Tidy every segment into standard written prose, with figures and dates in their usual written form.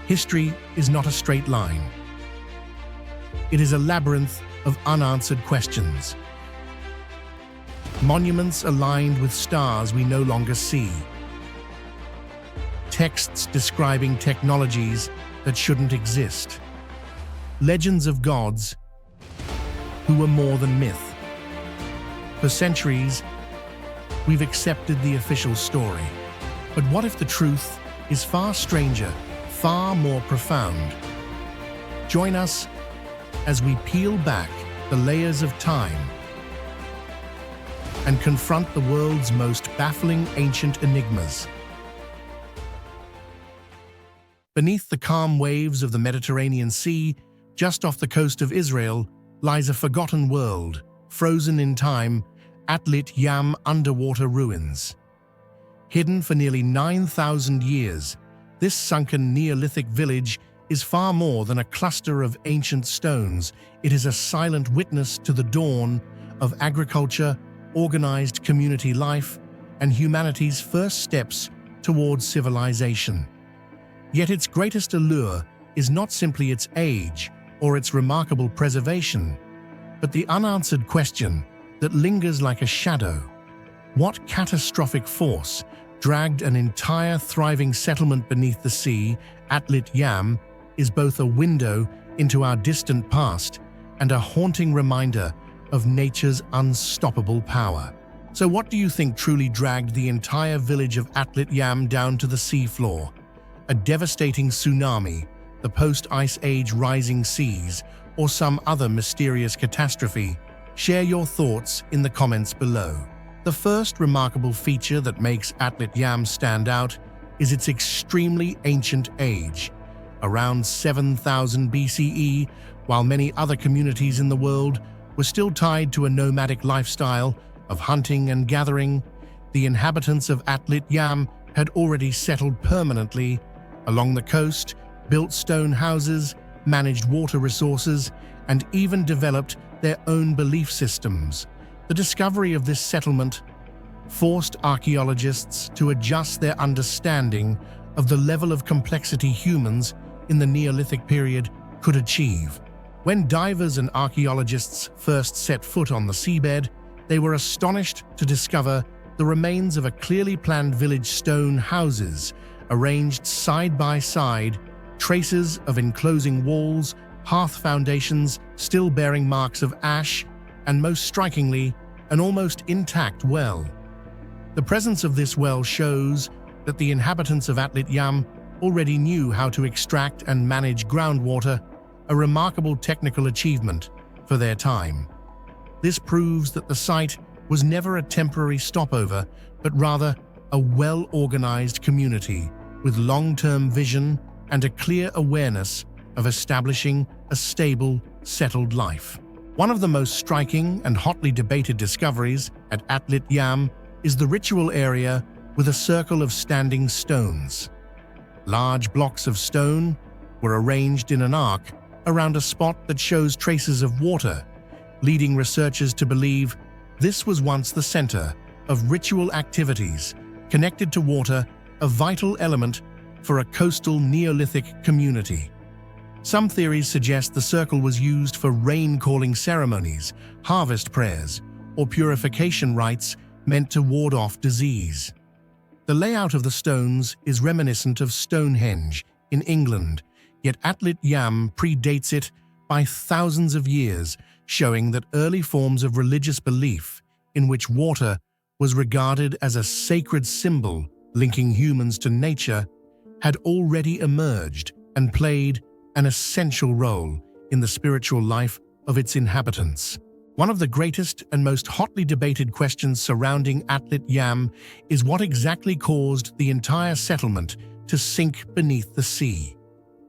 History is not a straight line. It is a labyrinth of unanswered questions. Monuments aligned with stars we no longer see. Texts describing technologies that shouldn't exist. Legends of gods who were more than myth. For centuries, we've accepted the official story. But what if the truth is far stranger, far more profound? Join us as we peel back the layers of time and confront the world's most baffling ancient enigmas. Beneath the calm waves of the Mediterranean Sea, just off the coast of Israel, lies a forgotten world, frozen in time, Atlit Yam underwater ruins. Hidden for nearly 9,000 years, this sunken Neolithic village is far more than a cluster of ancient stones. It is a silent witness to the dawn of agriculture, organized community life, and humanity's first steps towards civilization. Yet its greatest allure is not simply its age or its remarkable preservation, but the unanswered question that lingers like a shadow. What catastrophic force dragged an entire thriving settlement beneath the sea? Atlit Yam is both a window into our distant past and a haunting reminder of nature's unstoppable power. So what do you think truly dragged the entire village of Atlit Yam down to the seafloor? A devastating tsunami, the post-ice age rising seas, or some other mysterious catastrophe? Share your thoughts in the comments below. The first remarkable feature that makes Atlit Yam stand out is its extremely ancient age. Around 7,000 BCE, while many other communities in the world were still tied to a nomadic lifestyle of hunting and gathering, the inhabitants of Atlit Yam had already settled permanently along the coast, built stone houses, managed water resources, and even developed their own belief systems. The discovery of this settlement forced archaeologists to adjust their understanding of the level of complexity humans in the Neolithic period could achieve. When divers and archaeologists first set foot on the seabed, they were astonished to discover the remains of a clearly planned village, stone houses arranged side by side, traces of enclosing walls, hearth foundations still bearing marks of ash, and most strikingly, an almost intact well. The presence of this well shows that the inhabitants of Atlit Yam already knew how to extract and manage groundwater, a remarkable technical achievement for their time. This proves that the site was never a temporary stopover, but rather a well-organized community with long-term vision and a clear awareness of establishing a stable, settled life. One of the most striking and hotly debated discoveries at Atlit Yam is the ritual area with a circle of standing stones. Large blocks of stone were arranged in an arc around a spot that shows traces of water, leading researchers to believe this was once the center of ritual activities connected to water, a vital element for a coastal Neolithic community. Some theories suggest the circle was used for rain-calling ceremonies, harvest prayers, or purification rites meant to ward off disease. The layout of the stones is reminiscent of Stonehenge in England, yet Atlit Yam predates it by thousands of years, showing that early forms of religious belief in which water was regarded as a sacred symbol linking humans to nature had already emerged and played an essential role in the spiritual life of its inhabitants. One of the greatest and most hotly debated questions surrounding Atlit Yam is what exactly caused the entire settlement to sink beneath the sea.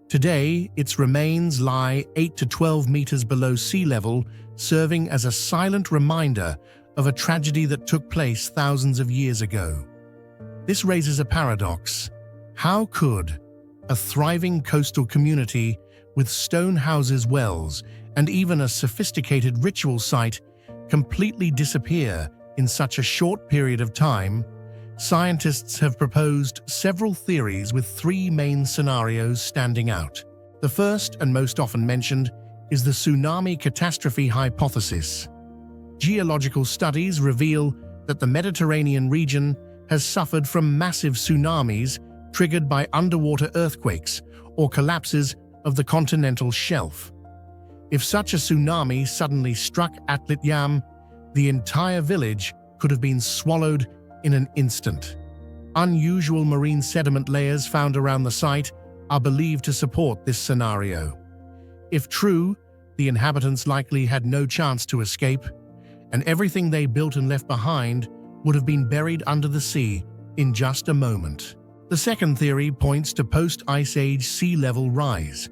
Today, its remains lie 8 to 12 meters below sea level, serving as a silent reminder of a tragedy that took place thousands of years ago. This raises a paradox. How could a thriving coastal community with stone houses, wells, and even a sophisticated ritual site completely disappear in such a short period of time? Scientists have proposed several theories with three main scenarios standing out. The first and most often mentioned is the tsunami catastrophe hypothesis. Geological studies reveal that the Mediterranean region has suffered from massive tsunamis triggered by underwater earthquakes or collapses of the continental shelf. If such a tsunami suddenly struck Atlit Yam, the entire village could have been swallowed in an instant. Unusual marine sediment layers found around the site are believed to support this scenario. If true, the inhabitants likely had no chance to escape, and everything they built and left behind would have been buried under the sea in just a moment. The second theory points to post-Ice Age sea level rise.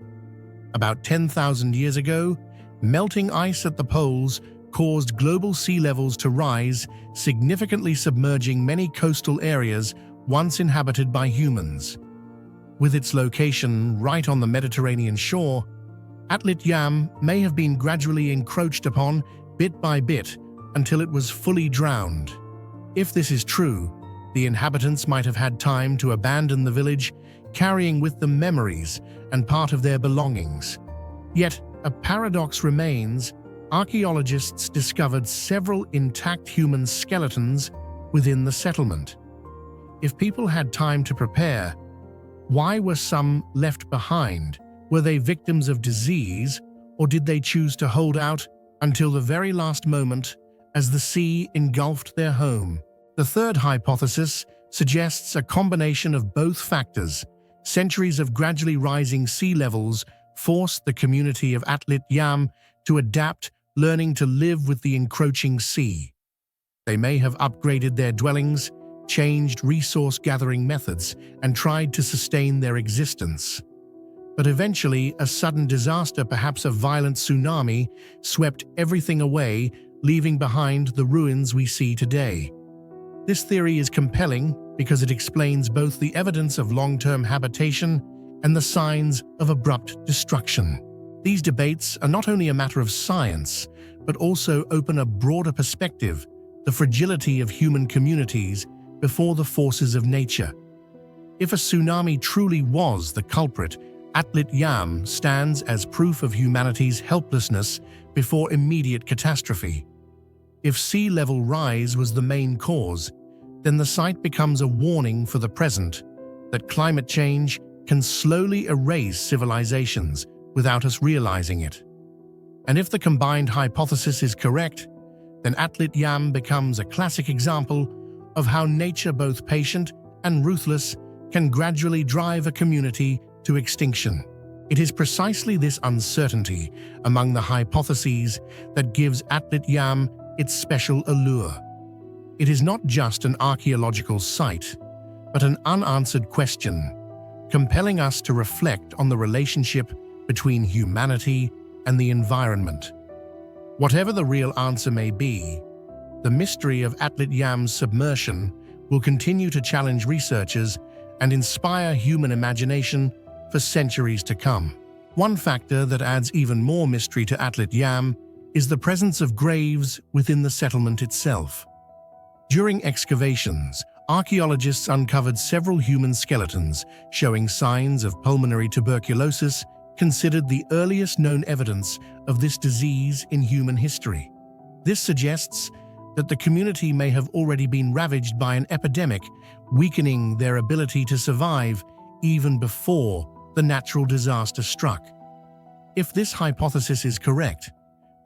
About 10,000 years ago, melting ice at the poles caused global sea levels to rise, significantly submerging many coastal areas once inhabited by humans. With its location right on the Mediterranean shore, Atlit Yam may have been gradually encroached upon bit by bit until it was fully drowned. If this is true, the inhabitants might have had time to abandon the village, carrying with them memories and part of their belongings. Yet, a paradox remains. Archaeologists discovered several intact human skeletons within the settlement. If people had time to prepare, why were some left behind? Were they victims of disease, or did they choose to hold out until the very last moment as the sea engulfed their home? The third hypothesis suggests a combination of both factors. Centuries of gradually rising sea levels forced the community of Atlit Yam to adapt, learning to live with the encroaching sea. They may have upgraded their dwellings, changed resource-gathering methods, and tried to sustain their existence. But eventually, a sudden disaster, perhaps a violent tsunami, swept everything away, leaving behind the ruins we see today. This theory is compelling because it explains both the evidence of long-term habitation and the signs of abrupt destruction. These debates are not only a matter of science, but also open a broader perspective, the fragility of human communities before the forces of nature. If a tsunami truly was the culprit, Atlit Yam stands as proof of humanity's helplessness before immediate catastrophe. If sea level rise was the main cause, then the site becomes a warning for the present that climate change can slowly erase civilizations without us realizing it. And if the combined hypothesis is correct, then Atlit Yam becomes a classic example of how nature, both patient and ruthless, can gradually drive a community to extinction. It is precisely this uncertainty among the hypotheses that gives Atlit Yam its special allure. It is not just an archaeological site, but an unanswered question, compelling us to reflect on the relationship between humanity and the environment. Whatever the real answer may be, the mystery of Atlit Yam's submersion will continue to challenge researchers and inspire human imagination for centuries to come. One factor that adds even more mystery to Atlit Yam is the presence of graves within the settlement itself. During excavations, archaeologists uncovered several human skeletons showing signs of pulmonary tuberculosis, considered the earliest known evidence of this disease in human history. This suggests that the community may have already been ravaged by an epidemic, weakening their ability to survive even before the natural disaster struck. If this hypothesis is correct,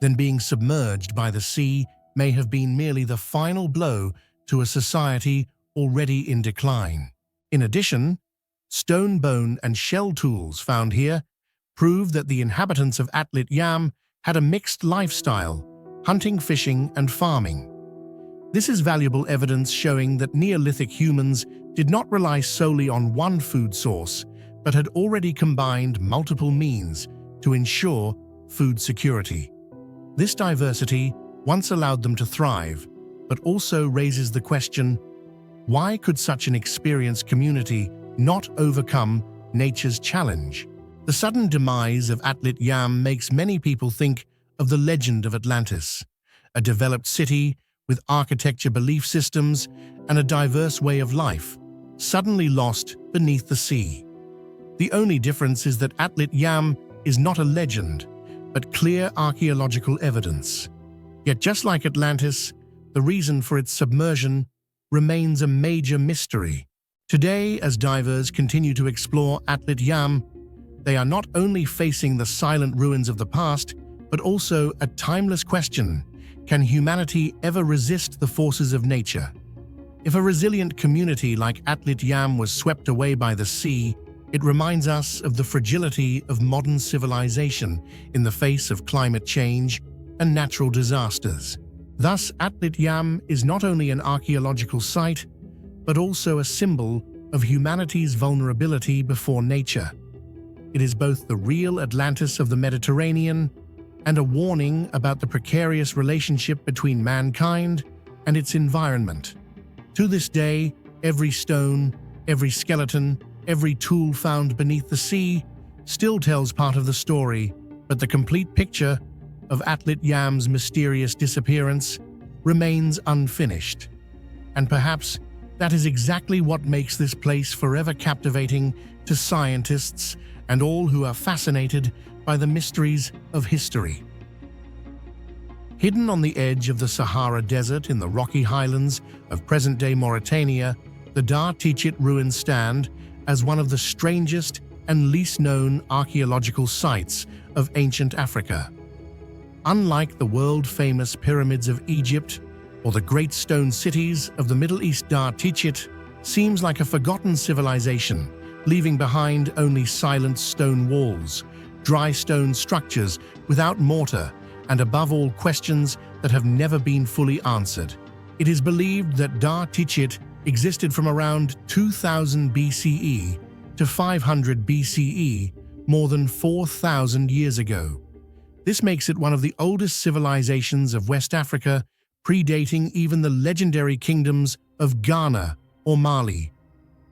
then being submerged by the sea may have been merely the final blow to a society already in decline. In addition, stone, bone, and shell tools found here prove that the inhabitants of Atlit Yam had a mixed lifestyle, hunting, fishing, and farming. This is valuable evidence showing that Neolithic humans did not rely solely on one food source, but had already combined multiple means to ensure food security. This diversity once allowed them to thrive, but also raises the question, why could such an experienced community not overcome nature's challenge? The sudden demise of Atlit Yam makes many people think of the legend of Atlantis, a developed city with architecture, belief systems, and a diverse way of life, suddenly lost beneath the sea. The only difference is that Atlit Yam is not a legend, but clear archaeological evidence. Yet just like Atlantis, the reason for its submersion remains a major mystery. Today, as divers continue to explore Atlit Yam, they are not only facing the silent ruins of the past, but also a timeless question: can humanity ever resist the forces of nature? If a resilient community like Atlit Yam was swept away by the sea, it reminds us of the fragility of modern civilization in the face of climate change and natural disasters. Thus, Atlit Yam is not only an archaeological site, but also a symbol of humanity's vulnerability before nature. It is both the real Atlantis of the Mediterranean and a warning about the precarious relationship between mankind and its environment. To this day, every stone, every skeleton, every tool found beneath the sea still tells part of the story, but the complete picture of Atlit Yam's mysterious disappearance remains unfinished. And perhaps that is exactly what makes this place forever captivating to scientists and all who are fascinated by the mysteries of history. Hidden on the edge of the Sahara Desert in the rocky highlands of present-day Mauritania, the Dar Tichit ruins stand as one of the strangest and least known archaeological sites of ancient Africa. Unlike the world-famous pyramids of Egypt or the great stone cities of the Middle East, Dar Tichit seems like a forgotten civilization, leaving behind only silent stone walls, dry stone structures without mortar, and above all, questions that have never been fully answered. It is believed that Dar Tichit existed from around 2000 BCE to 500 BCE, more than 4,000 years ago. This makes it one of the oldest civilizations of West Africa, predating even the legendary kingdoms of Ghana or Mali.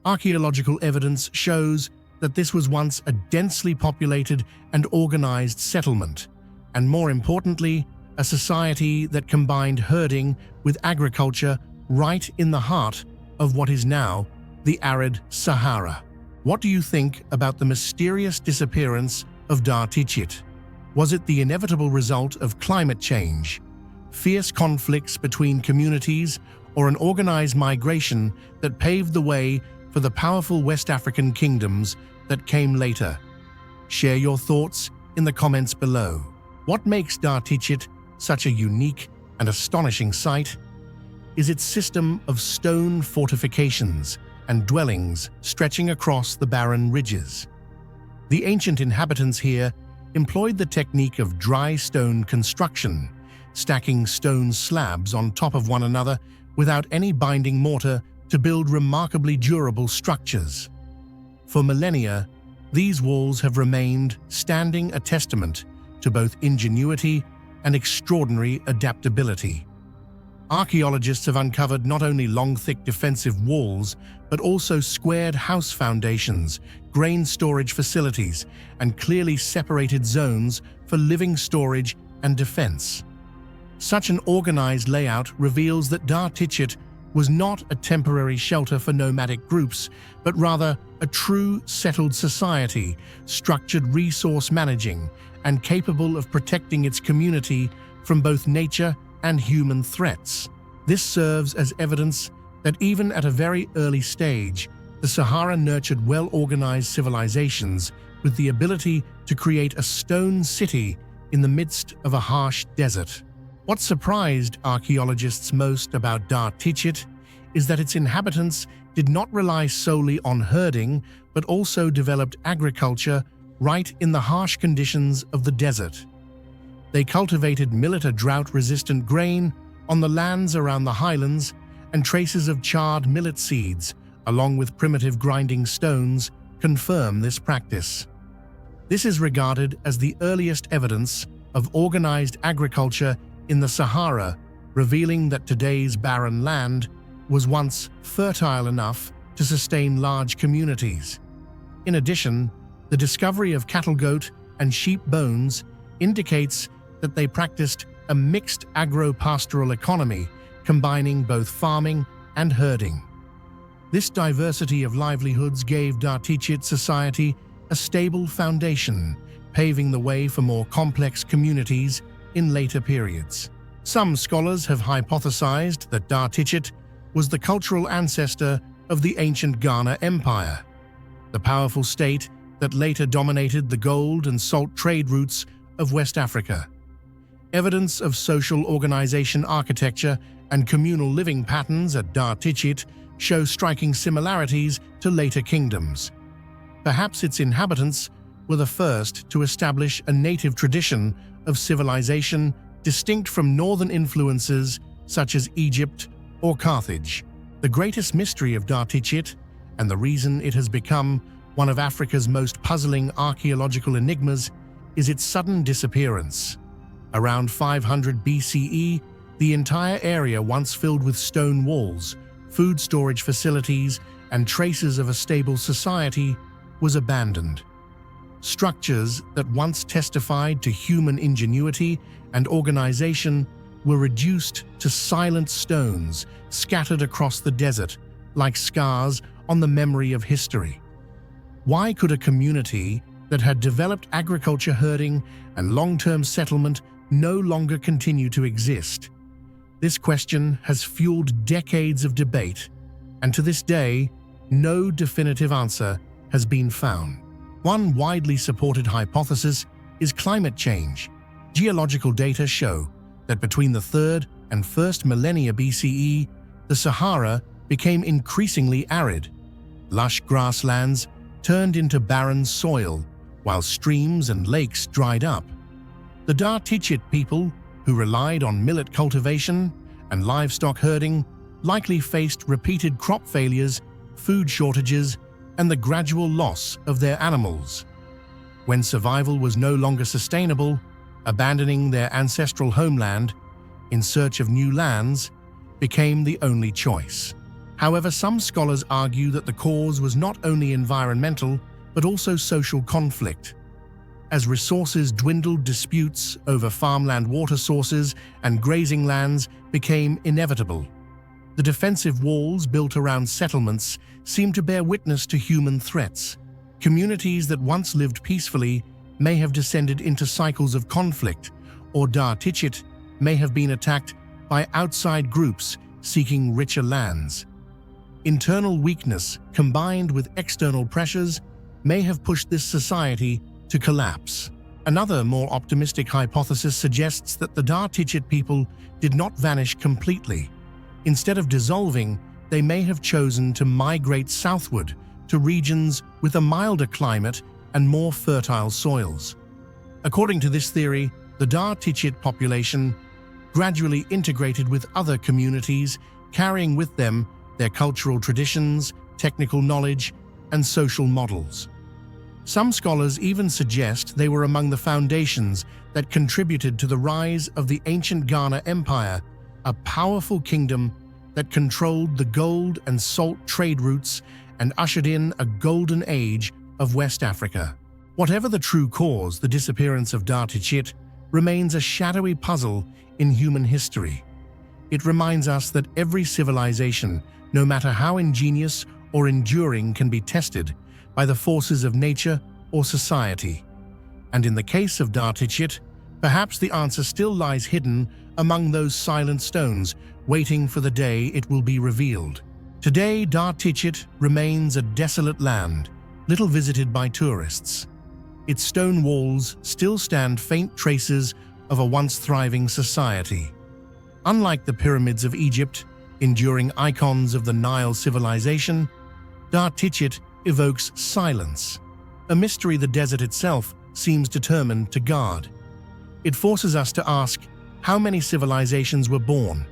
Archaeological evidence shows that this was once a densely populated and organized settlement, and more importantly, a society that combined herding with agriculture right in the heart of what is now the arid Sahara. What do you think about the mysterious disappearance of Dar Tichit? Was it the inevitable result of climate change, fierce conflicts between communities, or an organized migration that paved the way for the powerful West African kingdoms that came later? Share your thoughts in the comments below. What makes Dar Tichit such a unique and astonishing site is its system of stone fortifications and dwellings stretching across the barren ridges. The ancient inhabitants here employed the technique of dry stone construction, stacking stone slabs on top of one another without any binding mortar to build remarkably durable structures. For millennia, these walls have remained standing, a testament to both ingenuity and extraordinary adaptability. Archaeologists have uncovered not only long, thick defensive walls, but also squared house foundations, grain storage facilities, and clearly separated zones for living storage and defense. Such an organized layout reveals that Dar Tichit was not a temporary shelter for nomadic groups, but rather a true settled society, structured resource managing, and capable of protecting its community from both nature and human threats. This serves as evidence that even at a very early stage, the Sahara nurtured well-organized civilizations with the ability to create a stone city in the midst of a harsh desert. What surprised archaeologists most about Dar Tichit is that its inhabitants did not rely solely on herding, but also developed agriculture right in the harsh conditions of the desert. They cultivated millet, a drought-resistant grain, on the lands around the highlands, and traces of charred millet seeds, along with primitive grinding stones, confirm this practice. This is regarded as the earliest evidence of organized agriculture in the Sahara, revealing that today's barren land was once fertile enough to sustain large communities. In addition, the discovery of cattle, goat, and sheep bones indicates that they practiced a mixed agro-pastoral economy, combining both farming and herding. This diversity of livelihoods gave Dar-Tichit society a stable foundation, paving the way for more complex communities in later periods. Some scholars have hypothesized that Dar-Tichit was the cultural ancestor of the ancient Ghana Empire, the powerful state that later dominated the gold and salt trade routes of West Africa. Evidence of social organization, architecture, and communal living patterns at Dar-Tichit show striking similarities to later kingdoms. Perhaps its inhabitants were the first to establish a native tradition of civilization distinct from northern influences such as Egypt or Carthage. The greatest mystery of Dar-Tichit, and the reason it has become one of Africa's most puzzling archaeological enigmas, is its sudden disappearance. Around 500 BCE, the entire area, once filled with stone walls, food storage facilities, and traces of a stable society, was abandoned. Structures that once testified to human ingenuity and organization were reduced to silent stones scattered across the desert like scars on the memory of history. Why could a community that had developed agriculture, herding, and long-term settlement no longer continue to exist? This question has fueled decades of debate, and to this day, no definitive answer has been found. One widely supported hypothesis is climate change. Geological data show that between the 3rd and 1st millennia BCE, the Sahara became increasingly arid. Lush grasslands turned into barren soil, while streams and lakes dried up. The Dar-Tichit people, who relied on millet cultivation and livestock herding, likely faced repeated crop failures, food shortages, and the gradual loss of their animals. When survival was no longer sustainable, abandoning their ancestral homeland in search of new lands became the only choice. However, some scholars argue that the cause was not only environmental, but also social conflict. As resources dwindled, disputes over farmland, water sources, and grazing lands became inevitable. The defensive walls built around settlements seemed to bear witness to human threats. Communities that once lived peacefully may have descended into cycles of conflict, or Dar-Tichit may have been attacked by outside groups seeking richer lands. Internal weakness combined with external pressures may have pushed this society to collapse. Another, more optimistic hypothesis suggests that the Dar-Tichit people did not vanish completely. Instead of dissolving, they may have chosen to migrate southward to regions with a milder climate and more fertile soils. According to this theory, the Dar-Tichit population gradually integrated with other communities, carrying with them their cultural traditions, technical knowledge, and social models. Some scholars even suggest they were among the foundations that contributed to the rise of the ancient Ghana Empire, a powerful kingdom that controlled the gold and salt trade routes and ushered in a golden age of West Africa. Whatever the true cause, the disappearance of Dar-Tichit remains a shadowy puzzle in human history. It reminds us that every civilization, no matter how ingenious or enduring, can be tested by the forces of nature or society. And in the case of Dar-Tichit, perhaps the answer still lies hidden among those silent stones, waiting for the day it will be revealed. Today, Dar-Tichit remains a desolate land, little visited by tourists. Its stone walls still stand faint traces of a once thriving society. Unlike the pyramids of Egypt, enduring icons of the Nile civilization, Dar-Tichit evokes silence, a mystery the desert itself seems determined to guard. It forces us to ask how many civilizations were born,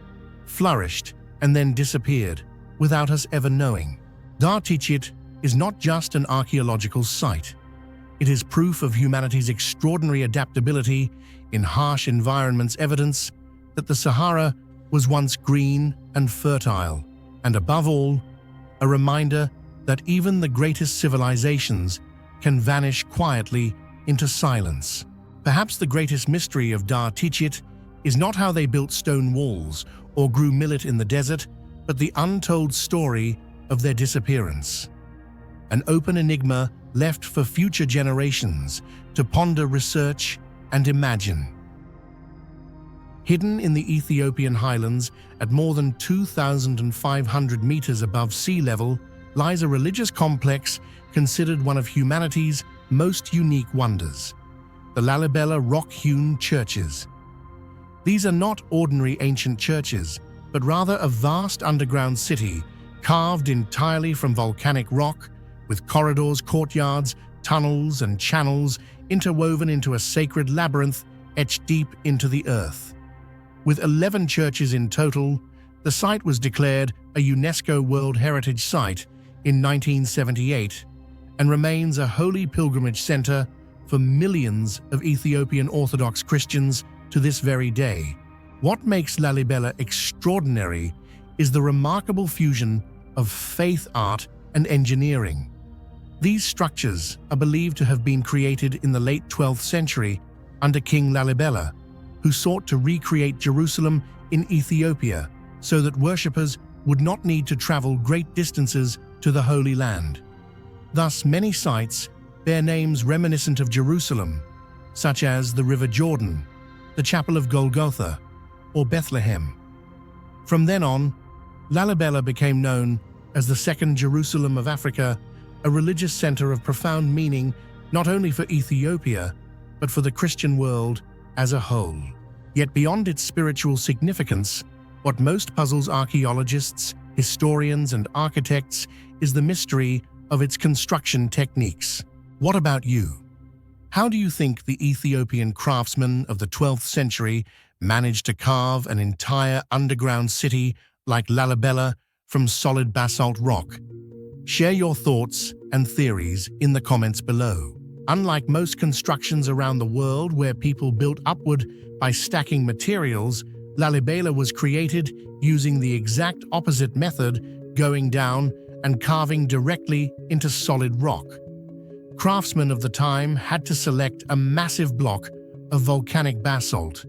flourished, and then disappeared without us ever knowing. Dar-Tichit is not just an archaeological site. It is proof of humanity's extraordinary adaptability in harsh environments, evidence that the Sahara was once green and fertile, and above all, a reminder that even the greatest civilizations can vanish quietly into silence. Perhaps the greatest mystery of Dar-Tichit is not how they built stone walls or grew millet in the desert, but the untold story of their disappearance. An open enigma left for future generations to ponder, research, and imagine. Hidden in the Ethiopian highlands at more than 2,500 meters above sea level lies a religious complex considered one of humanity's most unique wonders, the Lalibela rock-hewn churches. These are not ordinary ancient churches, but rather a vast underground city carved entirely from volcanic rock, with corridors, courtyards, tunnels, and channels interwoven into a sacred labyrinth etched deep into the earth. With 11 churches in total, the site was declared a UNESCO World Heritage Site in 1978 and remains a holy pilgrimage center for millions of Ethiopian Orthodox Christians to this very day. What makes Lalibela extraordinary is the remarkable fusion of faith, art, and engineering. These structures are believed to have been created in the late 12th century under King Lalibela, who sought to recreate Jerusalem in Ethiopia so that worshippers would not need to travel great distances to the Holy Land. Thus, many sites bear names reminiscent of Jerusalem, such as the River Jordan, the Chapel of Golgotha, or Bethlehem. From then on, Lalibela became known as the Second Jerusalem of Africa, a religious center of profound meaning not only for Ethiopia, but for the Christian world as a whole. Yet beyond its spiritual significance, what most puzzles archaeologists, historians, and architects is the mystery of its construction techniques. What about you? How do you think the Ethiopian craftsmen of the 12th century managed to carve an entire underground city like Lalibela from solid basalt rock? Share your thoughts and theories in the comments below. Unlike most constructions around the world where people built upward by stacking materials, Lalibela was created using the exact opposite method, going down and carving directly into solid rock. Craftsmen of the time had to select a massive block of volcanic basalt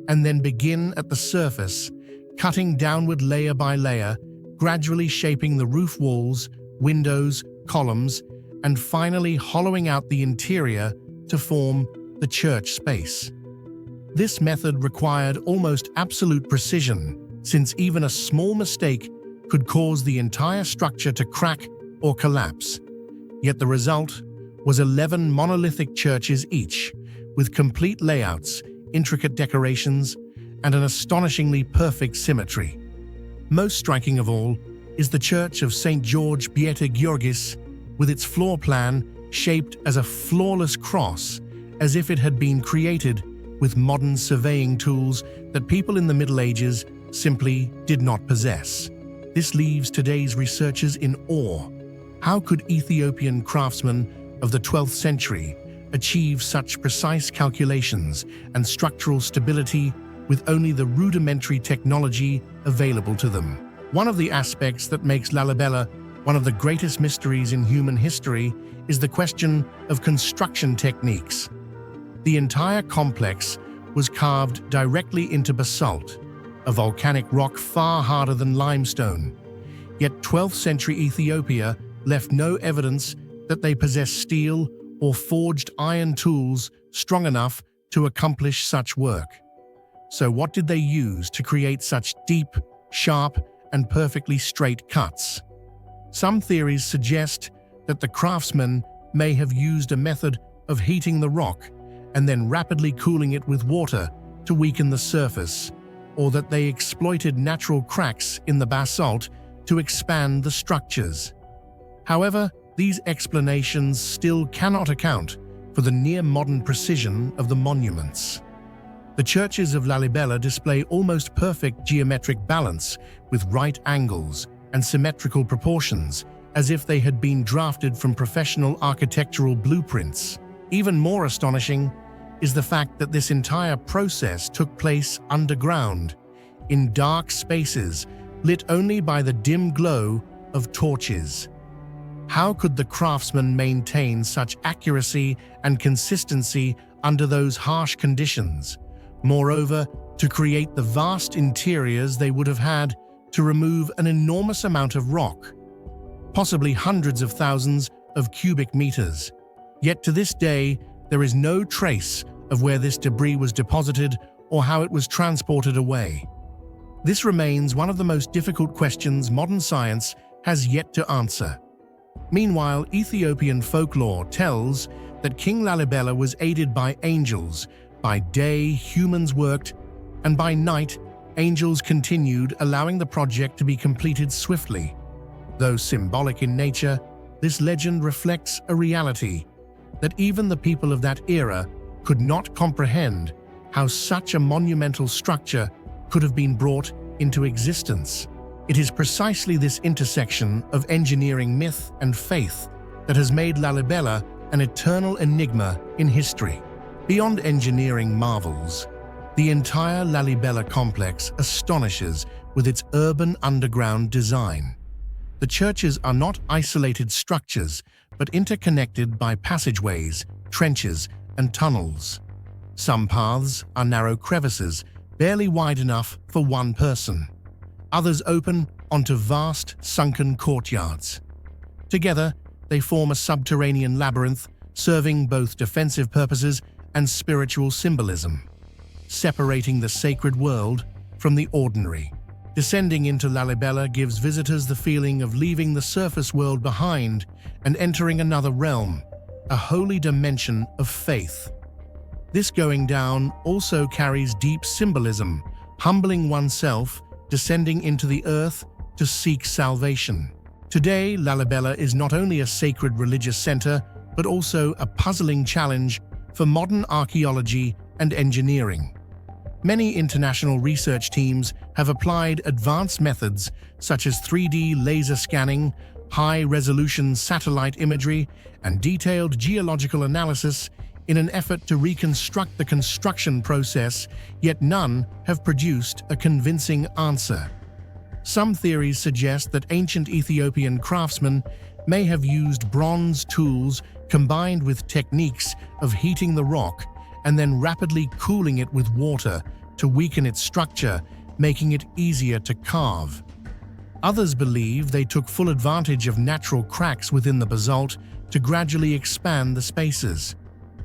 and then begin at the surface, cutting downward layer by layer, gradually shaping the roof walls, windows, columns, and finally hollowing out the interior to form the church space. This method required almost absolute precision, since even a small mistake could cause the entire structure to crack or collapse. Yet the result was 11 monolithic churches each, with complete layouts, intricate decorations, and an astonishingly perfect symmetry. Most striking of all is the Church of St. George Bieta Georgis, with its floor plan shaped as a flawless cross, as if it had been created with modern surveying tools that people in the Middle Ages simply did not possess. This leaves today's researchers in awe. How could Ethiopian craftsmen of the 12th century achieve such precise calculations and structural stability with only the rudimentary technology available to them? One of the aspects that makes Lalibela one of the greatest mysteries in human history is the question of construction techniques. The entire complex was carved directly into basalt, a volcanic rock far harder than limestone. Yet 12th century Ethiopia left no evidence that they possessed steel or forged iron tools strong enough to accomplish such work. So what did they use to create such deep, sharp, and perfectly straight cuts? Some theories suggest that the craftsmen may have used a method of heating the rock and then rapidly cooling it with water to weaken the surface, or that they exploited natural cracks in the basalt to expand the structures. However, these explanations still cannot account for the near-modern precision of the monuments. The churches of Lalibela display almost perfect geometric balance with right angles and symmetrical proportions, as if they had been drafted from professional architectural blueprints. Even more astonishing is the fact that this entire process took place underground, in dark spaces lit only by the dim glow of torches. How could the craftsmen maintain such accuracy and consistency under those harsh conditions? Moreover, to create the vast interiors, they would have had to remove an enormous amount of rock, possibly hundreds of thousands of cubic meters. Yet to this day, there is no trace of where this debris was deposited or how it was transported away. This remains one of the most difficult questions modern science has yet to answer. Meanwhile, Ethiopian folklore tells that King Lalibela was aided by angels. By day, humans worked, and by night, angels continued, allowing the project to be completed swiftly. Though symbolic in nature, this legend reflects a reality that even the people of that era could not comprehend how such a monumental structure could have been brought into existence. It is precisely this intersection of engineering myth and faith that has made Lalibela an eternal enigma in history. Beyond engineering marvels, the entire Lalibela complex astonishes with its urban underground design. The churches are not isolated structures, but interconnected by passageways, trenches, and tunnels. Some paths are narrow crevices, barely wide enough for one person. Others open onto vast, sunken courtyards. Together, they form a subterranean labyrinth, serving both defensive purposes and spiritual symbolism, separating the sacred world from the ordinary. Descending into Lalibela gives visitors the feeling of leaving the surface world behind and entering another realm, a holy dimension of faith. This going down also carries deep symbolism, humbling oneself, descending into the earth to seek salvation. Today, Lalibela is not only a sacred religious center, but also a puzzling challenge for modern archaeology and engineering. Many international research teams have applied advanced methods such as 3D laser scanning, high-resolution satellite imagery, and detailed geological analysis in an effort to reconstruct the construction process, yet none have produced a convincing answer. Some theories suggest that ancient Ethiopian craftsmen may have used bronze tools combined with techniques of heating the rock and then rapidly cooling it with water to weaken its structure, making it easier to carve. Others believe they took full advantage of natural cracks within the basalt to gradually expand the spaces.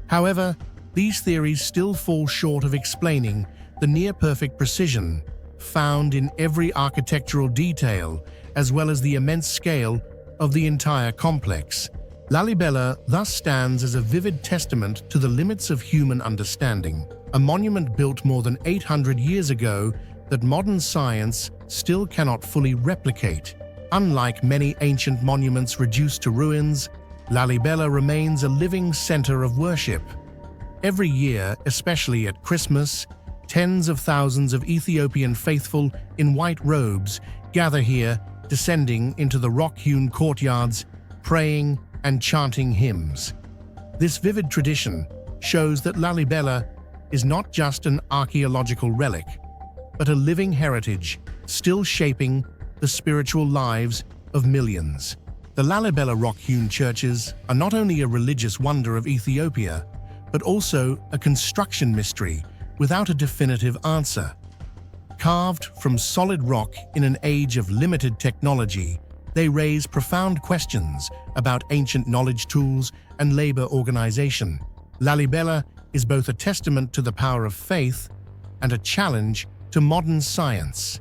However, these theories still fall short of explaining the near-perfect precision found in every architectural detail, as well as the immense scale of the entire complex. Lalibela thus stands as a vivid testament to the limits of human understanding, a monument built more than 800 years ago that modern science still cannot fully replicate. Unlike many ancient monuments reduced to ruins, Lalibela remains a living center of worship. Every year, especially at Christmas, tens of thousands of Ethiopian faithful in white robes gather here, descending into the rock-hewn courtyards, praying and chanting hymns. This vivid tradition shows that Lalibela is not just an archaeological relic, but a living heritage still shaping the spiritual lives of millions. The Lalibela rock-hewn churches are not only a religious wonder of Ethiopia, but also a construction mystery without a definitive answer. Carved from solid rock in an age of limited technology, they raise profound questions about ancient knowledge tools and labor organization. Lalibela is both a testament to the power of faith and a challenge to modern science.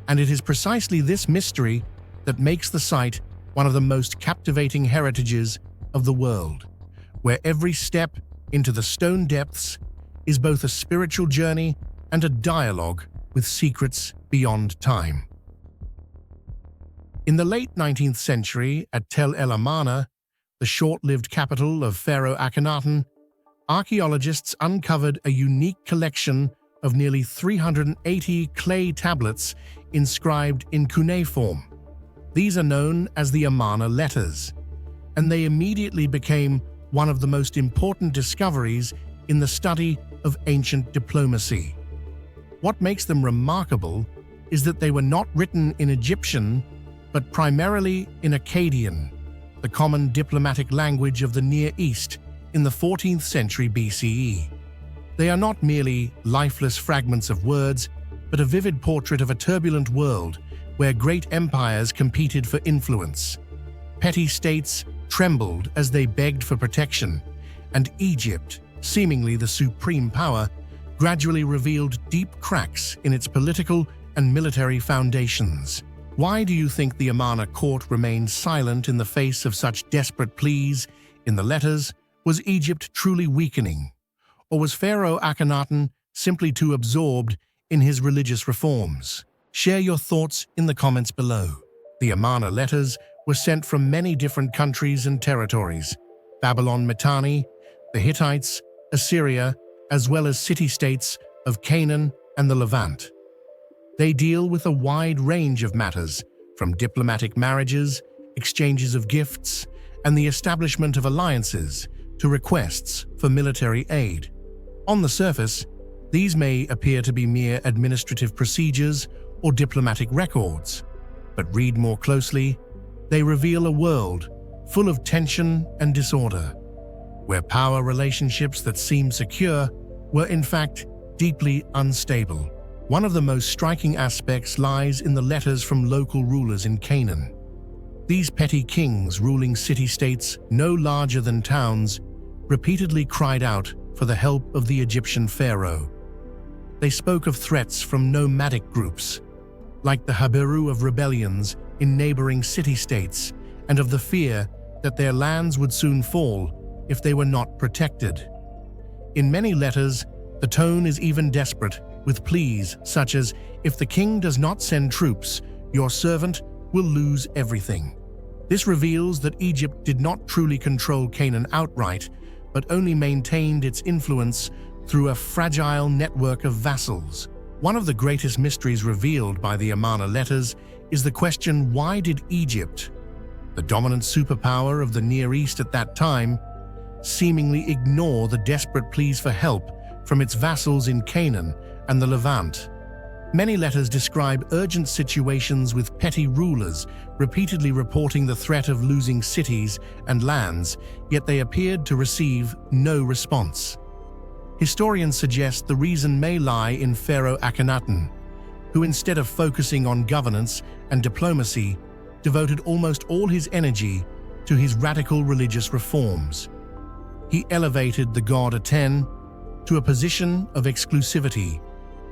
And it is precisely this mystery that makes the site one of the most captivating heritages of the world, where every step into the stone depths is both a spiritual journey and a dialogue with secrets beyond time. In the late 19th century, at Tel El Amarna, the short-lived capital of Pharaoh Akhenaten, archaeologists uncovered a unique collection of nearly 380 clay tablets inscribed in cuneiform. These are known as the Amarna letters, and they immediately became one of the most important discoveries in the study of ancient diplomacy. What makes them remarkable is that they were not written in Egyptian, but primarily in Akkadian, the common diplomatic language of the Near East in the 14th century BCE. They are not merely lifeless fragments of words, but a vivid portrait of a turbulent world where great empires competed for influence. Petty states trembled as they begged for protection, and Egypt, seemingly the supreme power, gradually revealed deep cracks in its political and military foundations. Why do you think the Amarna court remained silent in the face of such desperate pleas in the letters? Was Egypt truly weakening? Or was Pharaoh Akhenaten simply too absorbed in his religious reforms? Share your thoughts in the comments below. The Amarna letters were sent from many different countries and territories: Babylon, Mitanni, the Hittites, Assyria, as well as city-states of Canaan and the Levant. They deal with a wide range of matters, from diplomatic marriages, exchanges of gifts, and the establishment of alliances, to requests for military aid. On the surface, these may appear to be mere administrative procedures or diplomatic records, but read more closely, they reveal a world full of tension and disorder, where power relationships that seem secure were in fact deeply unstable. One of the most striking aspects lies in the letters from local rulers in Canaan. These petty kings ruling city-states no larger than towns repeatedly cried out for the help of the Egyptian pharaoh. They spoke of threats from nomadic groups, like the Habiru of rebellions in neighboring city-states, and of the fear that their lands would soon fall if they were not protected. In many letters, the tone is even desperate, with pleas such as, "If the king does not send troops, your servant will lose everything." This reveals that Egypt did not truly control Canaan outright, but only maintained its influence through a fragile network of vassals. One of the greatest mysteries revealed by the Amarna letters is the question, why did Egypt, the dominant superpower of the Near East at that time, seemingly ignore the desperate pleas for help from its vassals in Canaan and the Levant? Many letters describe urgent situations with petty rulers repeatedly reporting the threat of losing cities and lands, yet they appeared to receive no response. Historians suggest the reason may lie in Pharaoh Akhenaten, who instead of focusing on governance and diplomacy, devoted almost all his energy to his radical religious reforms. He elevated the god Aten to a position of exclusivity,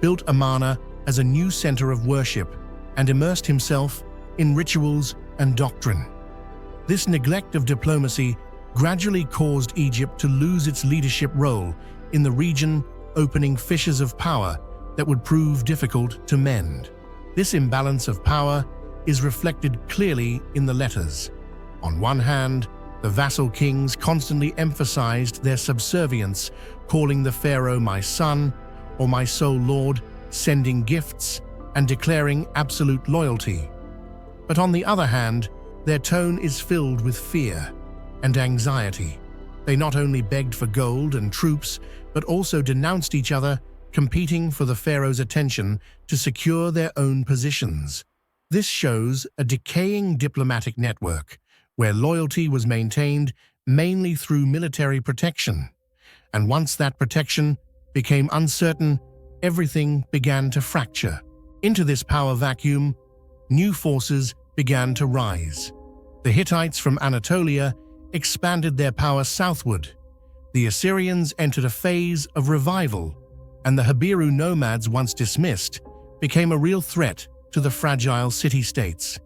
built Amarna as a new center of worship, and immersed himself in rituals and doctrine. This neglect of diplomacy gradually caused Egypt to lose its leadership role in the region, opening fissures of power that would prove difficult to mend. This imbalance of power is reflected clearly in the letters. On one hand, the vassal kings constantly emphasized their subservience, calling the pharaoh "my son" or "my sole lord," sending gifts and declaring absolute loyalty. But on the other hand, their tone is filled with fear and anxiety. They not only begged for gold and troops, but also denounced each other, competing for the pharaoh's attention to secure their own positions. This shows a decaying diplomatic network, where loyalty was maintained mainly through military protection. And once that protection became uncertain, everything began to fracture. Into this power vacuum, new forces began to rise. The Hittites from Anatolia expanded their power southward. The Assyrians entered a phase of revival, and the Habiru nomads, once dismissed, became a real threat to the fragile city-states.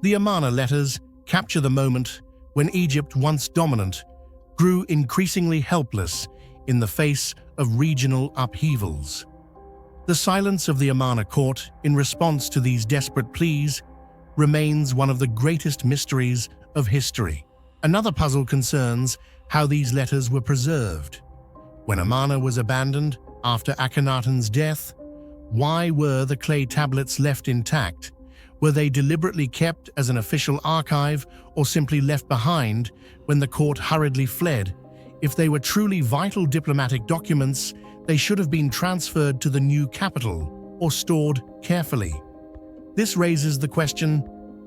The Amarna letters capture the moment when Egypt, once dominant, grew increasingly helpless in the face of regional upheavals. The silence of the Amarna court in response to these desperate pleas remains one of the greatest mysteries of history. Another puzzle concerns how these letters were preserved. When Amarna was abandoned after Akhenaten's death, why were the clay tablets left intact? Were they deliberately kept as an official archive or simply left behind when the court hurriedly fled? If they were truly vital diplomatic documents, they should have been transferred to the new capital or stored carefully. This raises the question,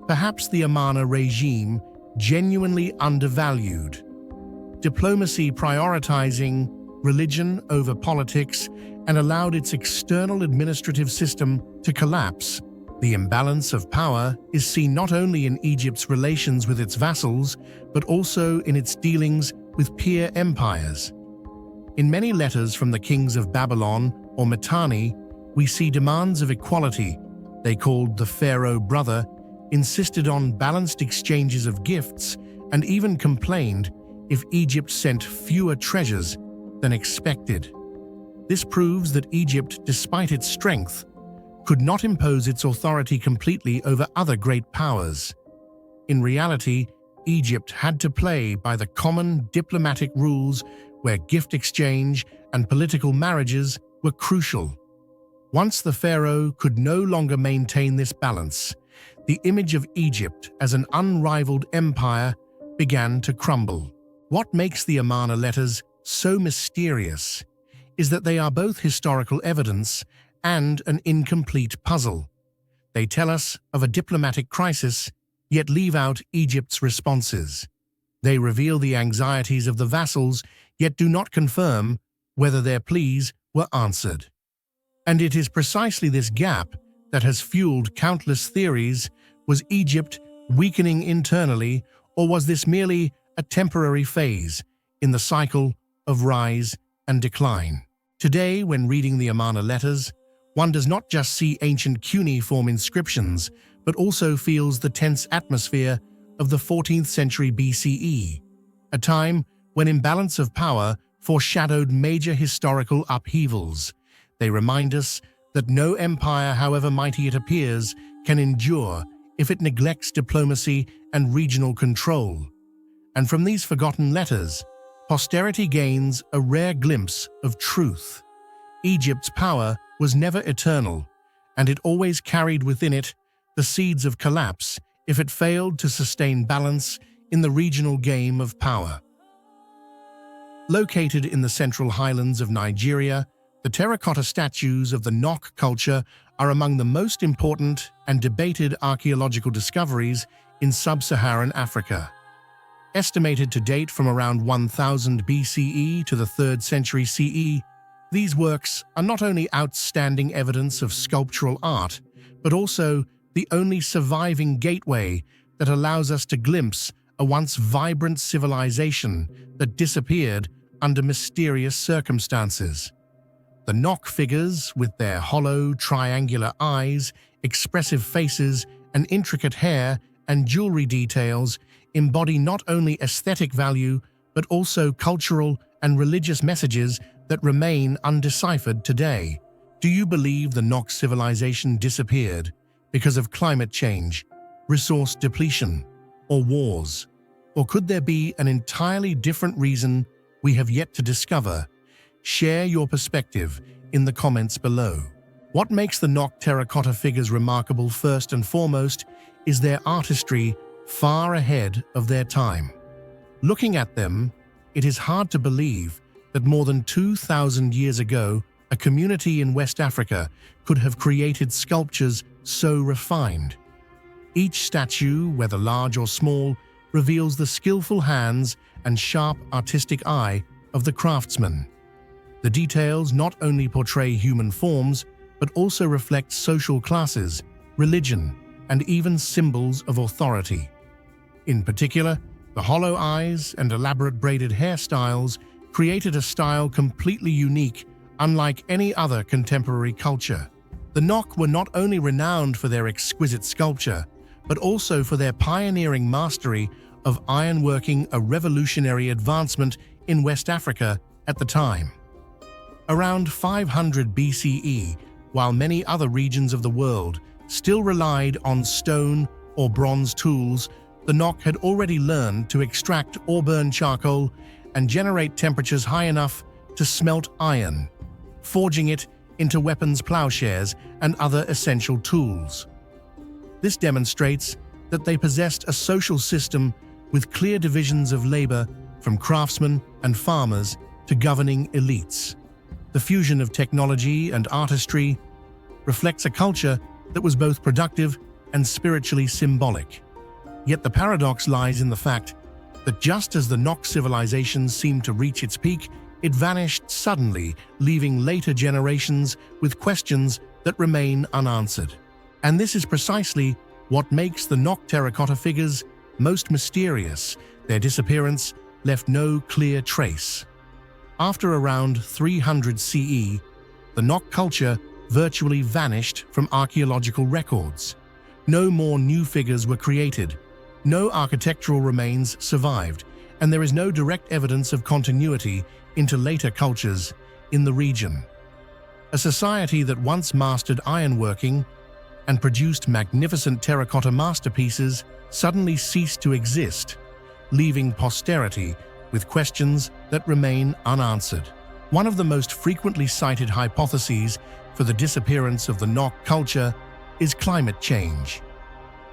perhaps the Amarna regime genuinely undervalued diplomacy, prioritizing religion over politics and allowed its external administrative system to collapse. The imbalance of power is seen not only in Egypt's relations with its vassals, but also in its dealings with peer empires. In many letters from the kings of Babylon or Mitanni, we see demands of equality. They called the pharaoh brother, insisted on balanced exchanges of gifts, and even complained if Egypt sent fewer treasures than expected. This proves that Egypt, despite its strength, could not impose its authority completely over other great powers. In reality, Egypt had to play by the common diplomatic rules where gift exchange and political marriages were crucial. Once the pharaoh could no longer maintain this balance, the image of Egypt as an unrivaled empire began to crumble. What makes the Amarna letters so mysterious is that they are both historical evidence and an incomplete puzzle. They tell us of a diplomatic crisis, yet leave out Egypt's responses. They reveal the anxieties of the vassals, yet do not confirm whether their pleas were answered. And it is precisely this gap that has fueled countless theories. Was Egypt weakening internally, or was this merely a temporary phase in the cycle of rise and decline? Today, when reading the Amarna letters, one does not just see ancient cuneiform inscriptions, but also feels the tense atmosphere of the 14th century BCE, a time when imbalance of power foreshadowed major historical upheavals. They remind us that no empire, however mighty it appears, can endure if it neglects diplomacy and regional control. And from these forgotten letters, posterity gains a rare glimpse of truth. Egypt's power was never eternal, and it always carried within it the seeds of collapse if it failed to sustain balance in the regional game of power. Located in the central highlands of Nigeria, the terracotta statues of the Nok culture are among the most important and debated archaeological discoveries in sub-Saharan Africa. Estimated to date from around 1000 BCE to the 3rd century CE, these works are not only outstanding evidence of sculptural art, but also the only surviving gateway that allows us to glimpse a once vibrant civilization that disappeared under mysterious circumstances. The Nok figures, with their hollow, triangular eyes, expressive faces, and intricate hair and jewelry details, embody not only aesthetic value, but also cultural and religious messages that remain undeciphered today. Do you believe the Nok civilization disappeared because of climate change, resource depletion, or wars? Or could there be an entirely different reason we have yet to discover? Share your perspective in the comments below. What makes the Nok terracotta figures remarkable first and foremost is their artistry far ahead of their time. Looking at them, it is hard to believe that more than 2,000 years ago, a community in West Africa could have created sculptures so refined. Each statue, whether large or small, reveals the skillful hands and sharp artistic eye of the craftsman. The details not only portray human forms, but also reflect social classes, religion, and even symbols of authority. In particular, the hollow eyes and elaborate braided hairstyles created a style completely unique, unlike any other contemporary culture. The Nok were not only renowned for their exquisite sculpture, but also for their pioneering mastery of ironworking, a revolutionary advancement in West Africa at the time. Around 500 BCE, while many other regions of the world still relied on stone or bronze tools, the Nok had already learned to extract or burn charcoal and generate temperatures high enough to smelt iron, forging it into weapons, plowshares, and other essential tools. This demonstrates that they possessed a social system with clear divisions of labor, from craftsmen and farmers to governing elites. The fusion of technology and artistry reflects a culture that was both productive and spiritually symbolic. Yet the paradox lies in the fact that just as the Nok civilization seemed to reach its peak It vanished suddenly, leaving later generations with questions that remain unanswered. And this is precisely what makes the Nok terracotta figures most mysterious. Their disappearance left no clear trace. After around 300 CE, the Nok culture virtually vanished from archaeological records. No more new figures were created, no architectural remains survived, and there is no direct evidence of continuity into later cultures in the region. A society that once mastered ironworking and produced magnificent terracotta masterpieces suddenly ceased to exist, leaving posterity with questions that remain unanswered. One of the most frequently cited hypotheses for the disappearance of the Nok culture is climate change.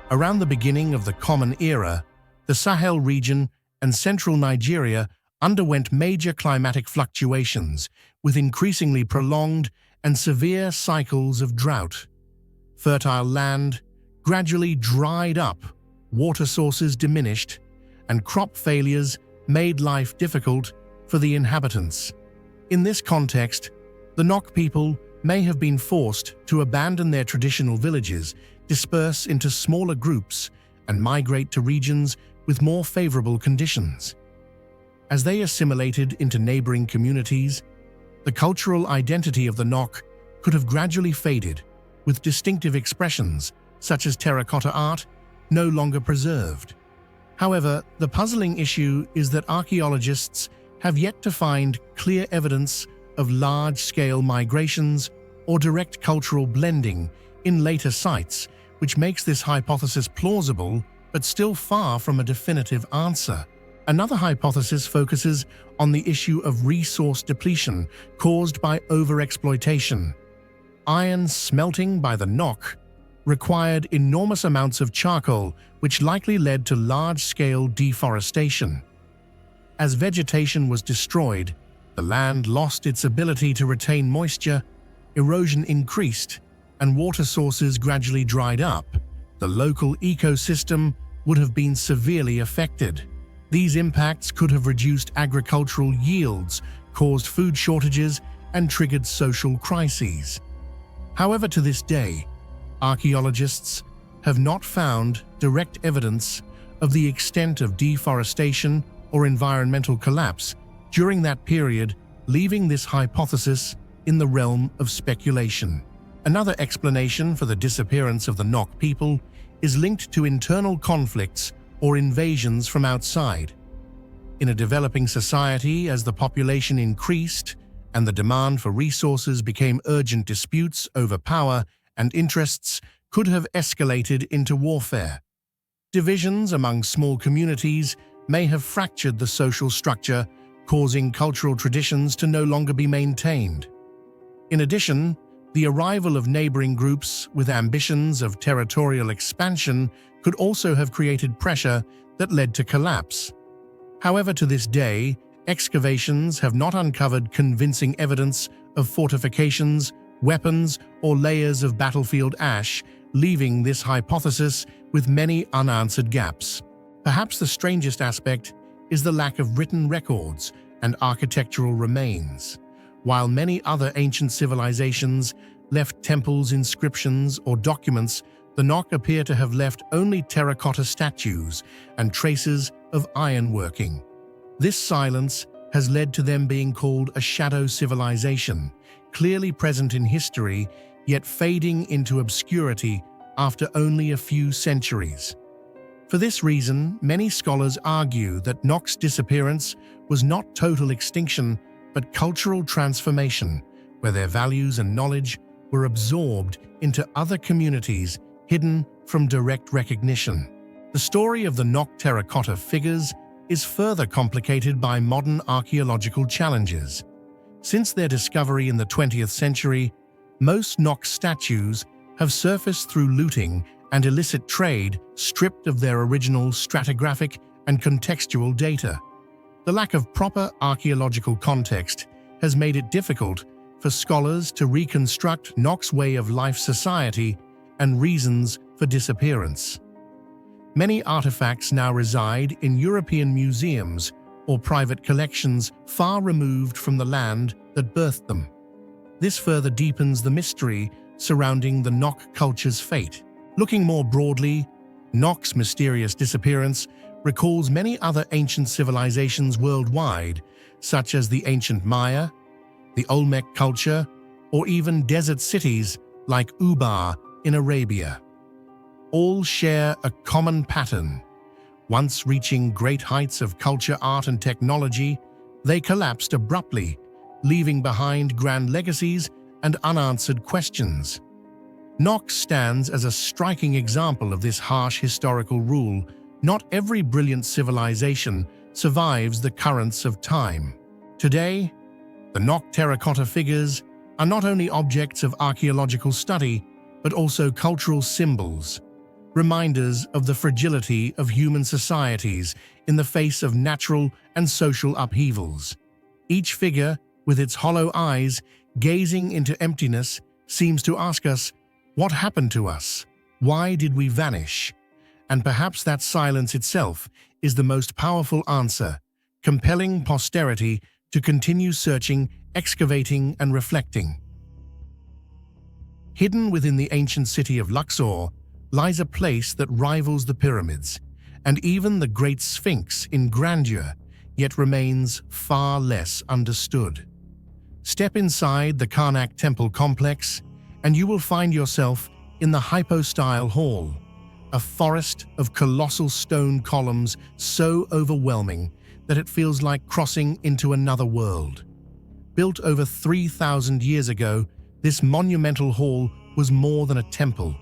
Around the beginning of the Common Era, the Sahel region and central Nigeria underwent major climatic fluctuations with increasingly prolonged and severe cycles of drought. Fertile land gradually dried up, water sources diminished, and crop failures made life difficult for the inhabitants. In this context, the Nok people may have been forced to abandon their traditional villages, disperse into smaller groups, and migrate to regions with more favorable conditions. As they assimilated into neighboring communities, the cultural identity of the Nok could have gradually faded, with distinctive expressions, such as terracotta art, no longer preserved. However, the puzzling issue is that archaeologists have yet to find clear evidence of large-scale migrations or direct cultural blending in later sites, which makes this hypothesis plausible but still far from a definitive answer. Another hypothesis focuses on the issue of resource depletion caused by overexploitation. Iron smelting by the Nok required enormous amounts of charcoal, which likely led to large-scale deforestation. As vegetation was destroyed, the land lost its ability to retain moisture, erosion increased, and water sources gradually dried up. The local ecosystem would have been severely affected. These impacts could have reduced agricultural yields, caused food shortages, and triggered social crises. However, to this day, archaeologists have not found direct evidence of the extent of deforestation or environmental collapse during that period, leaving this hypothesis in the realm of speculation. Another explanation for the disappearance of the Nok people is linked to internal conflicts or invasions from outside. In a developing society, as the population increased and the demand for resources became urgent, disputes over power and interests could have escalated into warfare. Divisions among small communities may have fractured the social structure, causing cultural traditions to no longer be maintained. In addition, the arrival of neighboring groups with ambitions of territorial expansion could also have created pressure that led to collapse. However, to this day, excavations have not uncovered convincing evidence of fortifications, weapons, or layers of battlefield ash, leaving this hypothesis with many unanswered gaps. Perhaps the strangest aspect is the lack of written records and architectural remains. While many other ancient civilizations left temples, inscriptions, or documents, the Nok appear to have left only terracotta statues and traces of ironworking. This silence has led to them being called a shadow civilization, clearly present in history, yet fading into obscurity after only a few centuries. For this reason, many scholars argue that Nok's disappearance was not total extinction, but cultural transformation, where their values and knowledge were absorbed into other communities, hidden from direct recognition. The story of the Nok terracotta figures is further complicated by modern archaeological challenges. Since their discovery in the 20th century, most Nok statues have surfaced through looting and illicit trade, stripped of their original stratigraphic and contextual data. The lack of proper archaeological context has made it difficult for scholars to reconstruct Nok's way of life, society, and reasons for disappearance. Many artifacts now reside in European museums or private collections far removed from the land that birthed them. This further deepens the mystery surrounding the Nok culture's fate. Looking more broadly, Nok's mysterious disappearance recalls many other ancient civilizations worldwide, such as the ancient Maya, the Olmec culture, or even desert cities like Ubar in Arabia. All share a common pattern. Once reaching great heights of culture, art, and technology, they collapsed abruptly, leaving behind grand legacies and unanswered questions. Nok stands as a striking example of this harsh historical rule. Not every brilliant civilization survives the currents of time. Today, the Nok terracotta figures are not only objects of archaeological study, but also cultural symbols, reminders of the fragility of human societies in the face of natural and social upheavals. Each figure, with its hollow eyes gazing into emptiness, seems to ask us, what happened to us? Why did we vanish? And perhaps that silence itself is the most powerful answer, compelling posterity to continue searching, excavating, and reflecting. Hidden within the ancient city of Luxor lies a place that rivals the pyramids, and even the Great Sphinx in grandeur, yet remains far less understood. Step inside the Karnak temple complex, and you will find yourself in the hypostyle hall, a forest of colossal stone columns so overwhelming that it feels like crossing into another world. Built over 3,000 years ago, this monumental hall was more than a temple.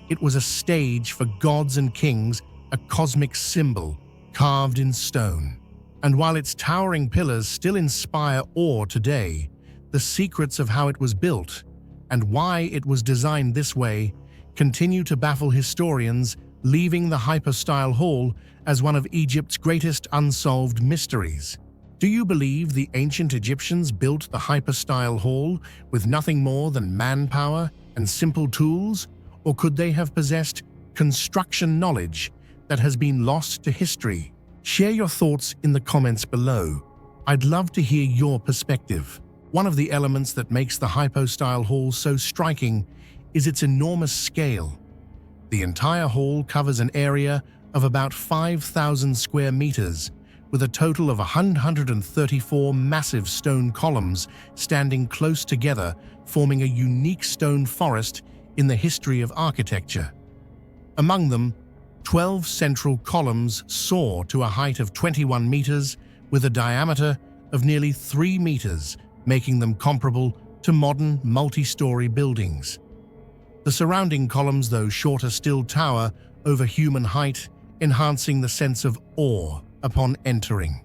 It was a stage for gods and kings, a cosmic symbol carved in stone. And while its towering pillars still inspire awe today, the secrets of how it was built and why it was designed this way continue to baffle historians, leaving the hypostyle hall as one of Egypt's greatest unsolved mysteries. Do you believe the ancient Egyptians built the hypostyle hall with nothing more than manpower and simple tools, or could they have possessed construction knowledge that has been lost to history? Share your thoughts in the comments below. I'd love to hear your perspective. One of the elements that makes the hypostyle hall so striking is its enormous scale. The entire hall covers an area of about 5,000 square meters, with a total of 134 massive stone columns standing close together, forming a unique stone forest in the history of architecture. Among them, 12 central columns soar to a height of 21 meters, with a diameter of nearly 3 meters, making them comparable to modern multi-story buildings. The surrounding columns, though shorter, still tower over human height, enhancing the sense of awe upon entering.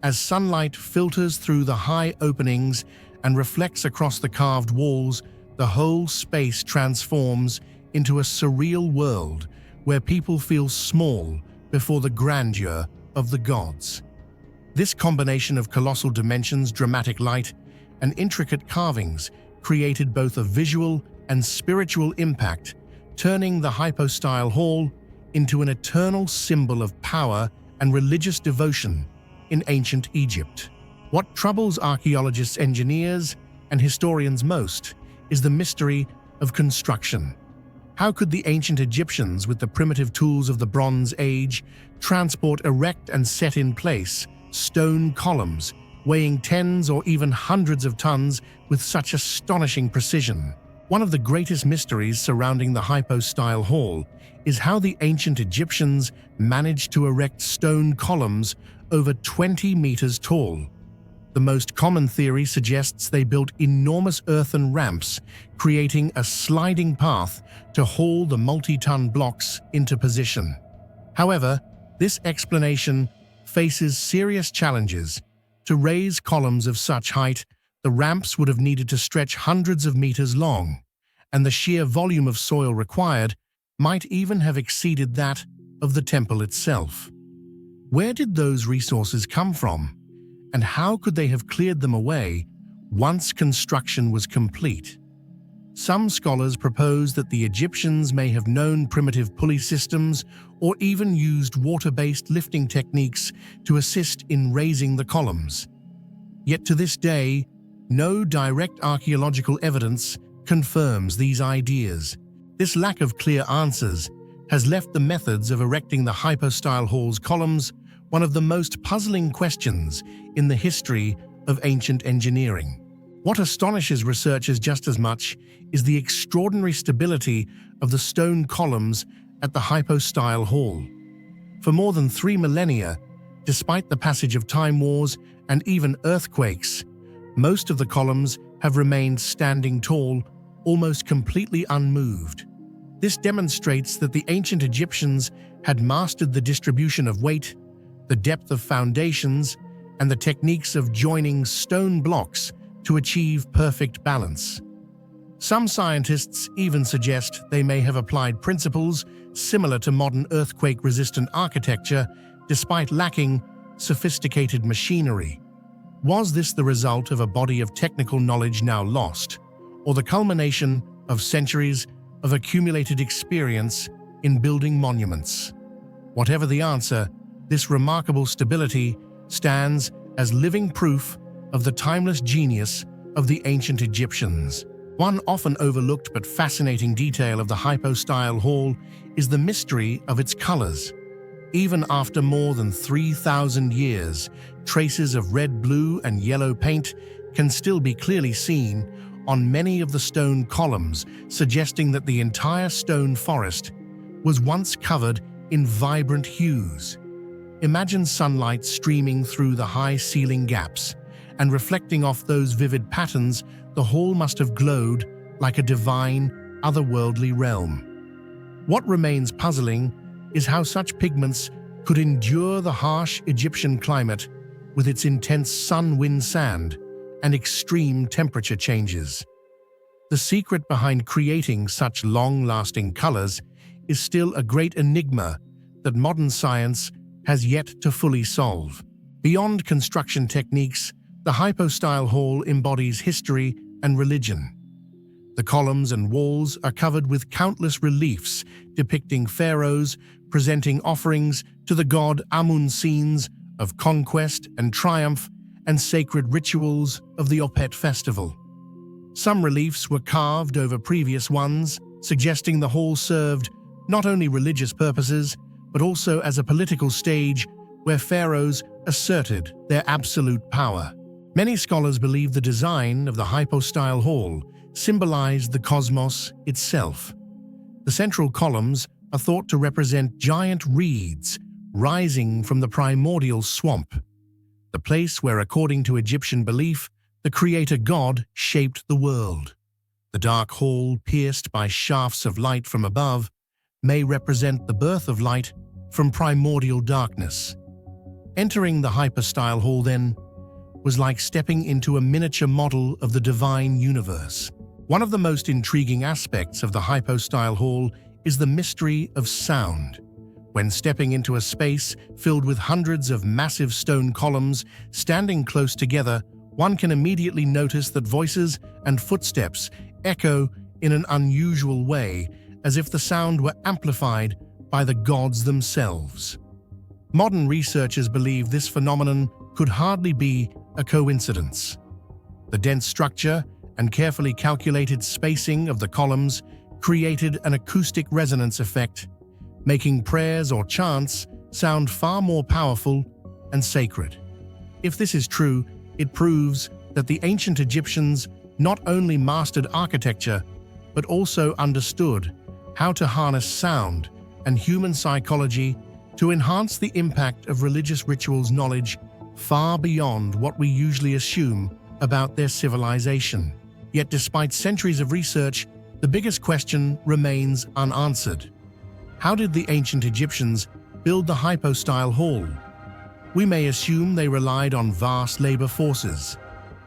As sunlight filters through the high openings and reflects across the carved walls, the whole space transforms into a surreal world where people feel small before the grandeur of the gods. This combination of colossal dimensions, dramatic light, and intricate carvings created both a visual and spiritual impact, turning the hypostyle hall into an eternal symbol of power and religious devotion in ancient Egypt. What troubles archaeologists, engineers, and historians most is the mystery of construction. How could the ancient Egyptians, with the primitive tools of the Bronze Age, transport, erect, and set in place stone columns weighing tens or even hundreds of tons with such astonishing precision? One of the greatest mysteries surrounding the hypostyle hall is how the ancient Egyptians managed to erect stone columns over 20 meters tall. The most common theory suggests they built enormous earthen ramps, creating a sliding path to haul the multi-ton blocks into position. However, this explanation faces serious challenges. To raise columns of such height, the ramps would have needed to stretch hundreds of meters long, and the sheer volume of soil required might even have exceeded that of the temple itself. Where did those resources come from, and how could they have cleared them away once construction was complete? Some scholars propose that the Egyptians may have known primitive pulley systems or even used water-based lifting techniques to assist in raising the columns. Yet to this day, no direct archaeological evidence confirms these ideas. This lack of clear answers has left the methods of erecting the hypostyle hall's columns one of the most puzzling questions in the history of ancient engineering. What astonishes researchers just as much is the extraordinary stability of the stone columns at the hypostyle hall. For more than 3 millennia, despite the passage of time wars and even earthquakes, most of the columns have remained standing tall, almost completely unmoved. This demonstrates that the ancient Egyptians had mastered the distribution of weight, the depth of foundations, and the techniques of joining stone blocks to achieve perfect balance. Some scientists even suggest they may have applied principles similar to modern earthquake-resistant architecture despite lacking sophisticated machinery. Was this the result of a body of technical knowledge now lost, or the culmination of centuries of accumulated experience in building monuments? Whatever the answer, this remarkable stability stands as living proof of the timeless genius of the ancient Egyptians. One often overlooked but fascinating detail of the hypostyle hall is the mystery of its colors. Even after more than 3,000 years, traces of red, blue, and yellow paint can still be clearly seen on many of the stone columns, suggesting that the entire stone forest was once covered in vibrant hues. Imagine sunlight streaming through the high ceiling gaps, and reflecting off those vivid patterns, the hall must have glowed like a divine, otherworldly realm. What remains puzzling is how such pigments could endure the harsh Egyptian climate with its intense sun, wind, sand, and extreme temperature changes. The secret behind creating such long-lasting colors is still a great enigma that modern science has yet to fully solve. Beyond construction techniques, the hypostyle hall embodies history and religion. The columns and walls are covered with countless reliefs depicting pharaohs presenting offerings to the god Amun, scenes of conquest and triumph, and sacred rituals of the Opet festival. Some reliefs were carved over previous ones, suggesting the hall served not only religious purposes, but also as a political stage where pharaohs asserted their absolute power. Many scholars believe the design of the hypostyle hall symbolized the cosmos itself. The central columns are thought to represent giant reeds rising from the primordial swamp, the place where, according to Egyptian belief, the creator god shaped the world. The dark hall, pierced by shafts of light from above, may represent the birth of light from primordial darkness. Entering the hypostyle hall, then, was like stepping into a miniature model of the divine universe. One of the most intriguing aspects of the hypostyle hall is the mystery of sound. When stepping into a space filled with hundreds of massive stone columns standing close together, one can immediately notice that voices and footsteps echo in an unusual way, as if the sound were amplified by the gods themselves. Modern researchers believe this phenomenon could hardly be a coincidence. The dense structure and carefully calculated spacing of the columns created an acoustic resonance effect, making prayers or chants sound far more powerful and sacred. If this is true, it proves that the ancient Egyptians not only mastered architecture, but also understood how to harness sound and human psychology to enhance the impact of religious rituals, knowledge far beyond what we usually assume about their civilization. Yet despite centuries of research, the biggest question remains unanswered. How did the ancient Egyptians build the hypostyle hall? We may assume they relied on vast labor forces,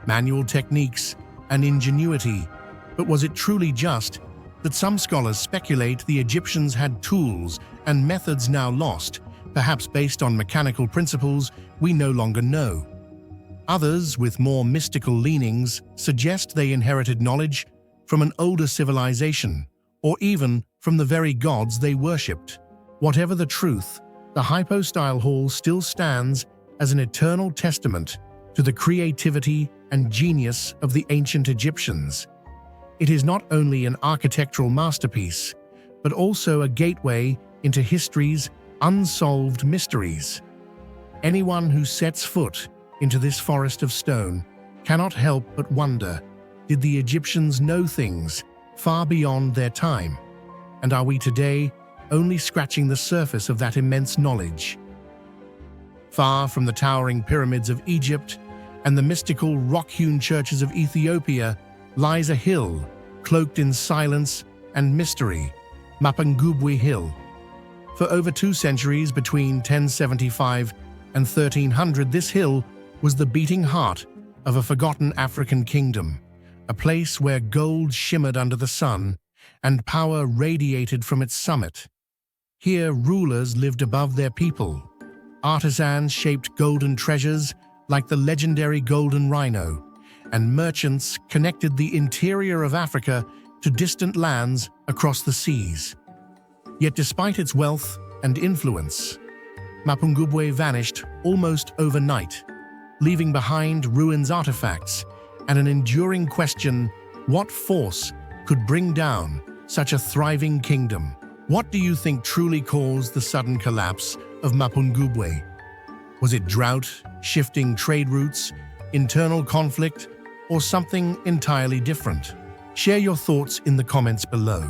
manual techniques, and ingenuity, but was it truly just that some scholars speculate the Egyptians had tools and methods now lost, perhaps based on mechanical principles we no longer know? Others, with more mystical leanings, suggest they inherited knowledge from an older civilization, or even from the very gods they worshipped. Whatever the truth, the hypostyle hall still stands as an eternal testament to the creativity and genius of the ancient Egyptians. It is not only an architectural masterpiece, but also a gateway into history's unsolved mysteries. Anyone who sets foot into this forest of stone cannot help but wonder, did the Egyptians know things far beyond their time? And are we today only scratching the surface of that immense knowledge? Far from the towering pyramids of Egypt and the mystical rock-hewn churches of Ethiopia lies a hill cloaked in silence and mystery, Mapungubwe Hill. For over 2 centuries, between 1075 and 1300, this hill was the beating heart of a forgotten African kingdom, a place where gold shimmered under the sun and power radiated from its summit. Here, rulers lived above their people. Artisans shaped golden treasures like the legendary golden rhino, and merchants connected the interior of Africa to distant lands across the seas. Yet despite its wealth and influence, Mapungubwe vanished almost overnight, leaving behind ruins, artifacts, and an enduring question: what force could bring down such a thriving kingdom? What do you think truly caused the sudden collapse of Mapungubwe? Was it drought, shifting trade routes, internal conflict, or something entirely different? Share your thoughts in the comments below.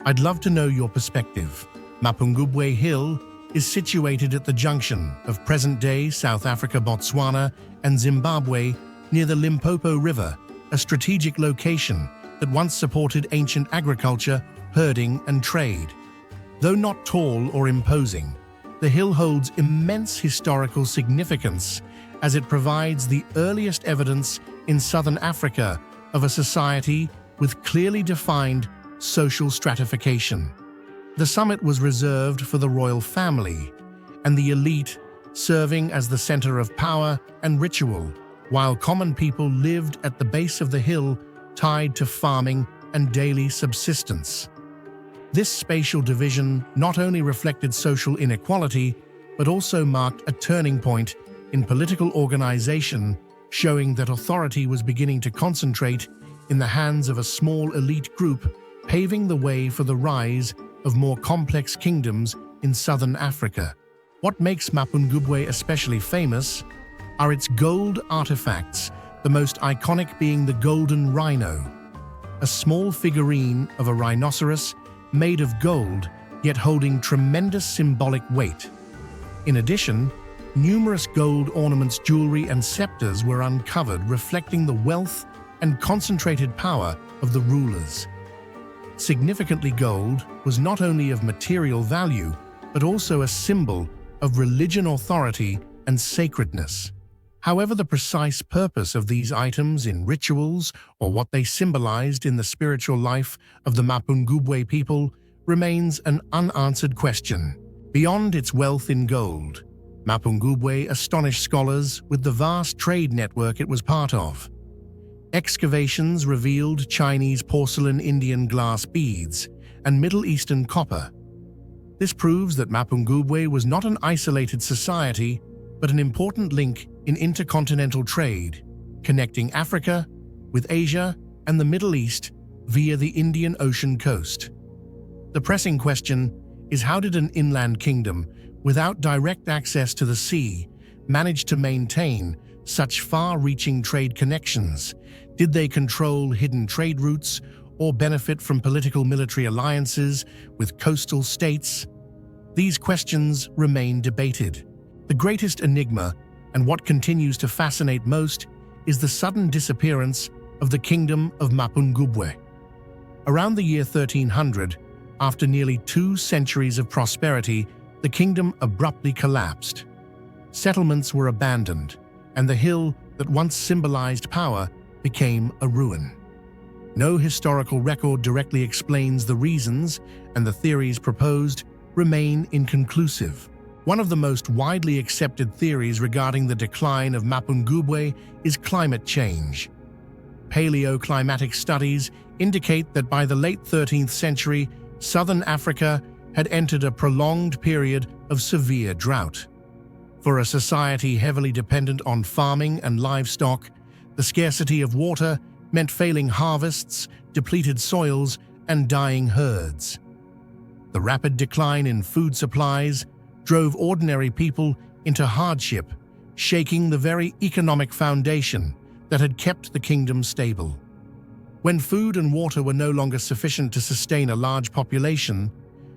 I'd love to know your perspective. Mapungubwe Hill is situated at the junction of present-day South Africa, Botswana, and Zimbabwe near the Limpopo River, a strategic location that once supported ancient agriculture, herding, and trade. Though not tall or imposing, the hill holds immense historical significance as it provides the earliest evidence in southern Africa of a society with clearly defined social stratification. The summit was reserved for the royal family and the elite, serving as the center of power and ritual, while common people lived at the base of the hill, tied to farming and daily subsistence. This spatial division not only reflected social inequality, but also marked a turning point in political organization, showing that authority was beginning to concentrate in the hands of a small elite group, paving the way for the rise of more complex kingdoms in southern Africa. What makes Mapungubwe especially famous are its gold artifacts, the most iconic being the golden rhino, a small figurine of a rhinoceros made of gold, yet holding tremendous symbolic weight. In addition, numerous gold ornaments, jewelry, and scepters were uncovered, reflecting the wealth and concentrated power of the rulers. Significantly, gold was not only of material value, but also a symbol of religion, authority, and sacredness. However, the precise purpose of these items in rituals or what they symbolized in the spiritual life of the Mapungubwe people remains an unanswered question. Beyond its wealth in gold, Mapungubwe astonished scholars with the vast trade network it was part of. Excavations revealed Chinese porcelain, Indian glass beads, and Middle Eastern copper. This proves that Mapungubwe was not an isolated society, but an important link in intercontinental trade, connecting Africa with Asia and the Middle East via the Indian Ocean coast. The pressing question is, how did an inland kingdom, without direct access to the sea, manage to maintain such far-reaching trade connections? Did they control hidden trade routes or benefit from political military alliances with coastal states? These questions remain debated. The greatest enigma, and what continues to fascinate most, is the sudden disappearance of the kingdom of Mapungubwe. Around the year 1300, after nearly 2 centuries of prosperity, the kingdom abruptly collapsed. Settlements were abandoned, and the hill that once symbolized power became a ruin. No historical record directly explains the reasons, and the theories proposed remain inconclusive. One of the most widely accepted theories regarding the decline of Mapungubwe is climate change. Paleoclimatic studies indicate that by the late 13th century, southern Africa had entered a prolonged period of severe drought. For a society heavily dependent on farming and livestock, the scarcity of water meant failing harvests, depleted soils, and dying herds. The rapid decline in food supplies drove ordinary people into hardship, shaking the very economic foundation that had kept the kingdom stable. When food and water were no longer sufficient to sustain a large population,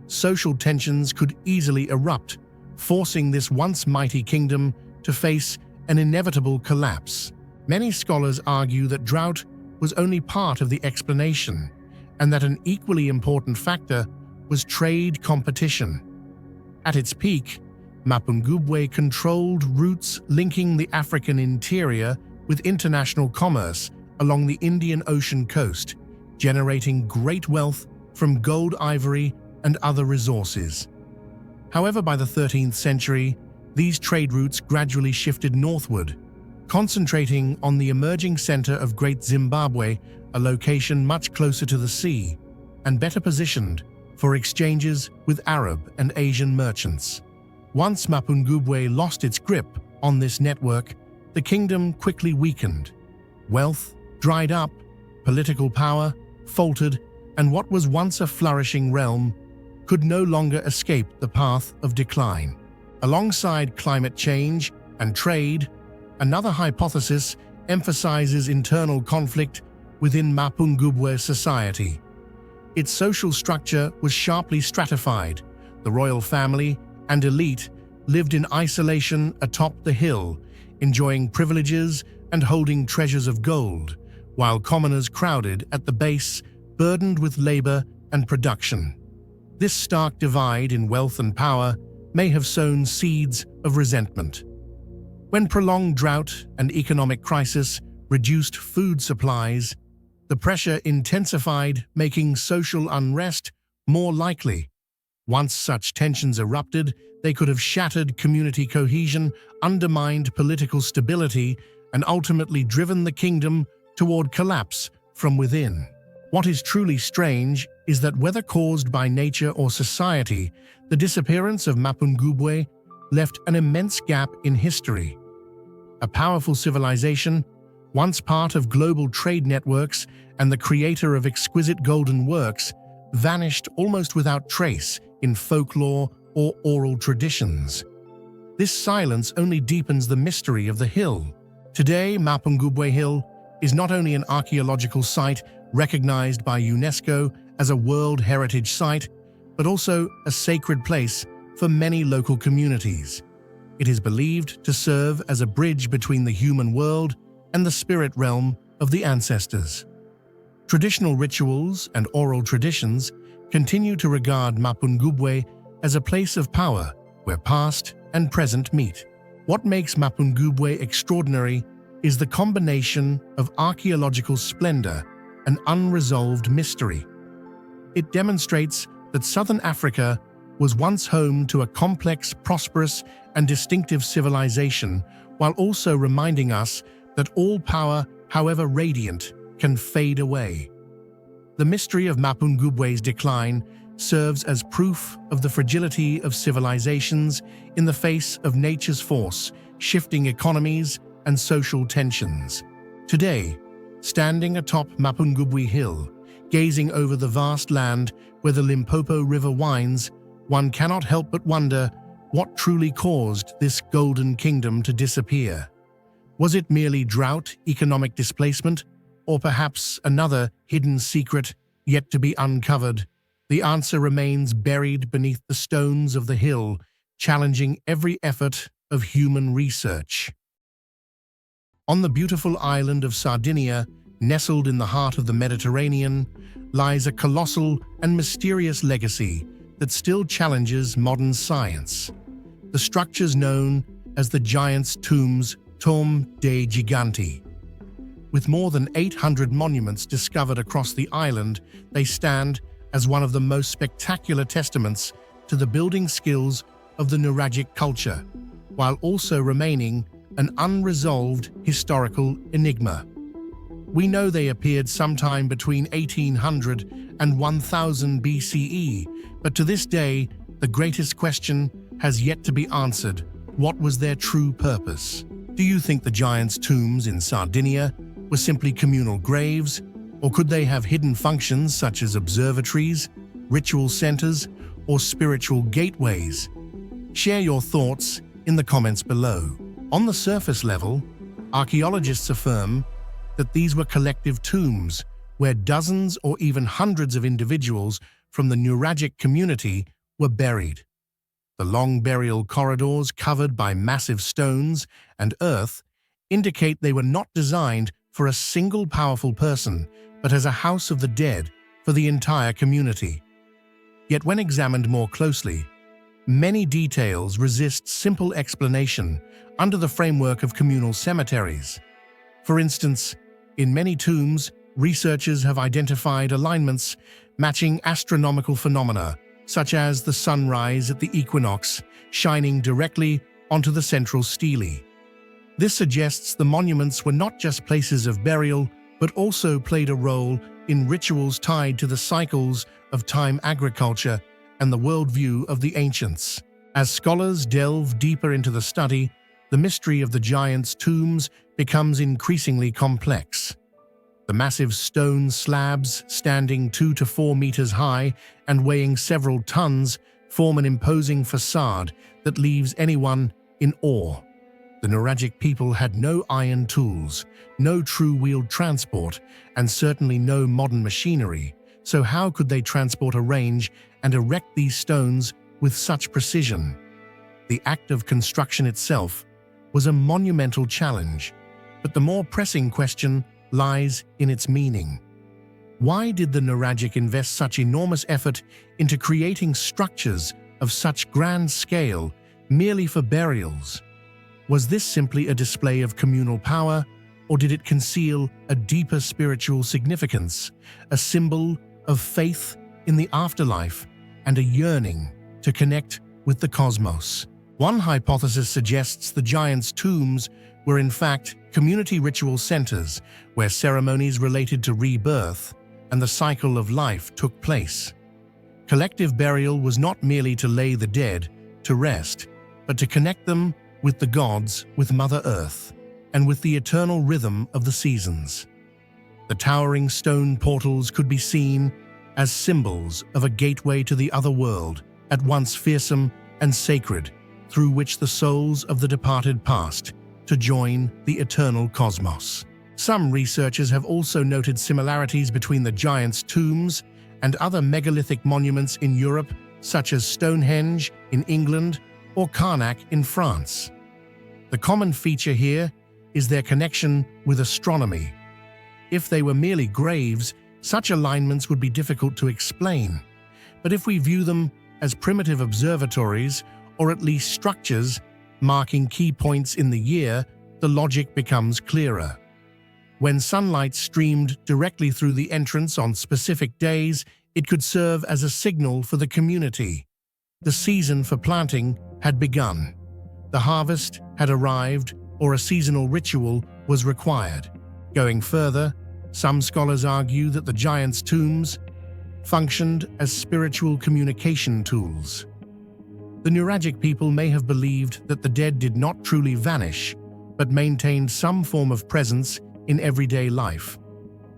social tensions could easily erupt, forcing this once mighty kingdom to face an inevitable collapse. Many scholars argue that drought was only part of the explanation, and that an equally important factor was trade competition. At its peak, Mapungubwe controlled routes linking the African interior with international commerce along the Indian Ocean coast, generating great wealth from gold, ivory, and other resources. However, by the 13th century, these trade routes gradually shifted northward, concentrating on the emerging center of Great Zimbabwe, a location much closer to the sea and better positioned for exchanges with Arab and Asian merchants. Once Mapungubwe lost its grip on this network, the kingdom quickly weakened. Wealth dried up, political power faltered, and what was once a flourishing realm could no longer escape the path of decline. Alongside climate change and trade, another hypothesis emphasizes internal conflict within Mapungubwe society. Its social structure was sharply stratified. The royal family and elite lived in isolation atop the hill, enjoying privileges and holding treasures of gold, while commoners crowded at the base, burdened with labor and production. This stark divide in wealth and power may have sown seeds of resentment. When prolonged drought and economic crisis reduced food supplies, the pressure intensified, making social unrest more likely. Once such tensions erupted, they could have shattered community cohesion, undermined political stability, and ultimately driven the kingdom toward collapse from within. What is truly strange is that whether caused by nature or society, the disappearance of Mapungubwe left an immense gap in history. A powerful civilization, once part of global trade networks and the creator of exquisite golden works, vanished almost without trace in folklore or oral traditions. This silence only deepens the mystery of the hill. Today, Mapungubwe Hill is not only an archaeological site recognized by UNESCO as a World Heritage Site, but also a sacred place for many local communities. It is believed to serve as a bridge between the human world and the spirit realm of the ancestors. Traditional rituals and oral traditions continue to regard Mapungubwe as a place of power where past and present meet. What makes Mapungubwe extraordinary is the combination of archaeological splendor and unresolved mystery. It demonstrates that Southern Africa was once home to a complex, prosperous, and distinctive civilization, while also reminding us that all power, however radiant, can fade away. The mystery of Mapungubwe's decline serves as proof of the fragility of civilizations in the face of nature's force, shifting economies and social tensions. Today, standing atop Mapungubwe Hill, gazing over the vast land where the Limpopo River winds, one cannot help but wonder what truly caused this golden kingdom to disappear. Was it merely drought, economic displacement, or perhaps another hidden secret yet to be uncovered? The answer remains buried beneath the stones of the hill, challenging every effort of human research. On the beautiful island of Sardinia, nestled in the heart of the Mediterranean, lies a colossal and mysterious legacy that still challenges modern science. The structures known as the Giants' Tombs, Tombe dei Giganti. With more than 800 monuments discovered across the island, they stand as one of the most spectacular testaments to the building skills of the Nuragic culture, while also remaining an unresolved historical enigma. We know they appeared sometime between 1800 and 1000 BCE, But to this day, the greatest question has yet to be answered. What was their true purpose? Do you think the giants' tombs in Sardinia were simply communal graves, or could they have hidden functions such as observatories, ritual centers, or spiritual gateways? Share your thoughts in the comments below. On the surface level, archaeologists affirm that these were collective tombs where dozens or even hundreds of individuals from the Nuragic community were buried. The long burial corridors covered by massive stones and earth indicate they were not designed for a single powerful person, but as a house of the dead for the entire community. Yet when examined more closely, many details resist simple explanation under the framework of communal cemeteries. For instance, in many tombs, researchers have identified alignments matching astronomical phenomena, such as the sunrise at the equinox shining directly onto the central stele. This suggests the monuments were not just places of burial, but also played a role in rituals tied to the cycles of time, agriculture, and the worldview of the ancients. As scholars delve deeper into the study, the mystery of the giants' tombs becomes increasingly complex. The massive stone slabs, standing 2 to 4 meters high and weighing several tons, form an imposing facade that leaves anyone in awe. The Nuragic people had no iron tools, no true-wheeled transport, and certainly no modern machinery, so how could they transport, arrange, and erect these stones with such precision? The act of construction itself was a monumental challenge, but the more pressing question lies in its meaning. Why did the Nuragic invest such enormous effort into creating structures of such grand scale merely for burials? Was this simply a display of communal power, or did it conceal a deeper spiritual significance, a symbol of faith in the afterlife and a yearning to connect with the cosmos? One hypothesis suggests the giants' tombs were in fact community ritual centers where ceremonies related to rebirth and the cycle of life took place. Collective burial was not merely to lay the dead to rest, but to connect them with the gods, with Mother Earth, and with the eternal rhythm of the seasons. The towering stone portals could be seen as symbols of a gateway to the other world, at once fearsome and sacred, through which the souls of the departed passed to join the eternal cosmos. Some researchers have also noted similarities between the giants' tombs and other megalithic monuments in Europe, such as Stonehenge in England or Karnak in France. The common feature here is their connection with astronomy. If they were merely graves, such alignments would be difficult to explain. But if we view them as primitive observatories, or at least structures marking key points in the year, the logic becomes clearer. When sunlight streamed directly through the entrance on specific days, it could serve as a signal for the community. The season for planting had begun. The harvest had arrived, or a seasonal ritual was required. Going further, some scholars argue that the giants' tombs functioned as spiritual communication tools. The Nuragic people may have believed that the dead did not truly vanish, but maintained some form of presence in everyday life.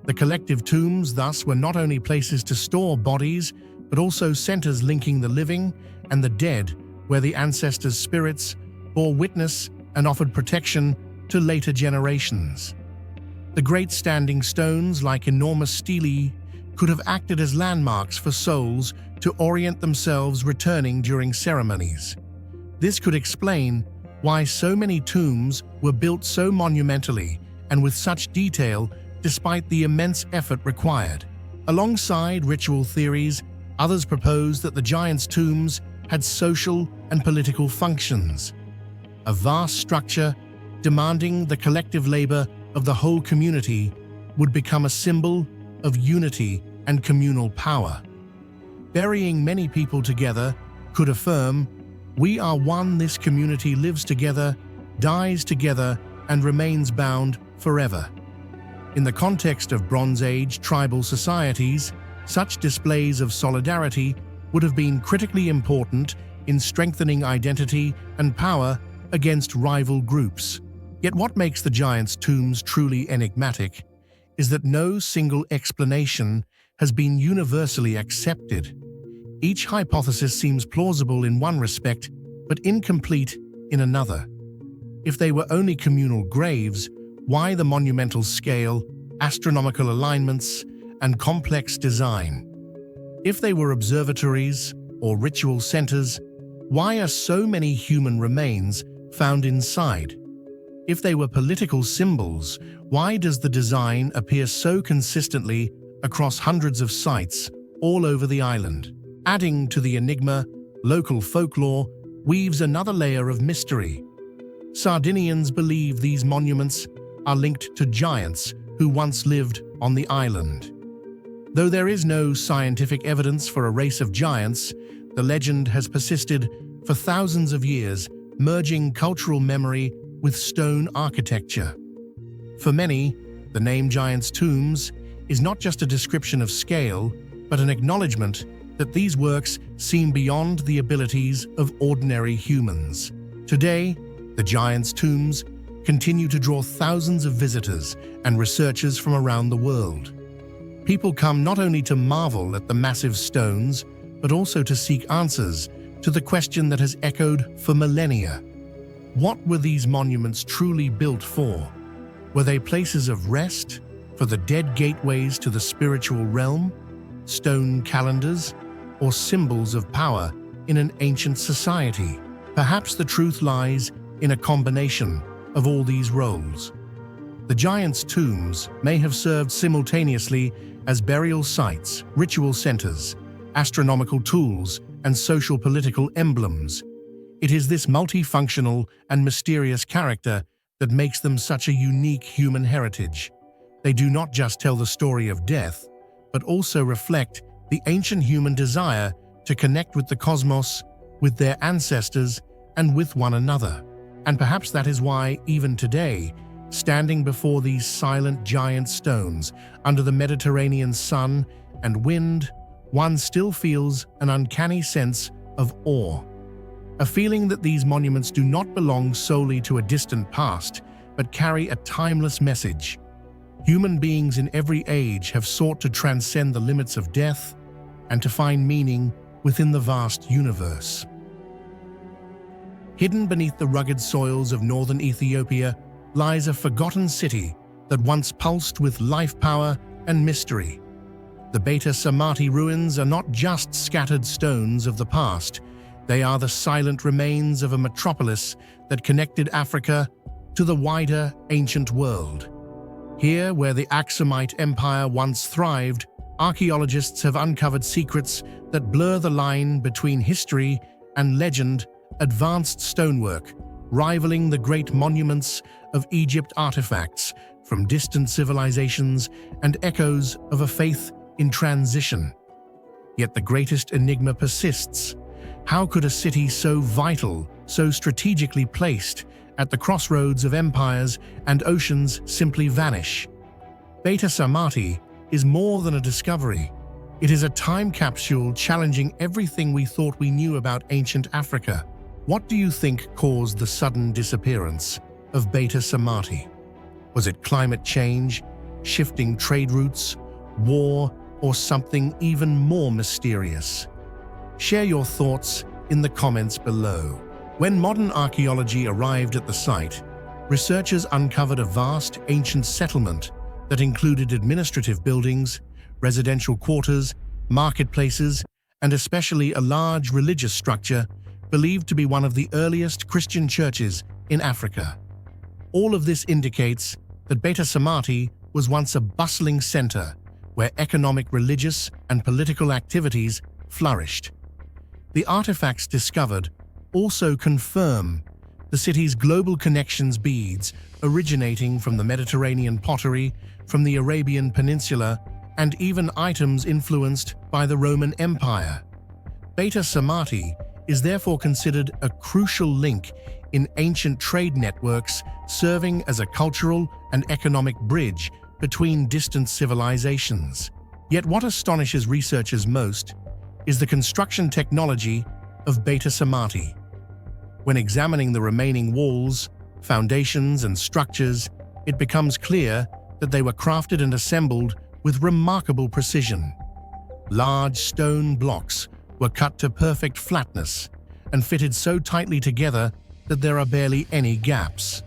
The collective tombs, thus, were not only places to store bodies, but also centers linking the living and the dead, where the ancestors' spirits bore witness and offered protection to later generations. The great standing stones, like enormous stelae, could have acted as landmarks for souls to orient themselves returning during ceremonies. This could explain why so many tombs were built so monumentally and with such detail despite the immense effort required. Alongside ritual theories, others propose that the giants' tombs had social and political functions. A vast structure demanding the collective labor of the whole community would become a symbol of unity and communal power. Burying many people together could affirm, "We are one, this community lives together, dies together, and remains bound forever." In the context of Bronze Age tribal societies, such displays of solidarity would have been critically important in strengthening identity and power against rival groups. Yet what makes the giants' tombs truly enigmatic is that no single explanation has been universally accepted. Each hypothesis seems plausible in one respect, but incomplete in another. If they were only communal graves, why the monumental scale, astronomical alignments, and complex design? If they were observatories or ritual centers, why are so many human remains found inside? If they were political symbols, why does the design appear so consistently across hundreds of sites all over the island? Adding to the enigma, local folklore weaves another layer of mystery. Sardinians believe these monuments are linked to giants who once lived on the island. Though there is no scientific evidence for a race of giants, the legend has persisted for thousands of years, merging cultural memory with stone architecture. For many, the name Giants' Tombs is not just a description of scale, but an acknowledgement that these works seem beyond the abilities of ordinary humans. Today, the Giants' Tombs continue to draw thousands of visitors and researchers from around the world. People come not only to marvel at the massive stones, but also to seek answers to the question that has echoed for millennia. What were these monuments truly built for? Were they places of rest, for the dead gateways to the spiritual realm, stone calendars, or symbols of power in an ancient society? Perhaps the truth lies in a combination of all these roles. The giants' tombs may have served simultaneously as burial sites, ritual centers, astronomical tools, and social-political emblems. It is this multifunctional and mysterious character that makes them such a unique human heritage. They do not just tell the story of death, but also reflect the ancient human desire to connect with the cosmos, with their ancestors, and with one another. And perhaps that is why, even today, standing before these silent giant stones under the Mediterranean sun and wind, one still feels an uncanny sense of awe. A feeling that these monuments do not belong solely to a distant past, but carry a timeless message. Human beings in every age have sought to transcend the limits of death and to find meaning within the vast universe. Hidden beneath the rugged soils of northern Ethiopia lies a forgotten city that once pulsed with life power and mystery. The Beta Samati ruins are not just scattered stones of the past. They are the silent remains of a metropolis that connected Africa to the wider ancient world. Here, where the Aksumite Empire once thrived, archaeologists have uncovered secrets that blur the line between history and legend. Advanced stonework, rivaling the great monuments of Egypt, artifacts from distant civilizations and echoes of a faith in transition. Yet the greatest enigma persists. How could a city so vital, so strategically placed at the crossroads of empires and oceans simply vanish? Beta Samati is more than a discovery. It is a time capsule challenging everything we thought we knew about ancient Africa. What do you think caused the sudden disappearance of Beta Samati? Was it climate change, shifting trade routes, war, or something even more mysterious? Share your thoughts in the comments below. When modern archaeology arrived at the site, researchers uncovered a vast ancient settlement that included administrative buildings, residential quarters, marketplaces, and especially a large religious structure believed to be one of the earliest Christian churches in Africa. All of this indicates that Beta Samati was once a bustling center where economic, religious, and political activities flourished. The artifacts discovered also confirm the city's global connections, beads originating from the Mediterranean pottery, from the Arabian Peninsula, and even items influenced by the Roman Empire. Beta Samati is therefore considered a crucial link in ancient trade networks, serving as a cultural and economic bridge between distant civilizations. Yet what astonishes researchers most is the construction technology of Beta Samati. When examining the remaining walls, foundations, and structures, it becomes clear that they were crafted and assembled with remarkable precision. Large stone blocks were cut to perfect flatness and fitted so tightly together that there are barely any gaps.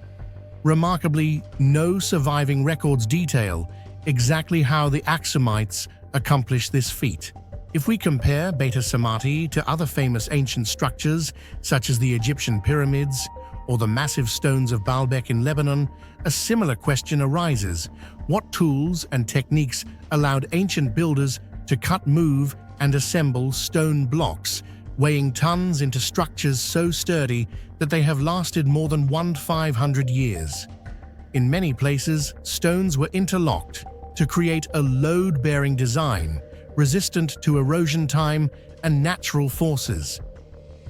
Remarkably, no surviving records detail exactly how the Axumites accomplished this feat. If we compare Beta Samati to other famous ancient structures, such as the Egyptian pyramids or the massive stones of Baalbek in Lebanon, a similar question arises. What tools and techniques allowed ancient builders to cut, move, and assemble stone blocks, weighing tons into structures so sturdy that they have lasted more than 1,500 years? In many places, stones were interlocked to create a load-bearing design, resistant to erosion time and natural forces.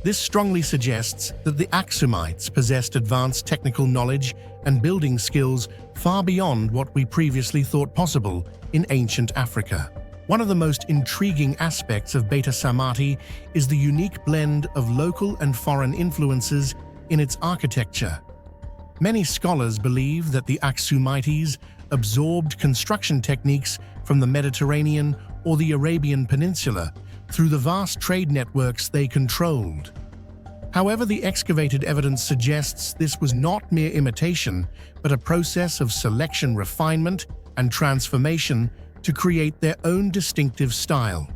This strongly suggests that the Axumites possessed advanced technical knowledge and building skills far beyond what we previously thought possible in ancient Africa. One of the most intriguing aspects of Beta Samati is the unique blend of local and foreign influences in its architecture. Many scholars believe that the Axumites absorbed construction techniques from the Mediterranean or the Arabian Peninsula through the vast trade networks they controlled. However, the excavated evidence suggests this was not mere imitation, but a process of selection, refinement, and transformation to create their own distinctive style.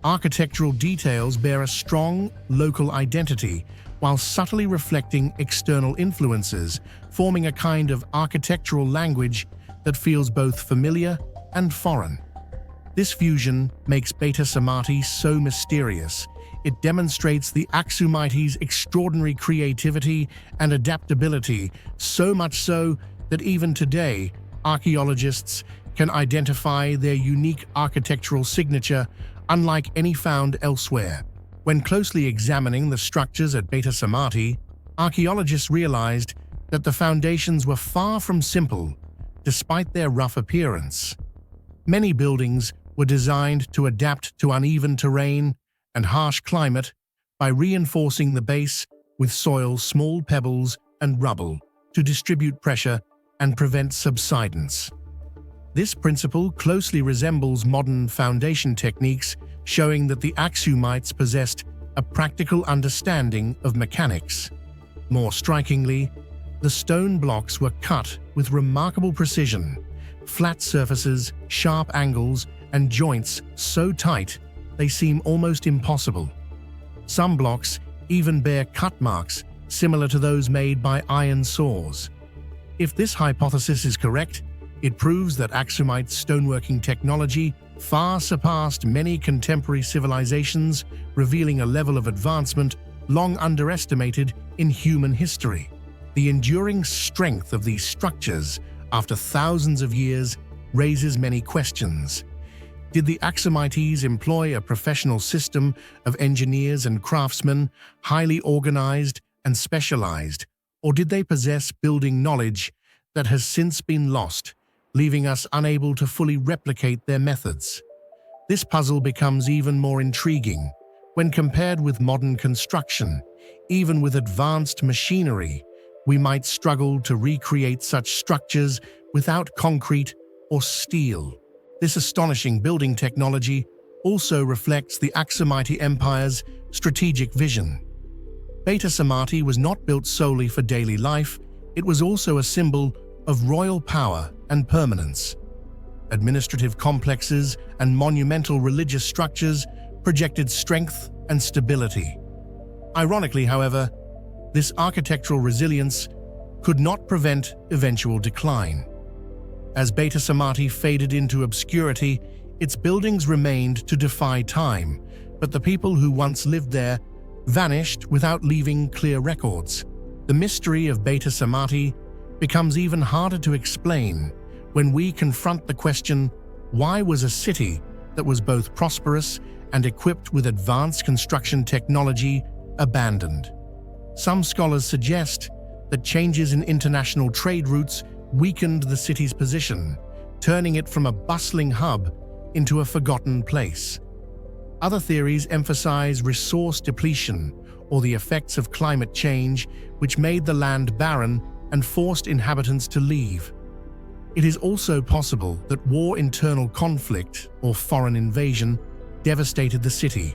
Architectural details bear a strong local identity, while subtly reflecting external influences, forming a kind of architectural language that feels both familiar and foreign. This fusion makes Beta Samati so mysterious. It demonstrates the Axumites' extraordinary creativity and adaptability, so much so that even today, archaeologists can identify their unique architectural signature, unlike any found elsewhere. When closely examining the structures at Beta Samati, archaeologists realized that the foundations were far from simple, despite their rough appearance. Many buildings were designed to adapt to uneven terrain and harsh climate by reinforcing the base with soil, small pebbles, and rubble to distribute pressure and prevent subsidence. This principle closely resembles modern foundation techniques, showing that the Axumites possessed a practical understanding of mechanics. More strikingly, the stone blocks were cut with remarkable precision, flat surfaces, sharp angles, and joints so tight they seem almost impossible. Some blocks even bear cut marks similar to those made by iron saws. If this hypothesis is correct, it proves that Axumite stoneworking technology far surpassed many contemporary civilizations, revealing a level of advancement long underestimated in human history. The enduring strength of these structures after thousands of years raises many questions. Did the Axumites employ a professional system of engineers and craftsmen, highly organized and specialized, or did they possess building knowledge that has since been lost, leaving us unable to fully replicate their methods? This puzzle becomes even more intriguing when compared with modern construction. Even with advanced machinery, we might struggle to recreate such structures without concrete or steel. This astonishing building technology also reflects the Axumite Empire's strategic vision. Beta Samati was not built solely for daily life, it was also a symbol of royal power and permanence. Administrative complexes and monumental religious structures projected strength and stability. Ironically, however, this architectural resilience could not prevent eventual decline. As Beta Samati faded into obscurity, its buildings remained to defy time, but the people who once lived there vanished without leaving clear records. The mystery of Beta Samati becomes even harder to explain when we confront the question, why was a city that was both prosperous and equipped with advanced construction technology abandoned? Some scholars suggest that changes in international trade routes weakened the city's position, turning it from a bustling hub into a forgotten place. Other theories emphasize resource depletion or the effects of climate change, which made the land barren and forced inhabitants to leave. It is also possible that internal conflict or foreign invasion devastated the city.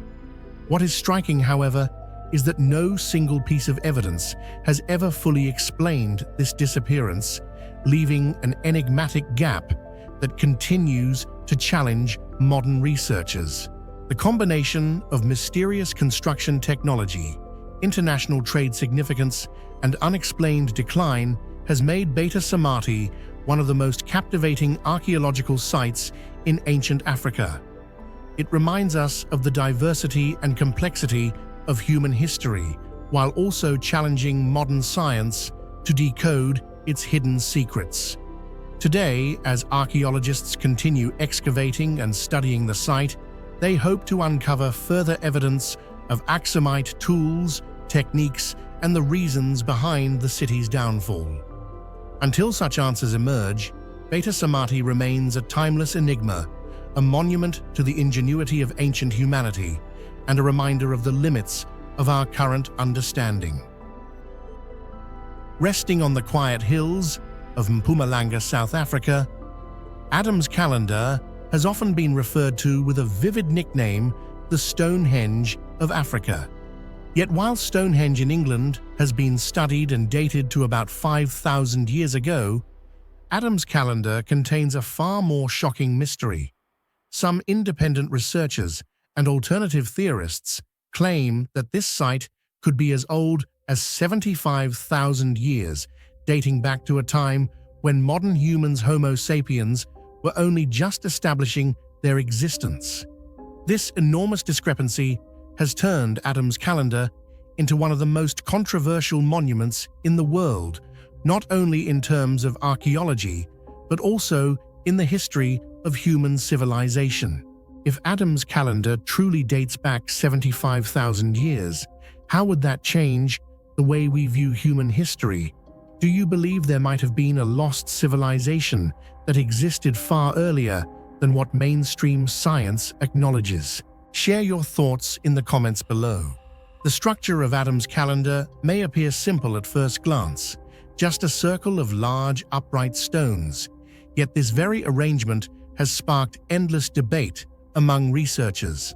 What is striking, however, is that no single piece of evidence has ever fully explained this disappearance, leaving an enigmatic gap that continues to challenge modern researchers. The combination of mysterious construction technology, international trade significance, and unexplained decline has made Beta Samarti one of the most captivating archaeological sites in ancient Africa. It reminds us of the diversity and complexity of human history, while also challenging modern science to decode its hidden secrets. Today, as archaeologists continue excavating and studying the site, they hope to uncover further evidence of Aksumite tools, techniques, and the reasons behind the city's downfall. Until such answers emerge, Beta Samarti remains a timeless enigma, a monument to the ingenuity of ancient humanity, and a reminder of the limits of our current understanding. Resting on the quiet hills of Mpumalanga, South Africa, Adam's Calendar has often been referred to with a vivid nickname, the Stonehenge of Africa. Yet while Stonehenge in England has been studied and dated to about 5,000 years ago, Adam's Calendar contains a far more shocking mystery. Some independent researchers and alternative theorists claim that this site could be as old as 75,000 years, dating back to a time when modern humans Homo sapiens were only just establishing their existence. This enormous discrepancy has turned Adam's Calendar into one of the most controversial monuments in the world, not only in terms of archaeology, but also in the history of human civilization. If Adam's Calendar truly dates back 75,000 years, how would that change the way we view human history? Do you believe there might have been a lost civilization that existed far earlier than what mainstream science acknowledges? Share your thoughts in the comments below. The structure of Adam's Calendar may appear simple at first glance, just a circle of large upright stones, yet this very arrangement has sparked endless debate among researchers.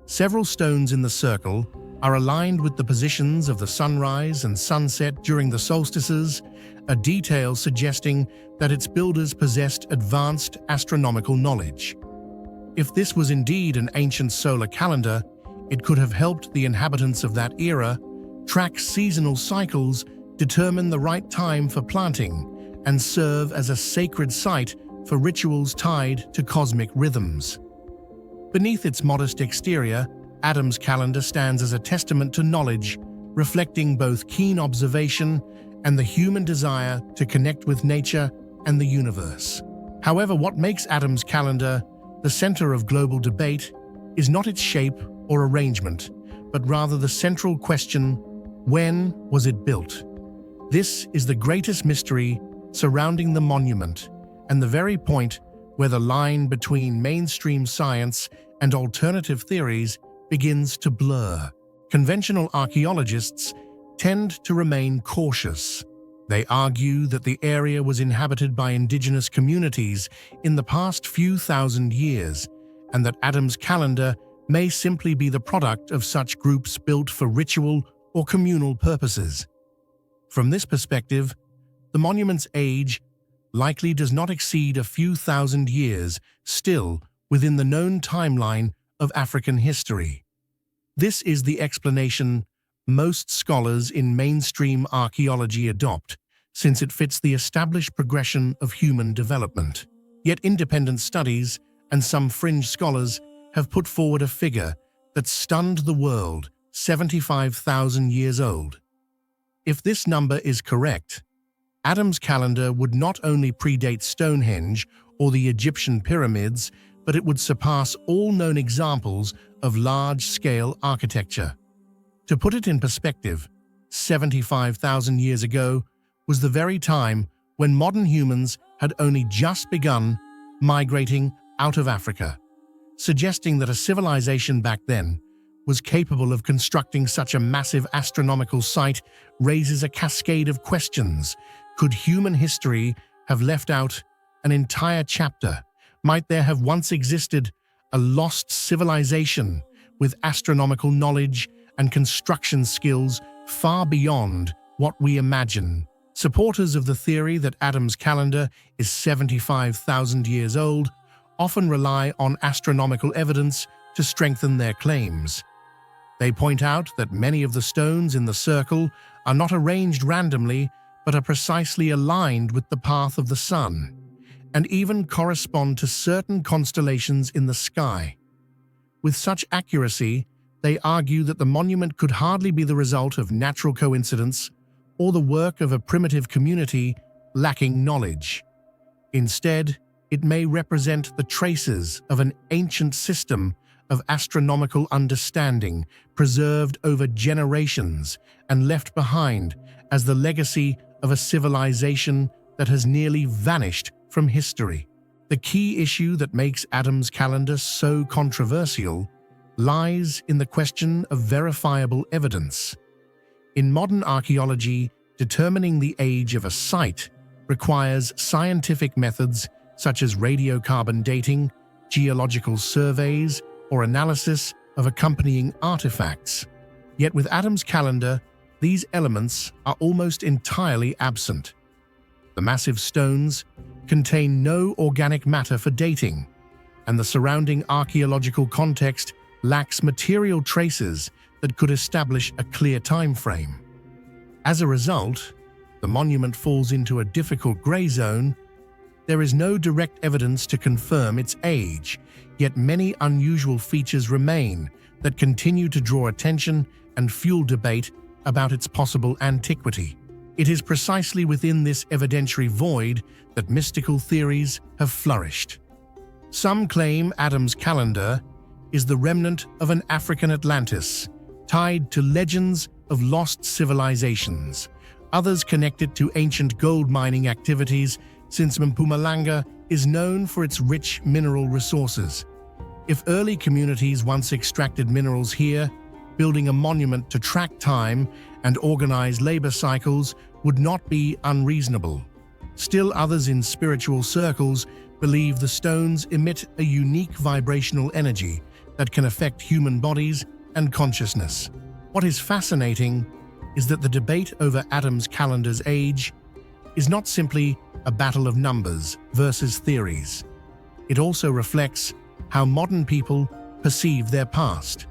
Several stones in the circle are aligned with the positions of the sunrise and sunset during the solstices, a detail suggesting that its builders possessed advanced astronomical knowledge. If this was indeed an ancient solar calendar, it could have helped the inhabitants of that era track seasonal cycles, determine the right time for planting, and serve as a sacred site for rituals tied to cosmic rhythms. Beneath its modest exterior, Adam's Calendar stands as a testament to knowledge, reflecting both keen observation and the human desire to connect with nature and the universe. However, what makes Adam's Calendar the center of global debate is not its shape or arrangement, but rather the central question, when was it built? This is the greatest mystery surrounding the monument, and the very point where the line between mainstream science and alternative theories begins to blur. Conventional archaeologists tend to remain cautious. They argue that the area was inhabited by indigenous communities in the past few thousand years, and that Adam's Calendar may simply be the product of such groups built for ritual or communal purposes. From this perspective, the monument's age likely does not exceed a few thousand years, still within the known timeline of African history. This is the explanation most scholars in mainstream archaeology adopt, since it fits the established progression of human development. Yet independent studies and some fringe scholars have put forward a figure that stunned the world, 75,000 years old. If this number is correct, Adam's Calendar would not only predate Stonehenge or the Egyptian pyramids, but it would surpass all known examples of large-scale architecture. To put it in perspective, 75,000 years ago was the very time when modern humans had only just begun migrating out of Africa. suggesting that a civilization back then was capable of constructing such a massive astronomical site raises a cascade of questions. Could human history have left out an entire chapter? Might there have once existed a lost civilization with astronomical knowledge and construction skills far beyond what we imagine? Supporters of the theory that Adam's calendar is 75,000 years old often rely on astronomical evidence to strengthen their claims. They point out that many of the stones in the circle are not arranged randomly, but are precisely aligned with the path of the sun, and even correspond to certain constellations in the sky. With such accuracy, they argue that the monument could hardly be the result of natural coincidence or the work of a primitive community lacking knowledge. Instead, it may represent the traces of an ancient system of astronomical understanding preserved over generations and left behind as the legacy of a civilization that has nearly vanished from history. The key issue that makes Adam's calendar so controversial lies in the question of verifiable evidence. In modern archaeology, determining the age of a site requires scientific methods such as radiocarbon dating, geological surveys, or analysis of accompanying artifacts. Yet with Adam's calendar, these elements are almost entirely absent. The massive stones contain no organic matter for dating, and the surrounding archaeological context lacks material traces that could establish a clear time frame. As a result, the monument falls into a difficult gray zone. There is no direct evidence to confirm its age, yet many unusual features remain that continue to draw attention and fuel debate about its possible antiquity. It is precisely within this evidentiary void that mystical theories have flourished. Some claim Adam's calendar is the remnant of an African Atlantis, tied to legends of lost civilizations. Others connect it to ancient gold mining activities, since Mpumalanga is known for its rich mineral resources. If early communities once extracted minerals here, building a monument to track time and organize labor cycles would not be unreasonable. Still others in spiritual circles believe the stones emit a unique vibrational energy that can affect human bodies and consciousness. What is fascinating is that the debate over Adam's calendar's age is not simply a battle of numbers versus theories. It also reflects how modern people perceive their past.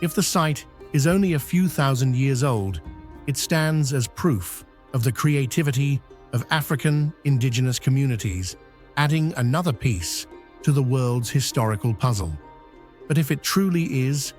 If the site is only a few thousand years old, it stands as proof of the creativity of African indigenous communities, adding another piece to the world's historical puzzle. But if it truly is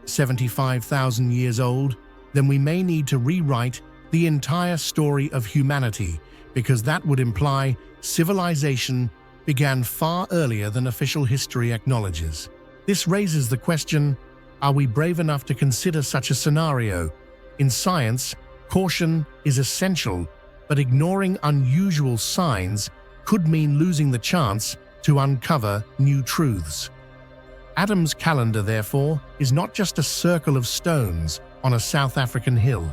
75,000 years old, then we may need to rewrite the entire story of humanity, because that would imply civilization began far earlier than official history acknowledges. This raises the question, are we brave enough to consider such a scenario? In science, caution is essential, but ignoring unusual signs could mean losing the chance to uncover new truths. Adam's calendar, therefore, is not just a circle of stones on a South African hill.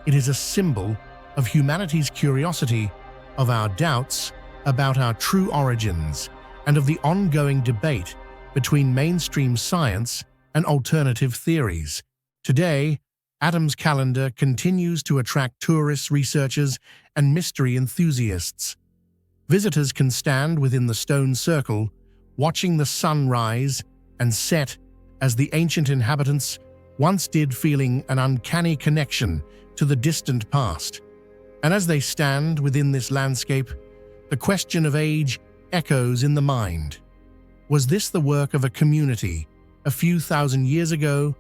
It is a symbol of humanity's curiosity, of our doubts about our true origins, and of the ongoing debate between mainstream science and alternative theories. Today, Adam's calendar continues to attract tourists, researchers, and mystery enthusiasts. Visitors can stand within the stone circle, watching the sun rise and set as the ancient inhabitants once did, feeling an uncanny connection to the distant past. And as they stand within this landscape, the question of age echoes in the mind. Was this the work of a community a few thousand years ago,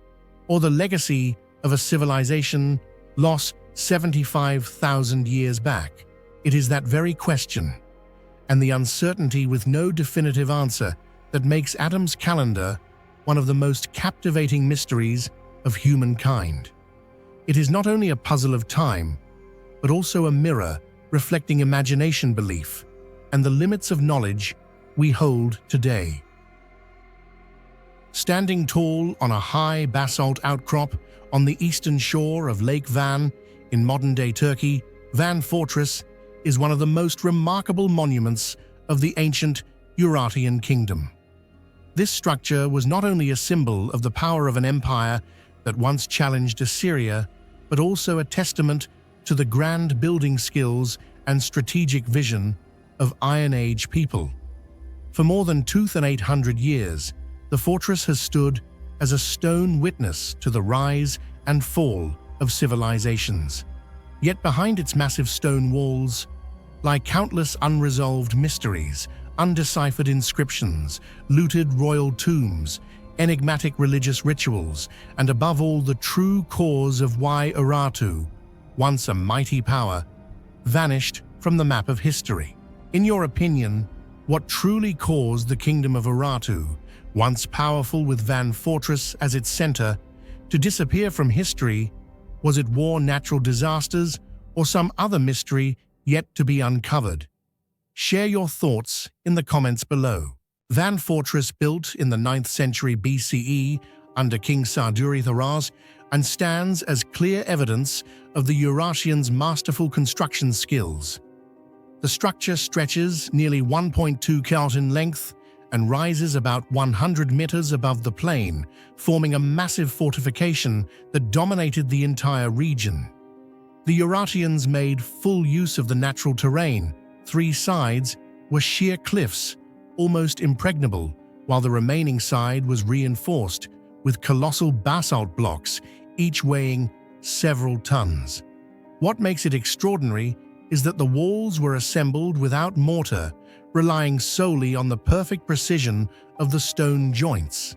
or the legacy of a civilization lost 75,000 years back? It is that very question, and the uncertainty with no definitive answer, that makes Adam's calendar one of the most captivating mysteries of humankind. It is not only a puzzle of time, but also a mirror reflecting imagination, belief, and the limits of knowledge we hold today. Standing tall on a high basalt outcrop on the eastern shore of Lake Van in modern-day Turkey, Van Fortress is one of the most remarkable monuments of the ancient Urartian kingdom. This structure was not only a symbol of the power of an empire that once challenged Assyria, but also a testament to the grand building skills and strategic vision of Iron Age people. For more than 2,800 years, the fortress has stood as a stone witness to the rise and fall of civilizations. Yet behind its massive stone walls lie countless unresolved mysteries, undeciphered inscriptions, looted royal tombs, enigmatic religious rituals, and above all the true cause of why Urartu, once a mighty power, vanished from the map of history. In your opinion, what truly caused the kingdom of Urartu, once powerful with Van Fortress as its center, to disappear from history? Was it war, natural disasters, or some other mystery yet to be uncovered? Share your thoughts in the comments below. Van Fortress, built in the 9th century BCE under King Sarduri and stands as clear evidence of the Urartians' masterful construction skills. The structure stretches nearly 1.2 km in length and rises about 100 meters above the plain, forming a massive fortification that dominated the entire region. The Urartians made full use of the natural terrain. 3 sides were sheer cliffs, almost impregnable, while the remaining side was reinforced with colossal basalt blocks, each weighing several tons. What makes it extraordinary is that the walls were assembled without mortar, relying solely on the perfect precision of the stone joints.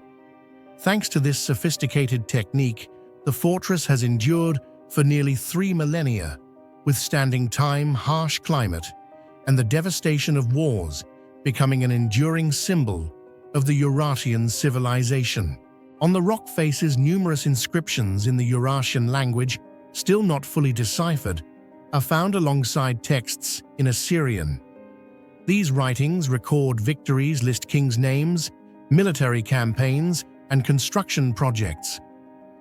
Thanks to this sophisticated technique, the fortress has endured for nearly 3 millennia, withstanding time, harsh climate, and the devastation of wars, becoming an enduring symbol of the Urartian civilization. On the rock faces, numerous inscriptions in the Urartian language, still not fully deciphered, are found alongside texts in Assyrian. These writings record victories, list kings' names, military campaigns, and construction projects.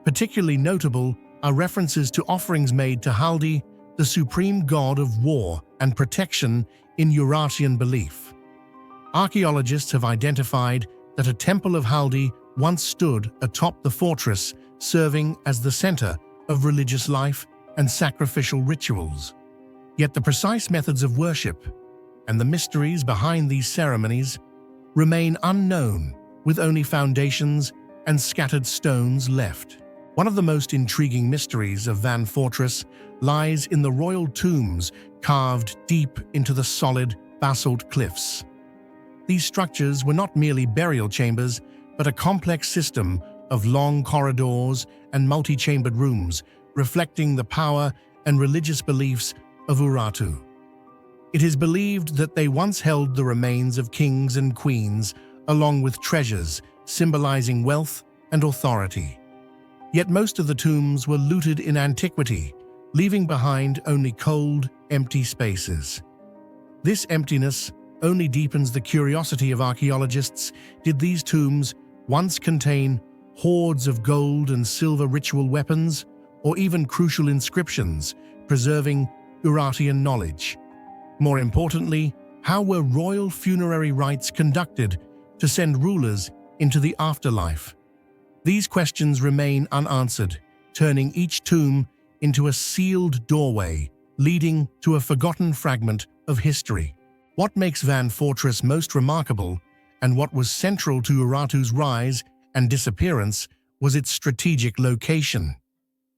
Particularly notable are references to offerings made to Haldi, the supreme god of war and protection in Urartian belief. Archaeologists have identified that a temple of Haldi once stood atop the fortress, serving as the center of religious life and sacrificial rituals. Yet the precise methods of worship and the mysteries behind these ceremonies remain unknown, with only foundations and scattered stones left. One of the most intriguing mysteries of Van Fortress lies in the royal tombs carved deep into the solid basalt cliffs. These structures were not merely burial chambers, but a complex system of long corridors and multi-chambered rooms, reflecting the power and religious beliefs of Urartu. It is believed that they once held the remains of kings and queens, along with treasures symbolizing wealth and authority. Yet most of the tombs were looted in antiquity, leaving behind only cold, empty spaces. This emptiness only deepens the curiosity of archaeologists. Did these tombs once contain hoards of gold and silver ritual weapons, or even crucial inscriptions preserving Urartian knowledge? More importantly, how were royal funerary rites conducted to send rulers into the afterlife? These questions remain unanswered, turning each tomb into a sealed doorway, leading to a forgotten fragment of history. What makes Van Fortress most remarkable, and what was central to Urartu's rise and disappearance, was its strategic location.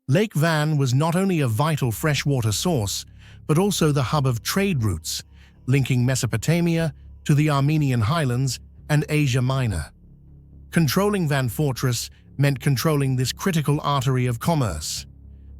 Lake Van was not only a vital freshwater source, but also the hub of trade routes, linking Mesopotamia to the Armenian highlands and Asia Minor. Controlling Van Fortress meant controlling this critical artery of commerce.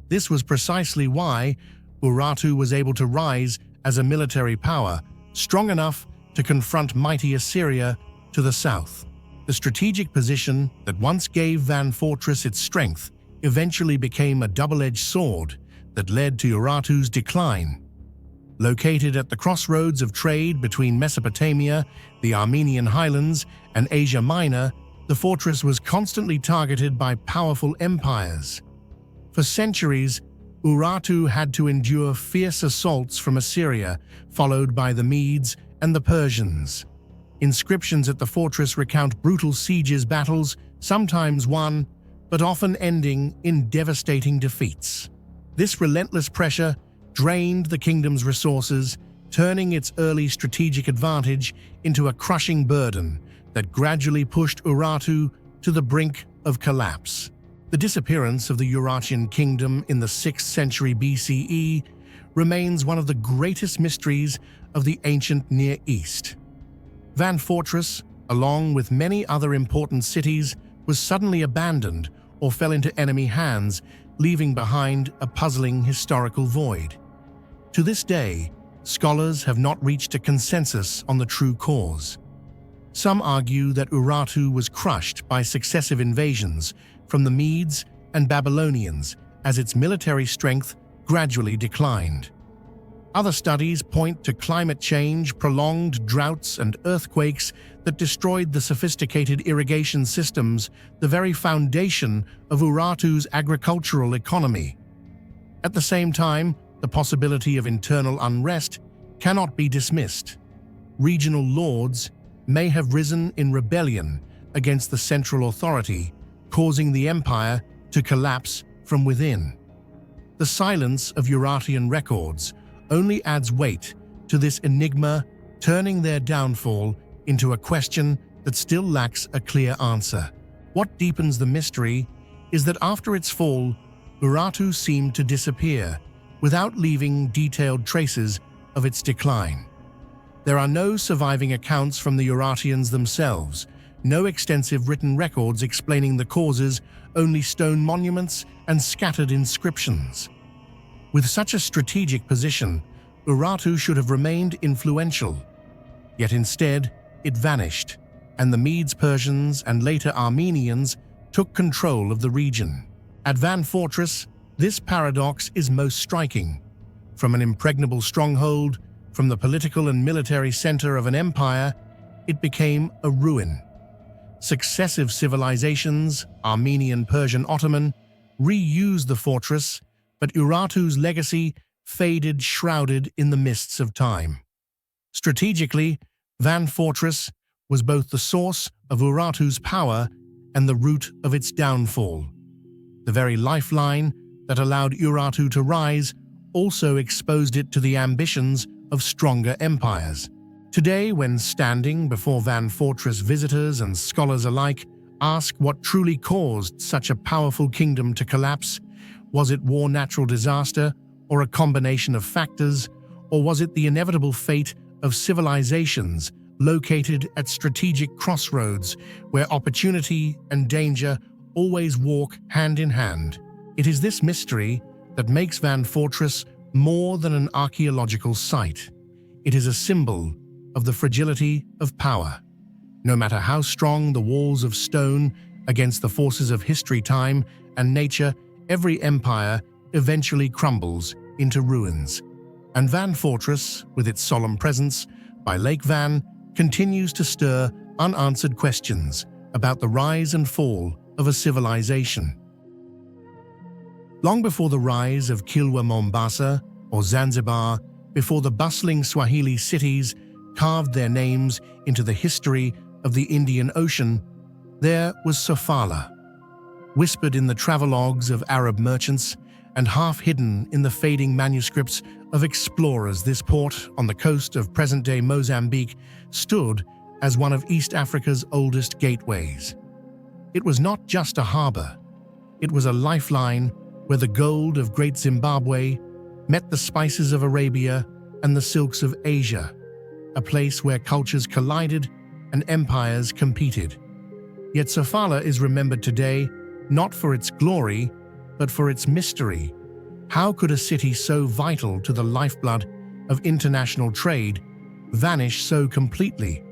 This was precisely why Urartu was able to rise as a military power, strong enough to confront mighty Assyria to the south. The strategic position that once gave Van Fortress its strength eventually became a double-edged sword that led to Urartu's decline. Located at the crossroads of trade between Mesopotamia, the Armenian highlands, and Asia Minor, The fortress was constantly targeted by powerful empires. For centuries, Urartu had to endure fierce assaults from Assyria, followed by the Medes and the Persians. Inscriptions at the fortress recount brutal sieges, battles, sometimes won, but often ending in devastating defeats. This relentless pressure drained the kingdom's resources, turning its early strategic advantage into a crushing burden that gradually pushed Urartu to the brink of collapse. The disappearance of the Urartian kingdom in the 6th century BCE remains one of the greatest mysteries of the ancient Near East. Van Fortress, along with many other important cities, was suddenly abandoned or fell into enemy hands, leaving behind a puzzling historical void. To this day, scholars have not reached a consensus on the true cause. Some argue that Urartu was crushed by successive invasions from the Medes and Babylonians as its military strength gradually declined. Other studies point to climate change, prolonged droughts, and earthquakes that destroyed the sophisticated irrigation systems, the very foundation of Urartu's agricultural economy. At the same time, the possibility of internal unrest cannot be dismissed. Regional lords may have risen in rebellion against the central authority, causing the empire to collapse from within. The silence of Urartian records only adds weight to this enigma, turning their downfall into a question that still lacks a clear answer. What deepens the mystery is that after its fall, Urartu seemed to disappear, without leaving detailed traces of its decline. There are no surviving accounts from the Urartians themselves, no extensive written records explaining the causes, only stone monuments and scattered inscriptions. With such a strategic position, Urartu should have remained influential. Yet instead, it vanished, and the Medes, Persians, and later Armenians took control of the region. At Van Fortress, this paradox is most striking. From an impregnable stronghold, from the political and military center of an empire, it became a ruin. Successive civilizations, Armenian, Persian, Ottoman, reused the fortress, but Urartu's legacy faded, shrouded in the mists of time. Strategically, Van Fortress was both the source of Urartu's power and the root of its downfall. The very lifeline that allowed Urartu to rise also exposed it to the ambitions of stronger empires. Today, when standing before Van Fortress, visitors and scholars alike ask what truly caused such a powerful kingdom to collapse. Was it war, natural disaster, or a combination of factors, or was it the inevitable fate of civilizations located at strategic crossroads where opportunity and danger always walk hand in hand? It is this mystery that makes Van Fortress more than an archaeological site. It is a symbol of the fragility of power. No matter how strong the walls of stone against the forces of history, time, and nature, every empire eventually crumbles into ruins. And Van Fortress, with its solemn presence by Lake Van, continues to stir unanswered questions about the rise and fall of a civilization. Long before the rise of Kilwa, Mombasa, or Zanzibar, before the bustling Swahili cities carved their names into the history of the Indian Ocean, there was Sofala. Whispered in the travelogues of Arab merchants and half hidden in the fading manuscripts of explorers, this port on the coast of present-day Mozambique stood as one of East Africa's oldest gateways. It was not just a harbor. It was a lifeline where the gold of Great Zimbabwe met the spices of Arabia and the silks of Asia, a place where cultures collided and empires competed. Yet Sofala is remembered today not for its glory, but for its mystery. How could a city so vital to the lifeblood of international trade vanish so completely,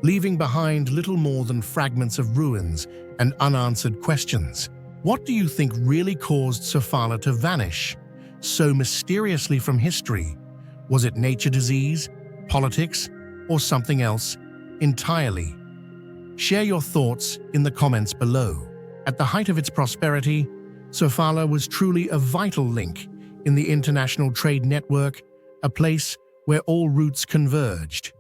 leaving behind little more than fragments of ruins and unanswered questions? What do you think really caused Sofala to vanish so mysteriously from history? Was it nature, disease, politics, or something else entirely? Share your thoughts in the comments below. At the height of its prosperity, Sofala was truly a vital link in the international trade network, a place where all routes converged.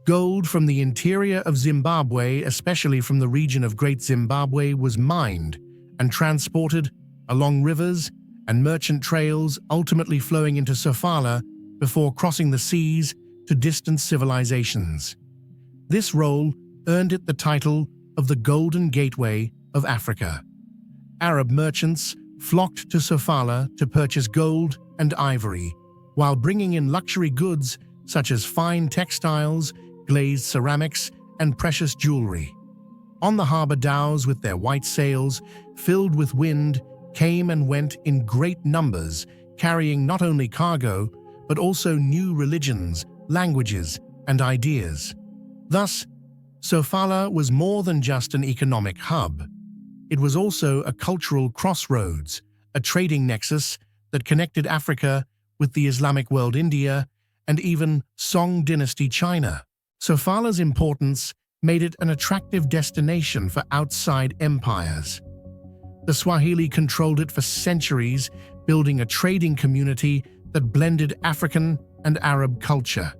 Gold from the interior of Zimbabwe, especially from the region of Great Zimbabwe, was mined and transported along rivers and merchant trails, ultimately flowing into Sofala before crossing the seas to distant civilizations. This role earned it the title of the Golden Gateway of Africa. Arab merchants flocked to Sofala to purchase gold and ivory, while bringing in luxury goods such as fine textiles, glazed ceramics, and precious jewelry. On the harbor dhows with their white sails, filled with wind, came and went in great numbers, carrying not only cargo, but also new religions, languages, and ideas. Thus, Sofala was more than just an economic hub. It was also a cultural crossroads, a trading nexus that connected Africa with the Islamic world, India, and even Song dynasty China. Sofala's importance made it an attractive destination for outside empires. The Swahili controlled it for centuries, building a trading community that blended African and Arab culture.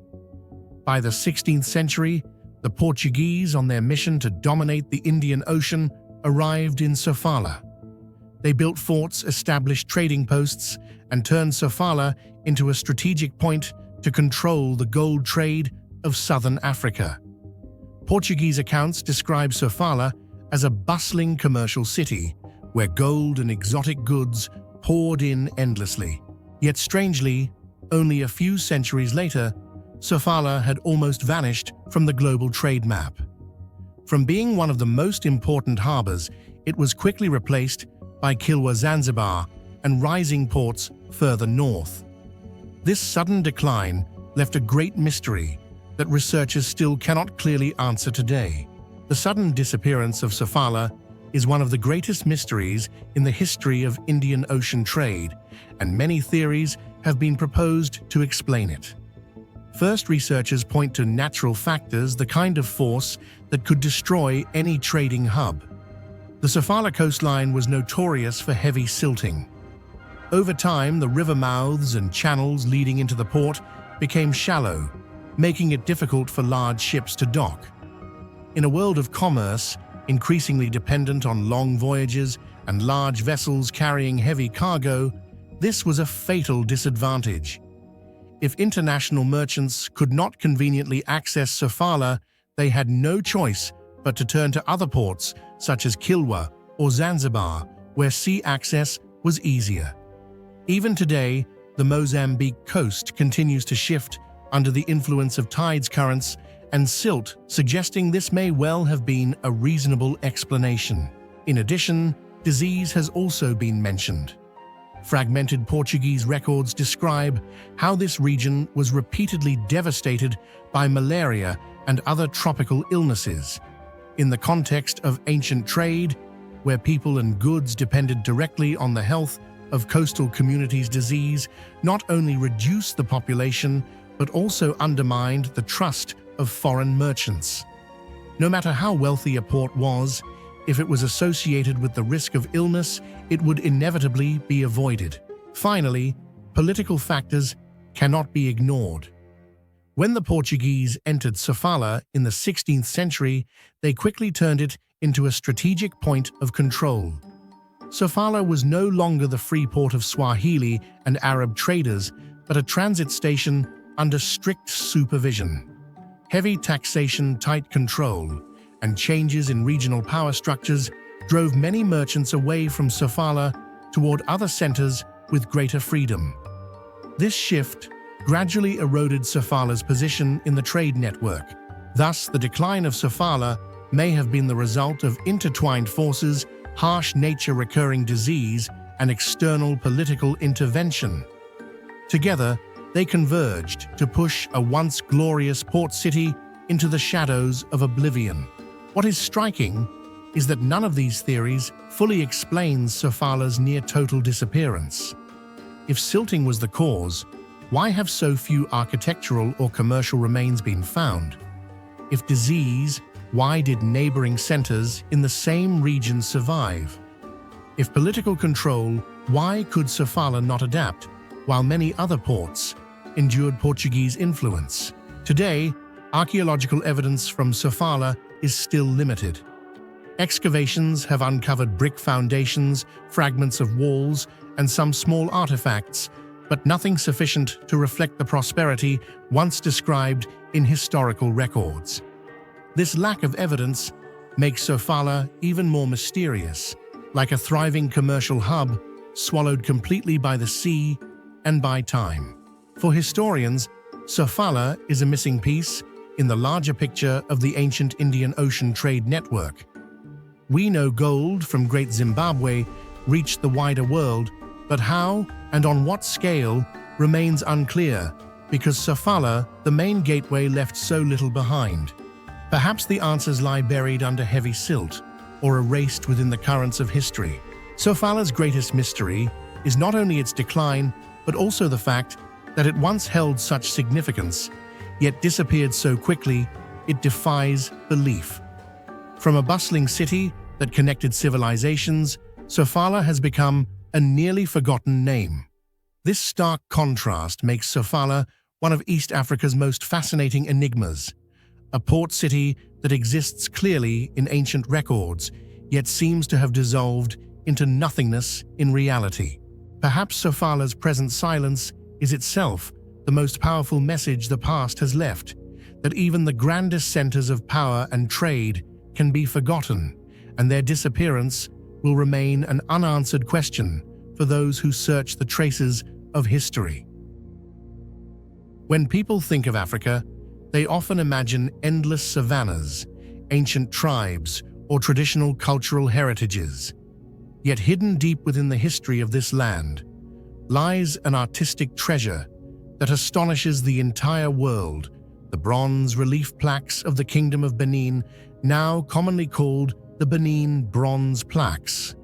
By the 16th century, the Portuguese, on their mission to dominate the Indian Ocean, arrived in Sofala. They built forts, established trading posts, and turned Sofala into a strategic point to control the gold trade of southern Africa. Portuguese accounts describe Sofala as a bustling commercial city where gold and exotic goods poured in endlessly. Yet strangely, only a few centuries later, Sofala had almost vanished from the global trade map. From being one of the most important harbors, it was quickly replaced by Kilwa, Zanzibar, and rising ports further north. This sudden decline left a great mystery that researchers still cannot clearly answer today. The sudden disappearance of Sofala is one of the greatest mysteries in the history of Indian Ocean trade, and many theories have been proposed to explain it. First, researchers point to natural factors, the kind of force that could destroy any trading hub. The Sofala coastline was notorious for heavy silting. Over time, the river mouths and channels leading into the port became shallow, making it difficult for large ships to dock. In a world of commerce, increasingly dependent on long voyages and large vessels carrying heavy cargo, this was a fatal disadvantage. If international merchants could not conveniently access Sofala, they had no choice but to turn to other ports such as Kilwa or Zanzibar, where sea access was easier. Even today, the Mozambique coast continues to shift under the influence of tides, currents, and silt, suggesting this may well have been a reasonable explanation. In addition, disease has also been mentioned. Fragmented Portuguese records describe how this region was repeatedly devastated by malaria and other tropical illnesses. In the context of ancient trade, where people and goods depended directly on the health of coastal communities, disease not only reduced the population, but also undermined the trust of foreign merchants. No matter how wealthy a port was, if it was associated with the risk of illness, it would inevitably be avoided. Finally, political factors cannot be ignored. When the Portuguese entered Sofala in the 16th century, they quickly turned it into a strategic point of control. Sofala was no longer the free port of Swahili and Arab traders, but a transit station under strict supervision. Heavy taxation, tight control, and changes in regional power structures drove many merchants away from Sofala toward other centers with greater freedom. This shift gradually eroded Sofala's position in the trade network. Thus, the decline of Sofala may have been the result of intertwined forces, harsh nature, recurring disease, and external political intervention. Together, they converged to push a once glorious port city into the shadows of oblivion. What is striking is that none of these theories fully explains Sofala's near-total disappearance. If silting was the cause, why have so few architectural or commercial remains been found? If disease Why did neighboring centers in the same region survive? If political control, why could Sofala not adapt, while many other ports endured Portuguese influence? Today, archaeological evidence from Sofala is still limited. Excavations have uncovered brick foundations, fragments of walls, and some small artifacts, but nothing sufficient to reflect the prosperity once described in historical records. This lack of evidence makes Sofala even more mysterious, like a thriving commercial hub swallowed completely by the sea and by time. For historians, Sofala is a missing piece in the larger picture of the ancient Indian Ocean trade network. We know gold from Great Zimbabwe reached the wider world, but how and on what scale remains unclear because Sofala, the main gateway, left so little behind. Perhaps the answers lie buried under heavy silt or erased within the currents of history. Sofala's greatest mystery is not only its decline, but also the fact that it once held such significance, yet disappeared so quickly it defies belief. From a bustling city that connected civilizations, Sofala has become a nearly forgotten name. This stark contrast makes Sofala one of East Africa's most fascinating enigmas, a port city that exists clearly in ancient records, yet seems to have dissolved into nothingness in reality. Perhaps Sofala's present silence is itself the most powerful message the past has left, that even the grandest centers of power and trade can be forgotten, and their disappearance will remain an unanswered question for those who search the traces of history. When people think of Africa, they often imagine endless savannas, ancient tribes, or traditional cultural heritages. Yet hidden deep within the history of this land lies an artistic treasure that astonishes the entire world: the bronze relief plaques of the Kingdom of Benin, now commonly called the Benin Bronze Plaques.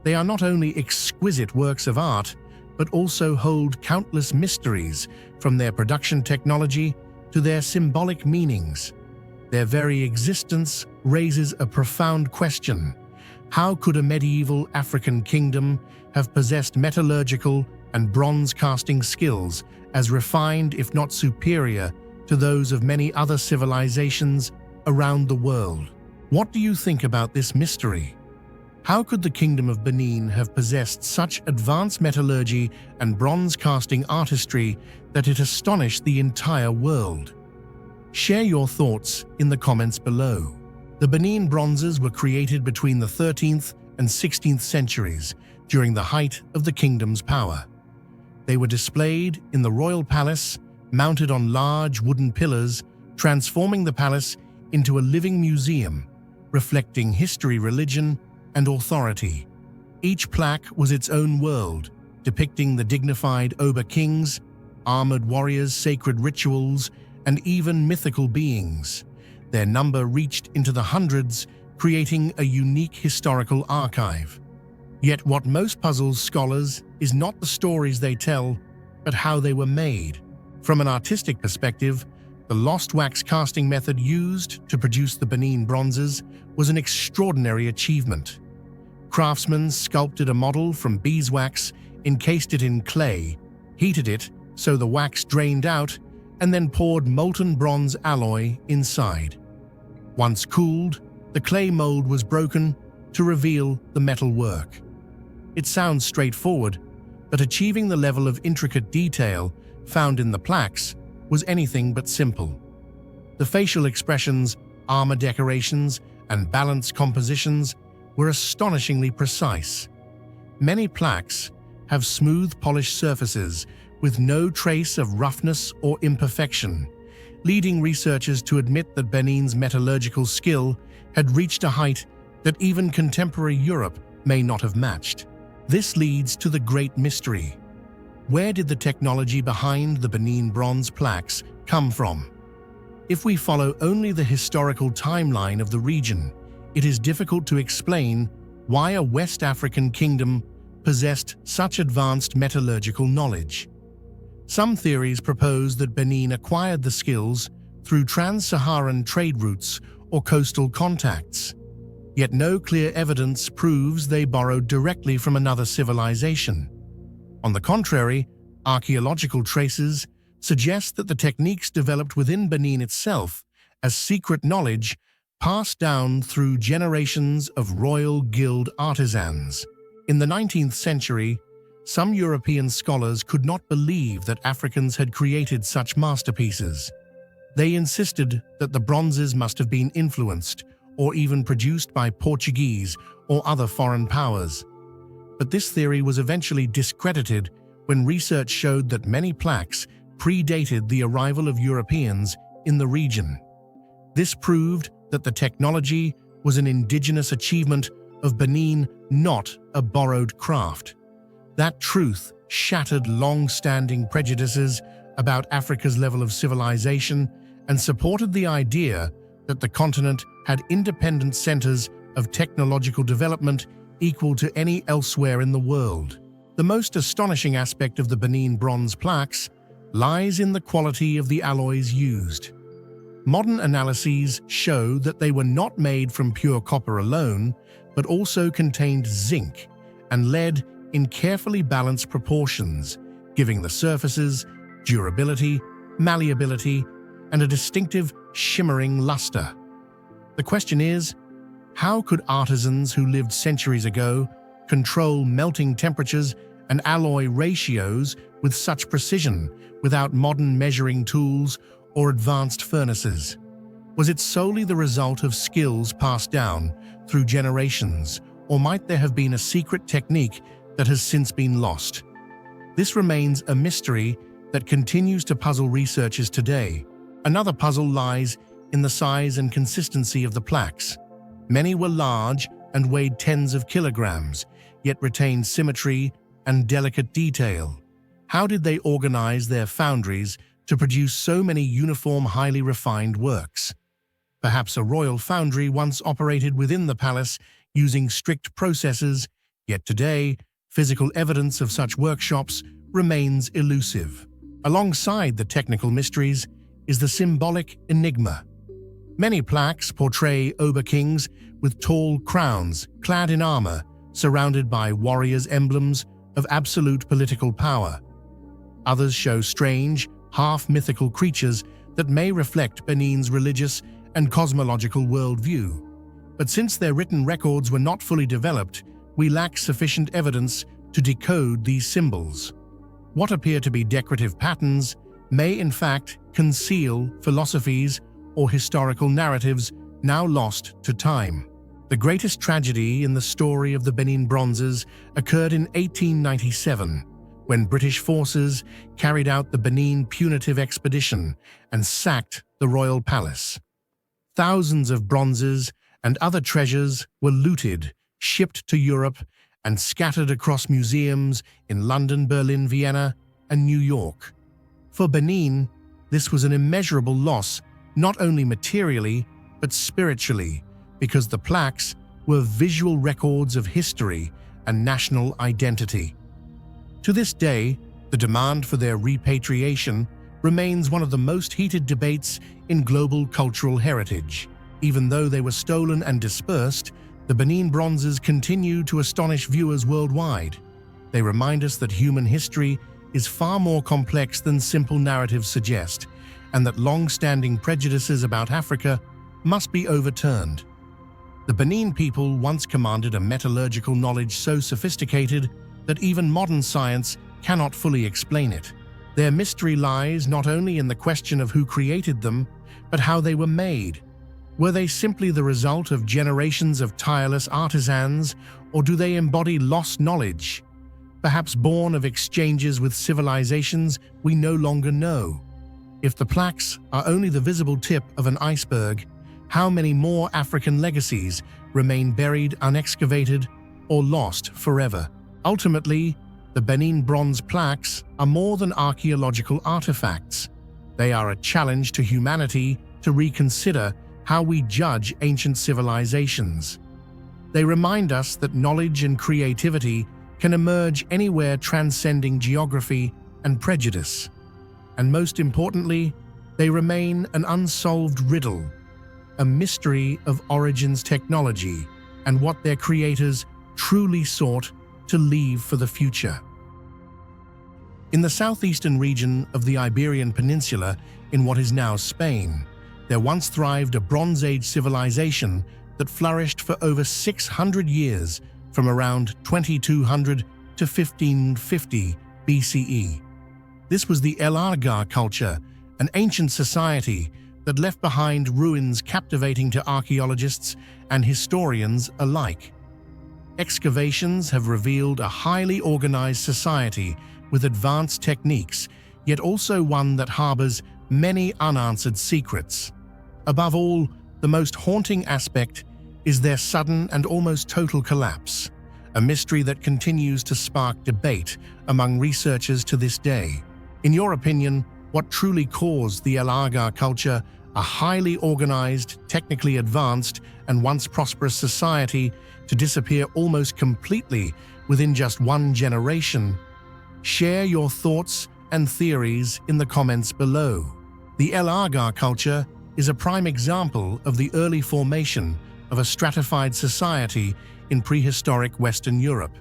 They are not only exquisite works of art, but also hold countless mysteries, from their production technology to their symbolic meanings. Their very existence raises a profound question. How could a medieval African kingdom have possessed metallurgical and bronze casting skills as refined, if not superior, to those of many other civilizations around the world? What do you think about this mystery? How could the Kingdom of Benin have possessed such advanced metallurgy and bronze casting artistry that it astonished the entire world? Share your thoughts in the comments below. The Benin bronzes were created between the 13th and 16th centuries, during the height of the kingdom's power. They were displayed in the royal palace, mounted on large wooden pillars, transforming the palace into a living museum, reflecting history, religion, and authority. Each plaque was its own world, depicting the dignified Oba kings, armored warriors, sacred rituals, and even mythical beings. Their number reached into the hundreds, creating a unique historical archive. Yet what most puzzles scholars is not the stories they tell, but how they were made. From an artistic perspective, the lost wax casting method used to produce the Benin bronzes was an extraordinary achievement. Craftsmen sculpted a model from beeswax, encased it in clay, heated it so the wax drained out, and then poured molten bronze alloy inside. Once cooled, the clay mold was broken to reveal the metal work. It sounds straightforward, but achieving the level of intricate detail found in the plaques was anything but simple. The facial expressions, armor decorations, and balanced compositions were astonishingly precise. Many plaques have smooth, polished surfaces with no trace of roughness or imperfection, leading researchers to admit that Benin's metallurgical skill had reached a height that even contemporary Europe may not have matched. This leads to the great mystery. Where did the technology behind the Benin bronze plaques come from? If we follow only the historical timeline of the region, it is difficult to explain why a West African kingdom possessed such advanced metallurgical knowledge. Some theories propose that Benin acquired the skills through trans-Saharan trade routes or coastal contacts. Yet no clear evidence proves they borrowed directly from another civilization. On the contrary, archaeological traces suggest that the techniques developed within Benin itself as secret knowledge passed down through generations of royal guild artisans. In the 19th century, some European scholars could not believe that Africans had created such masterpieces. They insisted that the bronzes must have been influenced or even produced by Portuguese or other foreign powers. But this theory was eventually discredited when research showed that many plaques predated the arrival of Europeans in the region. This proved that the technology was an indigenous achievement of Benin, not a borrowed craft. That truth shattered long-standing prejudices about Africa's level of civilization and supported the idea that the continent had independent centers of technological development equal to any elsewhere in the world. The most astonishing aspect of the Benin bronze plaques lies in the quality of the alloys used. Modern analyses show that they were not made from pure copper alone, but also contained zinc and lead in carefully balanced proportions, giving the surfaces durability, malleability, and a distinctive shimmering luster. The question is, how could artisans who lived centuries ago control melting temperatures and alloy ratios with such precision without modern measuring tools or advanced furnaces? Was it solely the result of skills passed down through generations, or might there have been a secret technique that has since been lost? This remains a mystery that continues to puzzle researchers today. Another puzzle lies in the size and consistency of the plaques. Many were large and weighed tens of kilograms, yet retained symmetry and delicate detail. How did they organize their foundries to produce so many uniform, highly refined works? Perhaps a royal foundry once operated within the palace using strict processes, yet today, physical evidence of such workshops remains elusive. Alongside the technical mysteries is the symbolic enigma. Many plaques portray ober-kings with tall crowns, clad in armor, surrounded by warriors' emblems of absolute political power. Others show strange, half-mythical creatures that may reflect Benin's religious and cosmological worldview. But since their written records were not fully developed, we lack sufficient evidence to decode these symbols. What appear to be decorative patterns may in fact conceal philosophies or historical narratives now lost to time. The greatest tragedy in the story of the Benin bronzes occurred in 1897, when British forces carried out the Benin punitive expedition and sacked the royal palace. Thousands of bronzes and other treasures were looted, shipped to Europe, and scattered across museums in London, Berlin, Vienna, and New York. For Benin, this was an immeasurable loss, not only materially, but spiritually, because the plaques were visual records of history and national identity. To this day, the demand for their repatriation remains one of the most heated debates in global cultural heritage. Even though they were stolen and dispersed, the Benin bronzes continue to astonish viewers worldwide. They remind us that human history is far more complex than simple narratives suggest, and that long-standing prejudices about Africa must be overturned. The Benin people once commanded a metallurgical knowledge so sophisticated that even modern science cannot fully explain it. Their mystery lies not only in the question of who created them, but how they were made. Were they simply the result of generations of tireless artisans, or do they embody lost knowledge, perhaps born of exchanges with civilizations we no longer know? If the plaques are only the visible tip of an iceberg, how many more African legacies remain buried, unexcavated, or lost forever? Ultimately, the Benin bronze plaques are more than archaeological artifacts. They are a challenge to humanity to reconsider how we judge ancient civilizations. They remind us that knowledge and creativity can emerge anywhere, transcending geography and prejudice. And most importantly, they remain an unsolved riddle. a mystery of origins technology and what their creators truly sought to leave for the future. In the southeastern region of the Iberian Peninsula, in what is now Spain, there once thrived a Bronze Age civilization that flourished for over 600 years, from around 2200 to 1550 BCE. This was the El Argar culture, an ancient society that left behind ruins captivating to archaeologists and historians alike. Excavations have revealed a highly organized society with advanced techniques, yet also one that harbors many unanswered secrets. Above all, the most haunting aspect is their sudden and almost total collapse, a mystery that continues to spark debate among researchers to this day. In your opinion, what truly caused the El Argar culture, a highly organized, technically advanced, and once prosperous society, to disappear almost completely within just one generation? Share your thoughts and theories in the comments below. The El Argar culture is a prime example of the early formation of a stratified society in prehistoric Western Europe.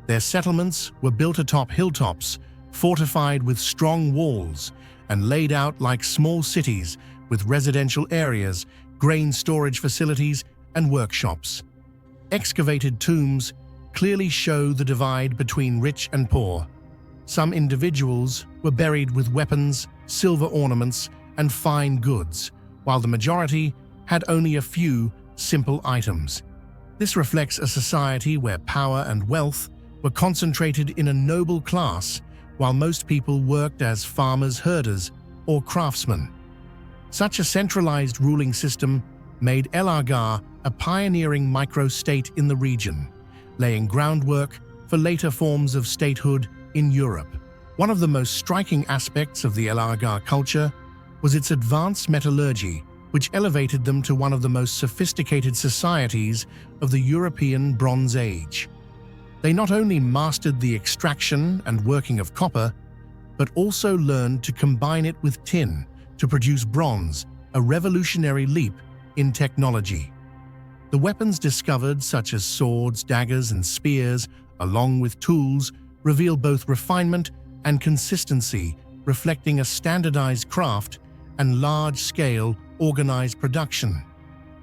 Their settlements were built atop hilltops, fortified with strong walls, and laid out like small cities with residential areas, grain storage facilities, and workshops. Excavated tombs clearly show the divide between rich and poor. Some individuals were buried with weapons, silver ornaments, and fine goods, while the majority had only a few simple items. This reflects a society where power and wealth were concentrated in a noble class, while most people worked as farmers, herders, or craftsmen. Such a centralized ruling system made El Argar a pioneering micro-state in the region, laying groundwork for later forms of statehood in Europe. One of the most striking aspects of the El Argar culture was its advanced metallurgy, which elevated them to one of the most sophisticated societies of the European Bronze Age. They not only mastered the extraction and working of copper, but also learned to combine it with tin to produce bronze, a revolutionary leap in technology. The weapons discovered, such as swords, daggers, and spears, along with tools, reveal both refinement and consistency, reflecting a standardized craft and large-scale, organized production.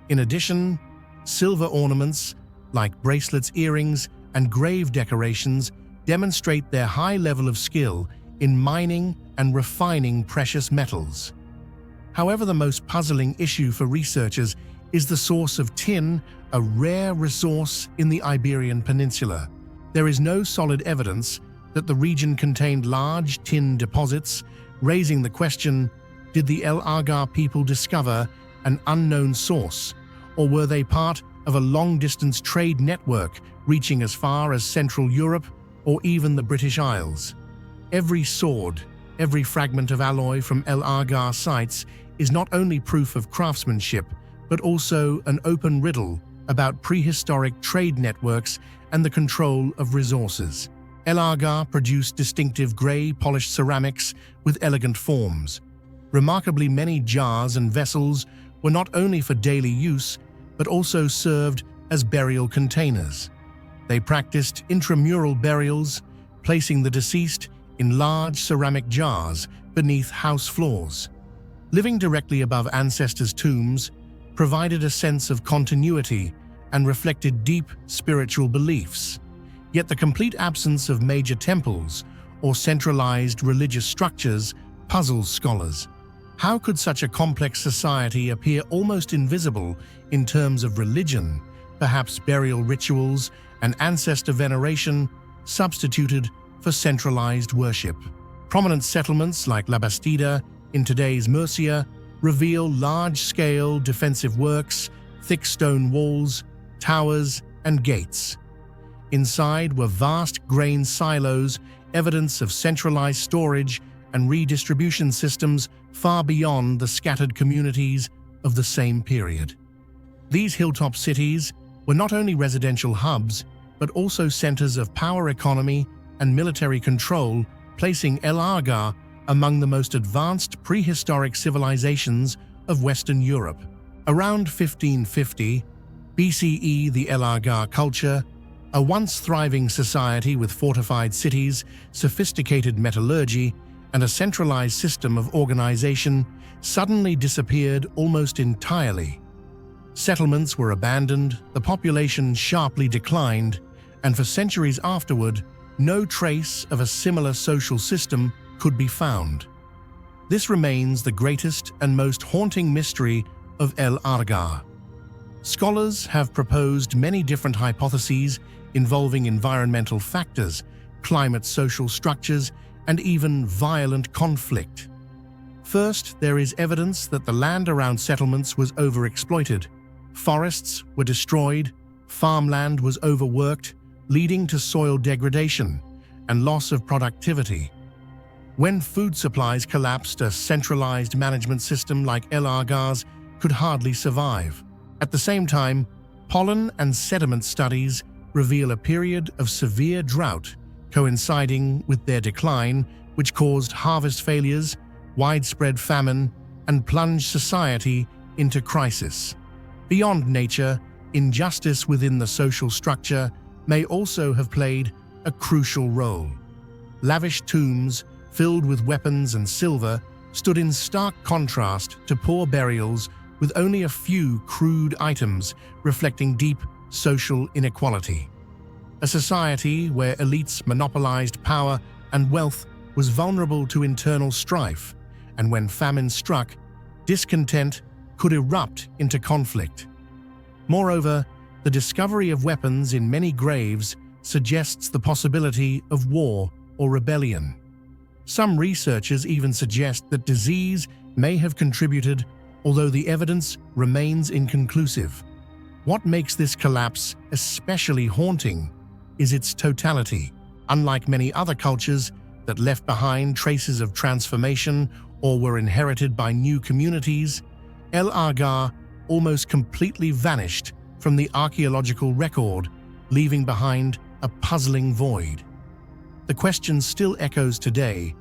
In addition, silver ornaments, like bracelets, earrings, and grave decorations, demonstrate their high level of skill in mining and refining precious metals. However, the most puzzling issue for researchers is the source of tin, a rare resource in the Iberian Peninsula. There is no solid evidence that the region contained large tin deposits, raising the question, did the El Argar people discover an unknown source, or were they part of a long-distance trade network reaching as far as Central Europe or even the British Isles? Every sword, every fragment of alloy from El Argar sites is not only proof of craftsmanship, but also an open riddle about prehistoric trade networks and the control of resources. El Argar produced distinctive grey, polished ceramics with elegant forms. Remarkably many jars and vessels were not only for daily use, but also served as burial containers. They practiced intramural burials, placing the deceased in large ceramic jars beneath house floors. Living directly above ancestors' tombs provided a sense of continuity and reflected deep spiritual beliefs. Yet the complete absence of major temples or centralized religious structures puzzles scholars. How could such a complex society appear almost invisible in terms of religion, perhaps burial rituals and ancestor veneration substituted for centralized worship? Prominent settlements like La Bastida in today's Murcia reveal large-scale defensive works, thick stone walls, towers, and gates. Inside were vast grain silos, evidence of centralized storage and redistribution systems far beyond the scattered communities of the same period. These hilltop cities were not only residential hubs, but also centers of power economy and military control, placing El Argar among the most advanced prehistoric civilizations of Western Europe. Around 1550 BCE, the El Argar culture, a once thriving society with fortified cities, sophisticated metallurgy, and a centralized system of organization, suddenly disappeared almost entirely. Settlements were abandoned, the population sharply declined, and for centuries afterward, no trace of a similar social system could be found. This remains the greatest and most haunting mystery of El Argar. Scholars have proposed many different hypotheses involving environmental factors, climate, social structures, and even violent conflict. First, there is evidence that the land around settlements was overexploited. Forests were destroyed, farmland was overworked, leading to soil degradation and loss of productivity. When food supplies collapsed, a centralized management system like El Argar's could hardly survive. At the same time, pollen and sediment studies reveal a period of severe drought coinciding with their decline, which caused harvest failures, widespread famine, and plunged society into crisis. Beyond nature, injustice within the social structure may also have played a crucial role. Lavish tombs filled with weapons and silver stood in stark contrast to poor burials with only a few crude items reflecting deep social inequality. A society where elites monopolized power and wealth was vulnerable to internal strife, and when famine struck, discontent could erupt into conflict. Moreover, the discovery of weapons in many graves suggests the possibility of war or rebellion. Some researchers even suggest that disease may have contributed, although the evidence remains inconclusive. What makes this collapse especially haunting is its totality. Unlike many other cultures that left behind traces of transformation or were inherited by new communities, El Argar almost completely vanished from the archaeological record, leaving behind a puzzling void. The question still echoes today: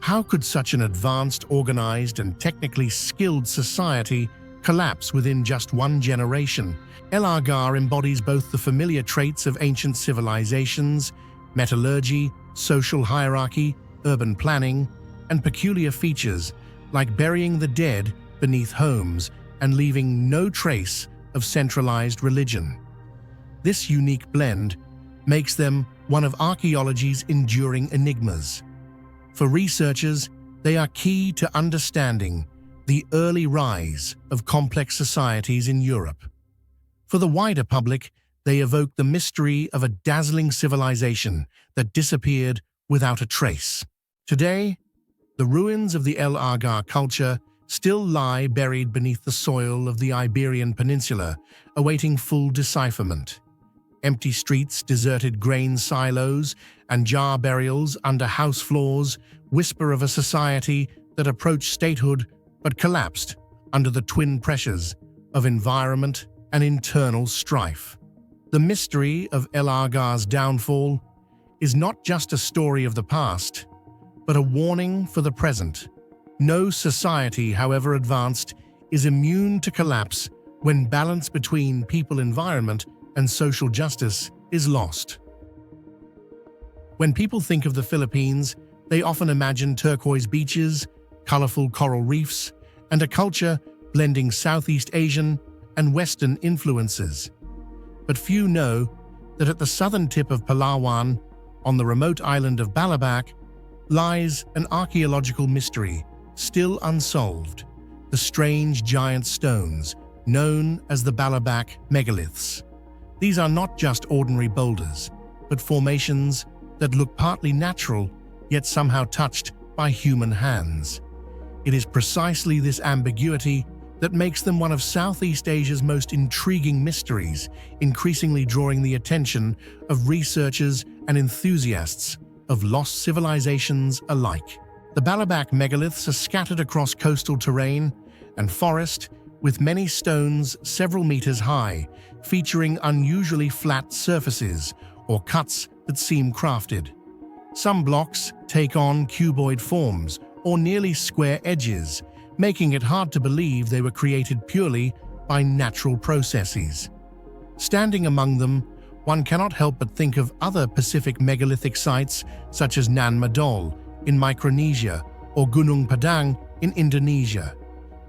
how could such an advanced, organized, and technically skilled society collapse within just one generation? El Argar embodies both the familiar traits of ancient civilizations, metallurgy, social hierarchy, urban planning, and peculiar features like burying the dead beneath homes and leaving no trace of centralized religion. This unique blend makes them one of archaeology's enduring enigmas. For researchers, they are key to understanding the early rise of complex societies in Europe. For the wider public, they evoke the mystery of a dazzling civilization that disappeared without a trace. Today, the ruins of the El Argar culture still lie buried beneath the soil of the Iberian Peninsula, awaiting full decipherment. Empty streets, deserted grain silos, and jar burials under house floors whisper of a society that approached statehood but collapsed under the twin pressures of environment and internal strife. The mystery of El Argar's downfall is not just a story of the past, but a warning for the present. No society, however advanced, is immune to collapse when balance between people, environment, and social justice is lost. When people think of the Philippines, they often imagine turquoise beaches, colorful coral reefs, and a culture blending Southeast Asian and Western influences. But few know that at the southern tip of Palawan, on the remote island of Balabac, lies an archaeological mystery still unsolved: the strange giant stones known as the Balabac megaliths. These are not just ordinary boulders, but formations that look partly natural, yet somehow touched by human hands. It is precisely this ambiguity that makes them one of Southeast Asia's most intriguing mysteries, increasingly drawing the attention of researchers and enthusiasts of lost civilizations alike. The Balabac megaliths are scattered across coastal terrain and forest, with many stones several meters high, featuring unusually flat surfaces or cuts that seem crafted. Some blocks take on cuboid forms or nearly square edges, making it hard to believe they were created purely by natural processes. Standing among them, one cannot help but think of other Pacific megalithic sites such as Nan Madol in Micronesia or Gunung Padang in Indonesia.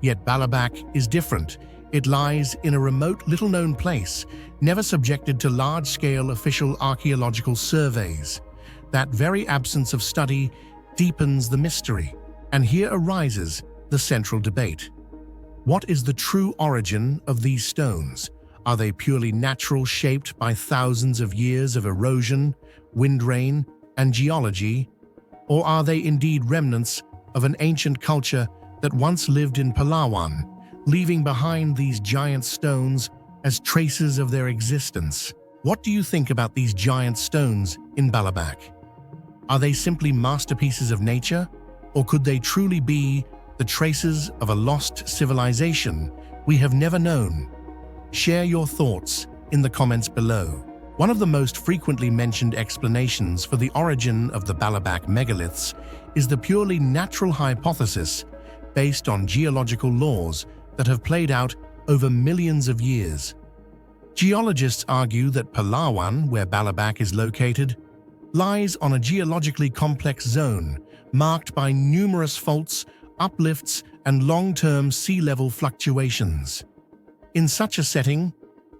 Yet Balabac is different. It lies in a remote, little-known place, never subjected to large-scale official archaeological surveys. That very absence of study deepens the mystery. And here arises the central debate. What is the true origin of these stones? Are they purely natural, shaped by thousands of years of erosion, wind rain, and geology? Or are they indeed remnants of an ancient culture that once lived in Palawan, leaving behind these giant stones as traces of their existence? What do you think about these giant stones in Balabac? Are they simply masterpieces of nature, or could they truly be the traces of a lost civilization we have never known? Share your thoughts in the comments below. One of the most frequently mentioned explanations for the origin of the Balabac megaliths is the purely natural hypothesis based on geological laws that have played out over millions of years. Geologists argue that Palawan, where Balabac is located, lies on a geologically complex zone marked by numerous faults, uplifts, and long-term sea level fluctuations. In such a setting,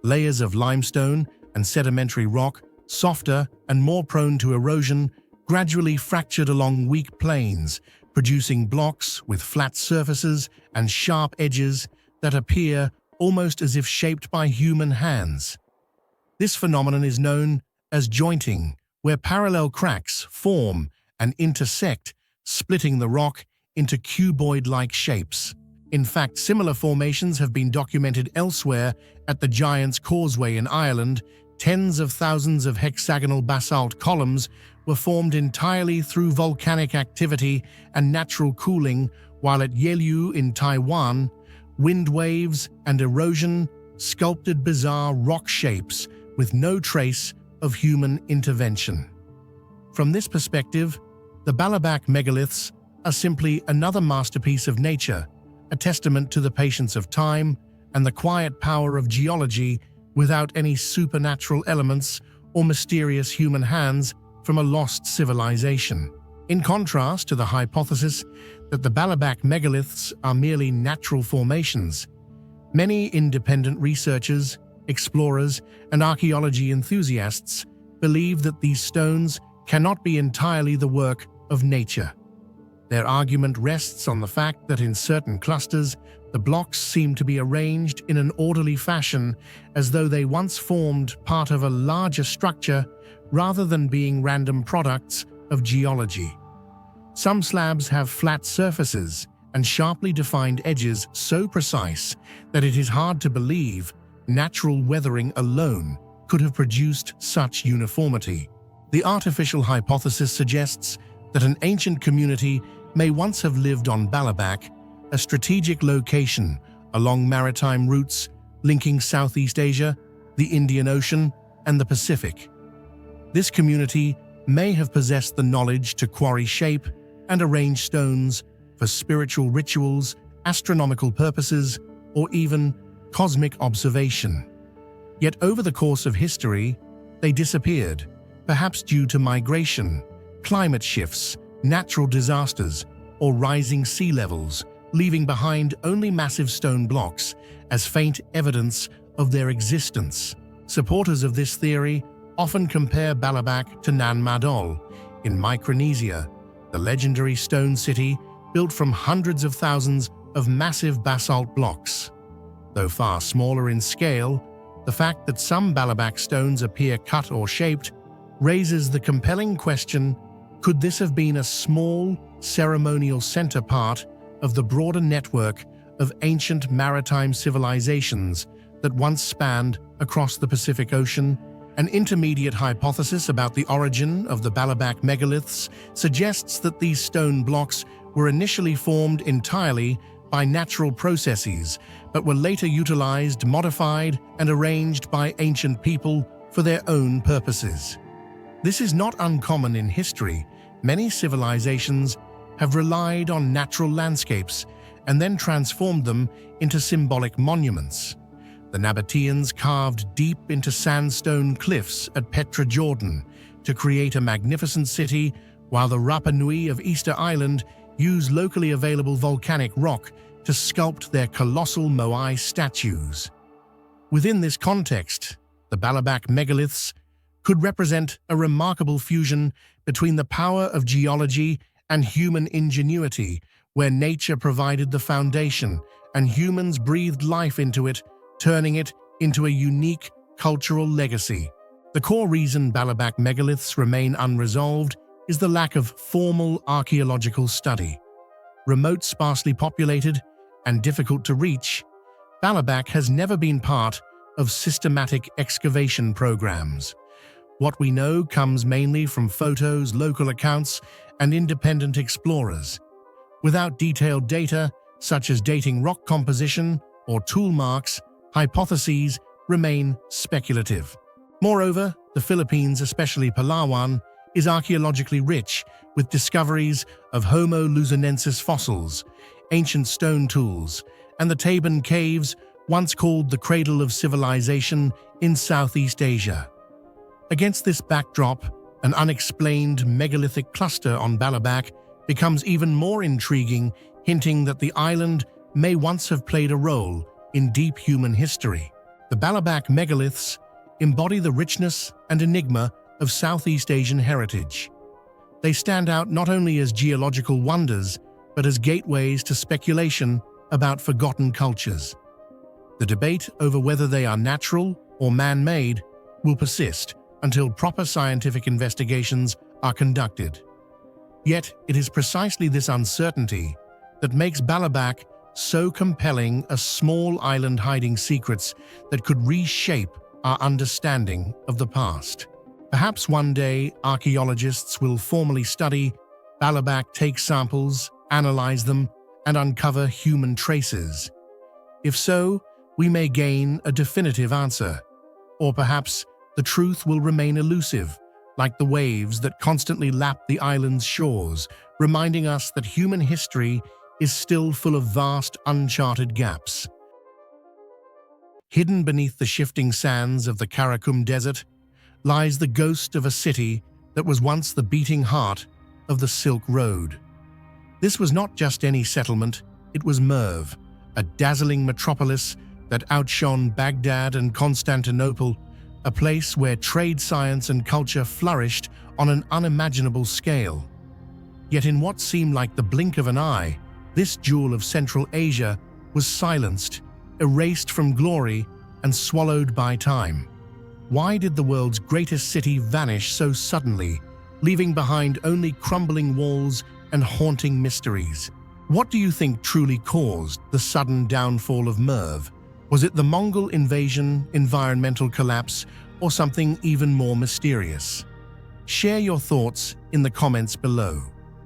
layers of limestone and sedimentary rock, softer and more prone to erosion, gradually fractured along weak plains, producing blocks with flat surfaces and sharp edges that appear almost as if shaped by human hands. This phenomenon is known as jointing, where parallel cracks form and intersect, splitting the rock into cuboid-like shapes. In fact, similar formations have been documented elsewhere. At the Giant's Causeway in Ireland, tens of thousands of hexagonal basalt columns were formed entirely through volcanic activity and natural cooling, while at Yelyu in Taiwan, wind waves and erosion sculpted bizarre rock shapes with no trace of human intervention. From this perspective, the Balabac megaliths are simply another masterpiece of nature, a testament to the patience of time and the quiet power of geology without any supernatural elements or mysterious human hands from a lost civilization. In contrast to the hypothesis that the Balabac megaliths are merely natural formations, many independent researchers, explorers, and archaeology enthusiasts believe that these stones cannot be entirely the work of nature. Their argument rests on the fact that in certain clusters, the blocks seem to be arranged in an orderly fashion as though they once formed part of a larger structure rather than being random products of geology. Some slabs have flat surfaces and sharply defined edges so precise that it is hard to believe natural weathering alone could have produced such uniformity. The artificial hypothesis suggests that an ancient community may once have lived on Balabac, a strategic location along maritime routes linking Southeast Asia, the Indian Ocean, and the Pacific. This community may have possessed the knowledge to quarry shape and arrange stones for spiritual rituals, astronomical purposes, or even cosmic observation. Yet over the course of history, they disappeared, perhaps due to migration, climate shifts, natural disasters, or rising sea levels, leaving behind only massive stone blocks as faint evidence of their existence. Supporters of this theory often compare Balabac to Nan Madol in Micronesia, the legendary stone city built from hundreds of thousands of massive basalt blocks. Though far smaller in scale, the fact that some Balabac stones appear cut or shaped raises the compelling question: could this have been a small, ceremonial center part of the broader network of ancient maritime civilizations that once spanned across the Pacific Ocean? An intermediate hypothesis about the origin of the Balabac megaliths suggests that these stone blocks were initially formed entirely by natural processes, but were later utilized, modified, and arranged by ancient people for their own purposes. This is not uncommon in history. Many civilizations have relied on natural landscapes and then transformed them into symbolic monuments. The Nabateans carved deep into sandstone cliffs at Petra, Jordan, to create a magnificent city, while the Rapa Nui of Easter Island used locally available volcanic rock to sculpt their colossal Moai statues. Within this context, the Baalabak megaliths could represent a remarkable fusion between the power of geology and human ingenuity, where nature provided the foundation and humans breathed life into it, turning it into a unique cultural legacy. The core reason Baalabak megaliths remain unresolved is the lack of formal archaeological study. Remote, sparsely populated, and difficult to reach, Baalabak has never been part of systematic excavation programs. What we know comes mainly from photos, local accounts, and independent explorers. Without detailed data, such as dating rock composition or tool marks, hypotheses remain speculative. Moreover, the Philippines, especially Palawan, is archaeologically rich with discoveries of Homo luzonensis fossils, ancient stone tools, and the Taban Caves, once called the cradle of civilization in Southeast Asia. Against this backdrop, an unexplained megalithic cluster on Baalabak becomes even more intriguing, hinting that the island may once have played a role in deep human history. The Baalabak megaliths embody the richness and enigma of Southeast Asian heritage. They stand out not only as geological wonders, but as gateways to speculation about forgotten cultures. The debate over whether they are natural or man-made will persist until proper scientific investigations are conducted. Yet, it is precisely this uncertainty that makes Baalabak so compelling, a small island hiding secrets that could reshape our understanding of the past. Perhaps one day, archaeologists will formally study Baalabak, take samples, analyze them, and uncover human traces. If so, we may gain a definitive answer. Or perhaps the truth will remain elusive, like the waves that constantly lap the island's shores, reminding us that human history is still full of vast, uncharted gaps. Hidden beneath the shifting sands of the Karakum Desert lies the ghost of a city that was once the beating heart of the Silk Road. This was not just any settlement, it was Merv, a dazzling metropolis that outshone Baghdad and Constantinople, a place where trade, science, and culture flourished on an unimaginable scale. Yet in what seemed like the blink of an eye, this jewel of Central Asia was silenced, erased from glory, and swallowed by time. Why did the world's greatest city vanish so suddenly, leaving behind only crumbling walls and haunting mysteries? What do you think truly caused the sudden downfall of Merv? Was it the Mongol invasion, environmental collapse, or something even more mysterious? Share your thoughts in the comments below.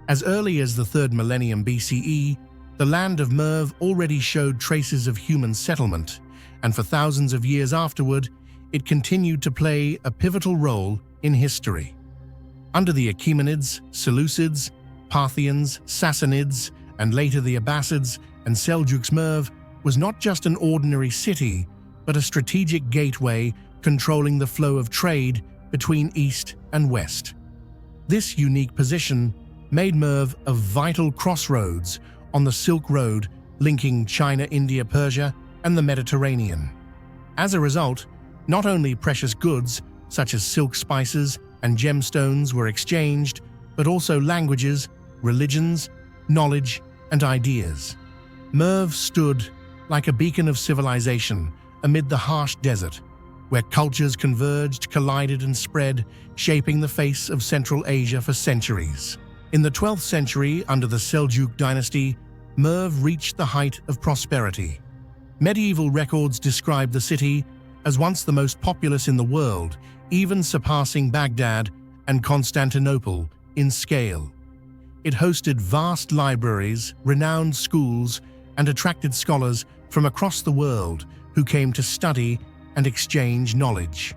As early as the 3rd millennium BCE, the land of Merv already showed traces of human settlement, and for thousands of years afterward, it continued to play a pivotal role in history. Under the Achaemenids, Seleucids, Parthians, Sassanids, and later the Abbasids and Seljuks, Merv was not just an ordinary city, but a strategic gateway controlling the flow of trade between East and West. This unique position made Merv a vital crossroads on the Silk Road linking China, India, Persia, and the Mediterranean. As a result, not only precious goods such as silk, spices, and gemstones were exchanged, but also languages, religions, knowledge, and ideas. Merv stood like a beacon of civilization amid the harsh desert, where cultures converged, collided, and spread, shaping the face of Central Asia for centuries. In the 12th century, under the Seljuk dynasty, Merv reached the height of prosperity. Medieval records describe the city as once the most populous in the world, even surpassing Baghdad and Constantinople in scale. It hosted vast libraries, renowned schools, and attracted scholars from across the world who came to study and exchange knowledge.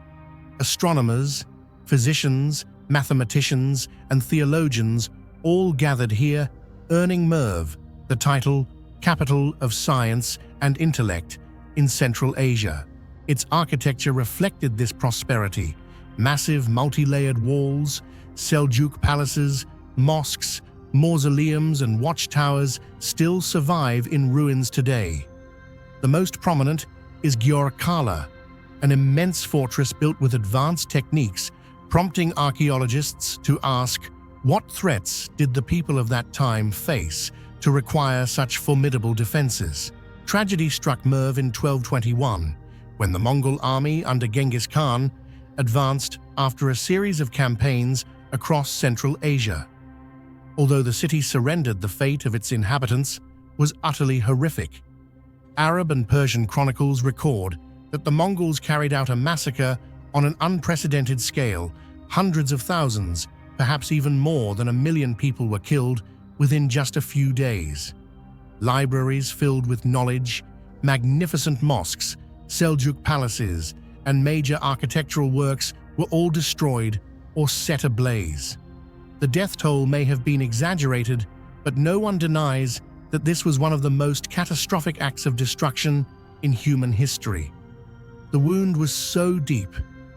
Astronomers, physicians, mathematicians, and theologians all gathered here, earning Merv the title Capital of Science and Intellect in Central Asia. Its architecture reflected this prosperity. Massive multi-layered walls, Seljuk palaces, mosques, mausoleums and watchtowers still survive in ruins today. The most prominent is Gyorkala, an immense fortress built with advanced techniques, prompting archaeologists to ask, what threats did the people of that time face to require such formidable defenses? Tragedy struck Merv in 1221, when the Mongol army under Genghis Khan advanced after a series of campaigns across Central Asia. Although the city surrendered, the fate of its inhabitants was utterly horrific. Arab and Persian chronicles record that the Mongols carried out a massacre on an unprecedented scale. Hundreds of thousands, perhaps even more than 1 million people were killed within just a few days. Libraries filled with knowledge, magnificent mosques, Seljuk palaces, and major architectural works were all destroyed or set ablaze. The death toll may have been exaggerated, but no one denies that this was one of the most catastrophic acts of destruction in human history. The wound was so deep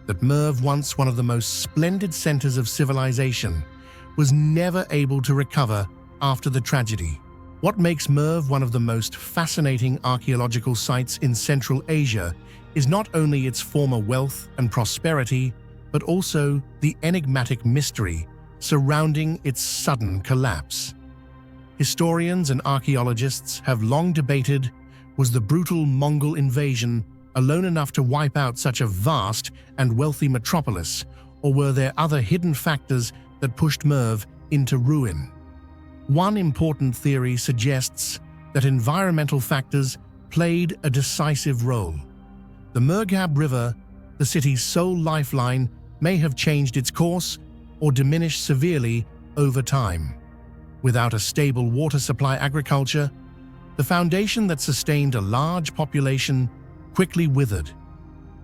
that Merv, once one of the most splendid centers of civilization, was never able to recover after the tragedy. What makes Merv one of the most fascinating archaeological sites in Central Asia is not only its former wealth and prosperity, but also the enigmatic mystery surrounding its sudden collapse. Historians and archaeologists have long debated, was the brutal Mongol invasion alone enough to wipe out such a vast and wealthy metropolis, or were there other hidden factors that pushed Merv into ruin? One important theory suggests that environmental factors played a decisive role. The Murghab River, the city's sole lifeline, may have changed its course or diminished severely over time. Without a stable water supply, agriculture, the foundation that sustained a large population quickly withered.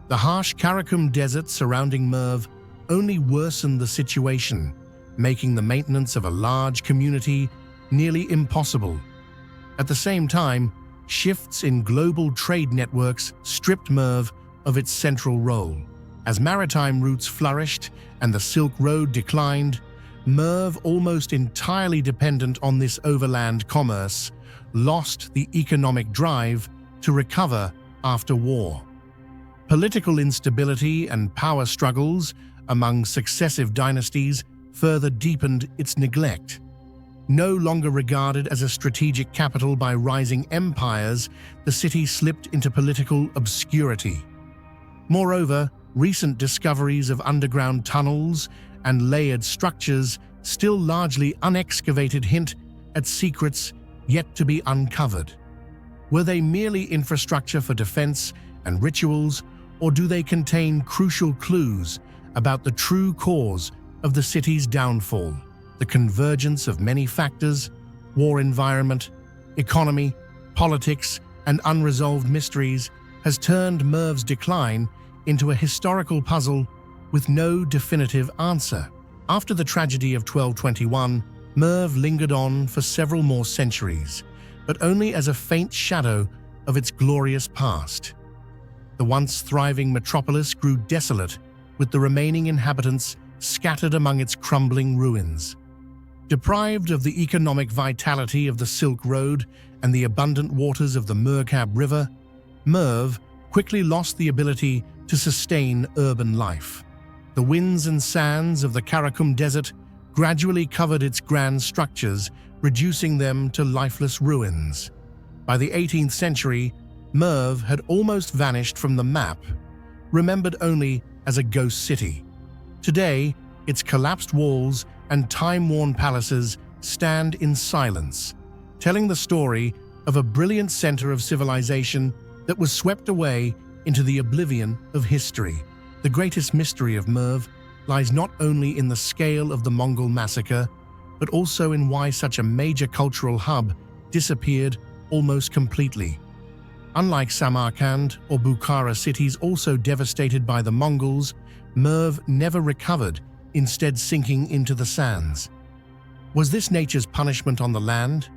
The harsh Karakum desert surrounding Merv only worsened the situation, making the maintenance of a large community nearly impossible. At the same time, shifts in global trade networks stripped Merv of its central role. As maritime routes flourished and the Silk Road declined, Merv, almost entirely dependent on this overland commerce, lost the economic drive to recover after war. Political instability and power struggles among successive dynasties further deepened its neglect. No longer regarded as a strategic capital by rising empires, the city slipped into political obscurity. Moreover, recent discoveries of underground tunnels and layered structures, still largely unexcavated, hint at secrets yet to be uncovered. Were they merely infrastructure for defense and rituals, or do they contain crucial clues about the true cause of the city's downfall? The convergence of many factors, war environment, economy, politics, and unresolved mysteries has turned Merv's decline into a historical puzzle with no definitive answer. After the tragedy of 1221, Merv lingered on for several more centuries, but only as a faint shadow of its glorious past. The once thriving metropolis grew desolate, with the remaining inhabitants scattered among its crumbling ruins. Deprived of the economic vitality of the Silk Road and the abundant waters of the Murghab River, Merv quickly lost the ability to sustain urban life. The winds and sands of the Karakum Desert gradually covered its grand structures, reducing them to lifeless ruins. By the 18th century, Merv had almost vanished from the map, remembered only as a ghost city. Today, its collapsed walls and time-worn palaces stand in silence, telling the story of a brilliant center of civilization that was swept away into the oblivion of history. The greatest mystery of Merv lies not only in the scale of the Mongol massacre, but also in why such a major cultural hub disappeared almost completely. Unlike Samarkand or Bukhara, cities also devastated by the Mongols, Merv never recovered, instead sinking into the sands. Was this nature's punishment on the land,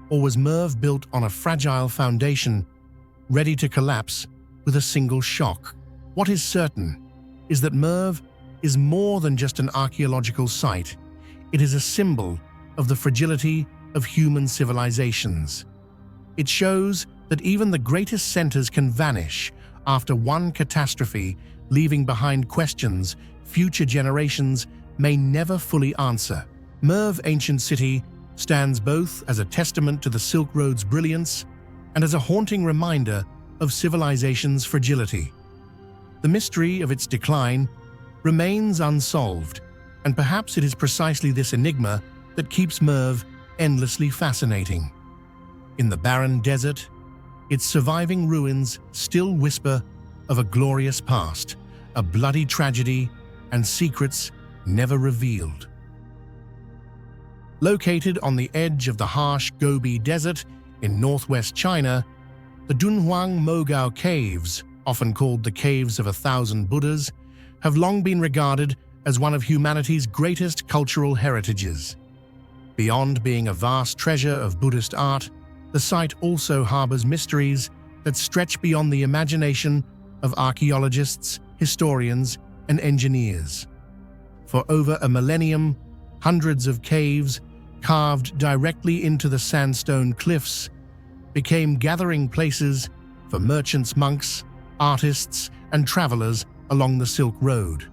or was Merv built on a fragile foundation, ready to collapse with a single shock? What is certain is that Merv is more than just an archaeological site. It is a symbol of the fragility of human civilizations. It shows that even the greatest centers can vanish after one catastrophe, leaving behind questions future generations may never fully answer. Merv Ancient City stands both as a testament to the Silk Road's brilliance and as a haunting reminder of civilization's fragility. The mystery of its decline remains unsolved, and perhaps it is precisely this enigma that keeps Merv endlessly fascinating. In the barren desert, its surviving ruins still whisper of a glorious past, a bloody tragedy, and secrets never revealed. Located on the edge of the harsh Gobi Desert in northwest China, the Dunhuang Mogao Caves, often called the Caves of 1,000 Buddhas, have long been regarded as one of humanity's greatest cultural heritages. Beyond being a vast treasure of Buddhist art, the site also harbors mysteries that stretch beyond the imagination of archaeologists, historians, and engineers. For over a millennium, hundreds of caves, carved directly into the sandstone cliffs, became gathering places for merchants, monks, artists, and travelers along the Silk Road.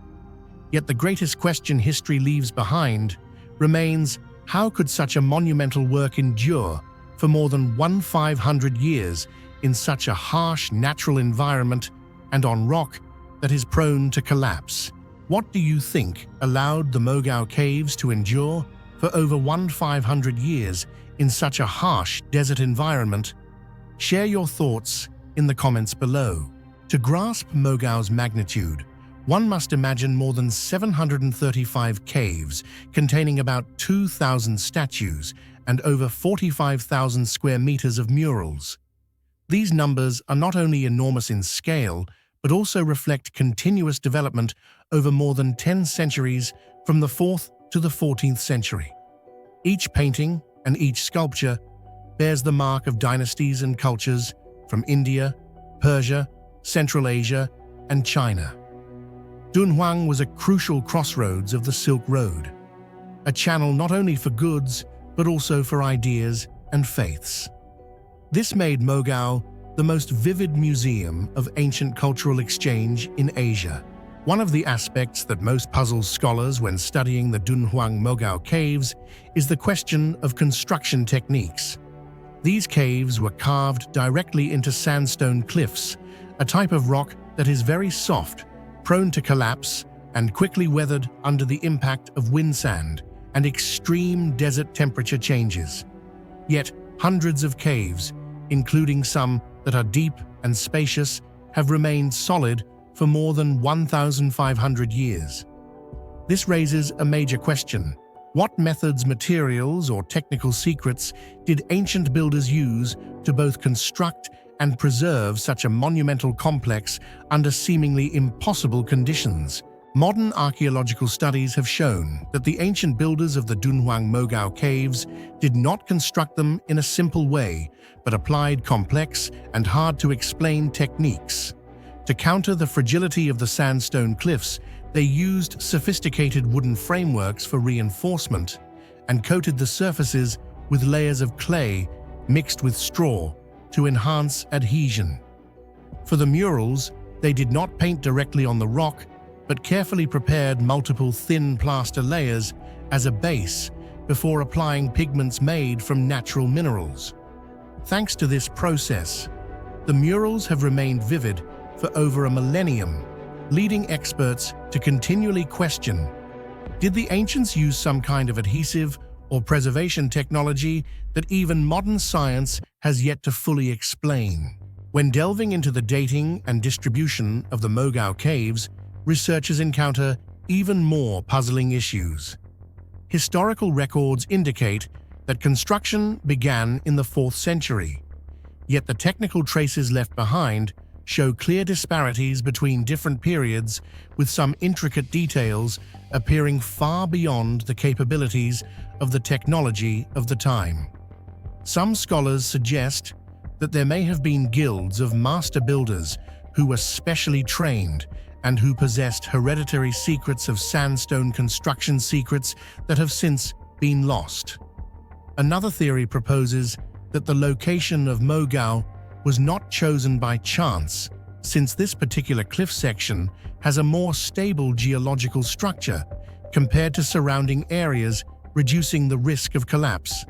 Yet the greatest question history leaves behind remains: how could such a monumental work endure for more than 1,500 years in such a harsh natural environment and on rock that is prone to collapse? What do you think allowed the Mogao Caves to endure for over 1,500 years in such a harsh desert environment? Share your thoughts in the comments below. To grasp Mogao's magnitude, one must imagine more than 735 caves containing about 2,000 statues and over 45,000 square meters of murals. These numbers are not only enormous in scale, but also reflect continuous development over more than 10 centuries from the 4th to the 14th century. Each painting and each sculpture bears the mark of dynasties and cultures from India, Persia, Central Asia, and China. Dunhuang was a crucial crossroads of the Silk Road, a channel not only for goods, but also for ideas and faiths. This made Mogao the most vivid museum of ancient cultural exchange in Asia. One of the aspects that most puzzles scholars when studying the Dunhuang Mogao caves is the question of construction techniques. These caves were carved directly into sandstone cliffs, a type of rock that is very soft, prone to collapse, and quickly weathered under the impact of windsand and extreme desert temperature changes. Yet, hundreds of caves, including some that are deep and spacious, have remained solid for more than 1,500 years. This raises a major question. What methods, materials, or technical secrets did ancient builders use to both construct and preserve such a monumental complex under seemingly impossible conditions? Modern archaeological studies have shown that the ancient builders of the Dunhuang Mogao caves did not construct them in a simple way, but applied complex and hard-to-explain techniques. To counter the fragility of the sandstone cliffs, they used sophisticated wooden frameworks for reinforcement and coated the surfaces with layers of clay mixed with straw to enhance adhesion. For the murals, they did not paint directly on the rock, but carefully prepared multiple thin plaster layers as a base before applying pigments made from natural minerals. Thanks to this process, the murals have remained vivid for over a millennium, leading experts to continually question: did the ancients use some kind of adhesive or preservation technology that even modern science has yet to fully explain? When delving into the dating and distribution of the Mogao caves, researchers encounter even more puzzling issues. Historical records indicate that construction began in the 4th century, yet the technical traces left behind show clear disparities between different periods, with some intricate details appearing far beyond the capabilities of the technology of the time. Some scholars suggest that there may have been guilds of master builders who were specially trained and who possessed hereditary secrets of sandstone construction secrets that have since been lost. Another theory proposes that the location of Mogao was not chosen by chance, since this particular cliff section has a more stable geological structure compared to surrounding areas, reducing the risk of collapse.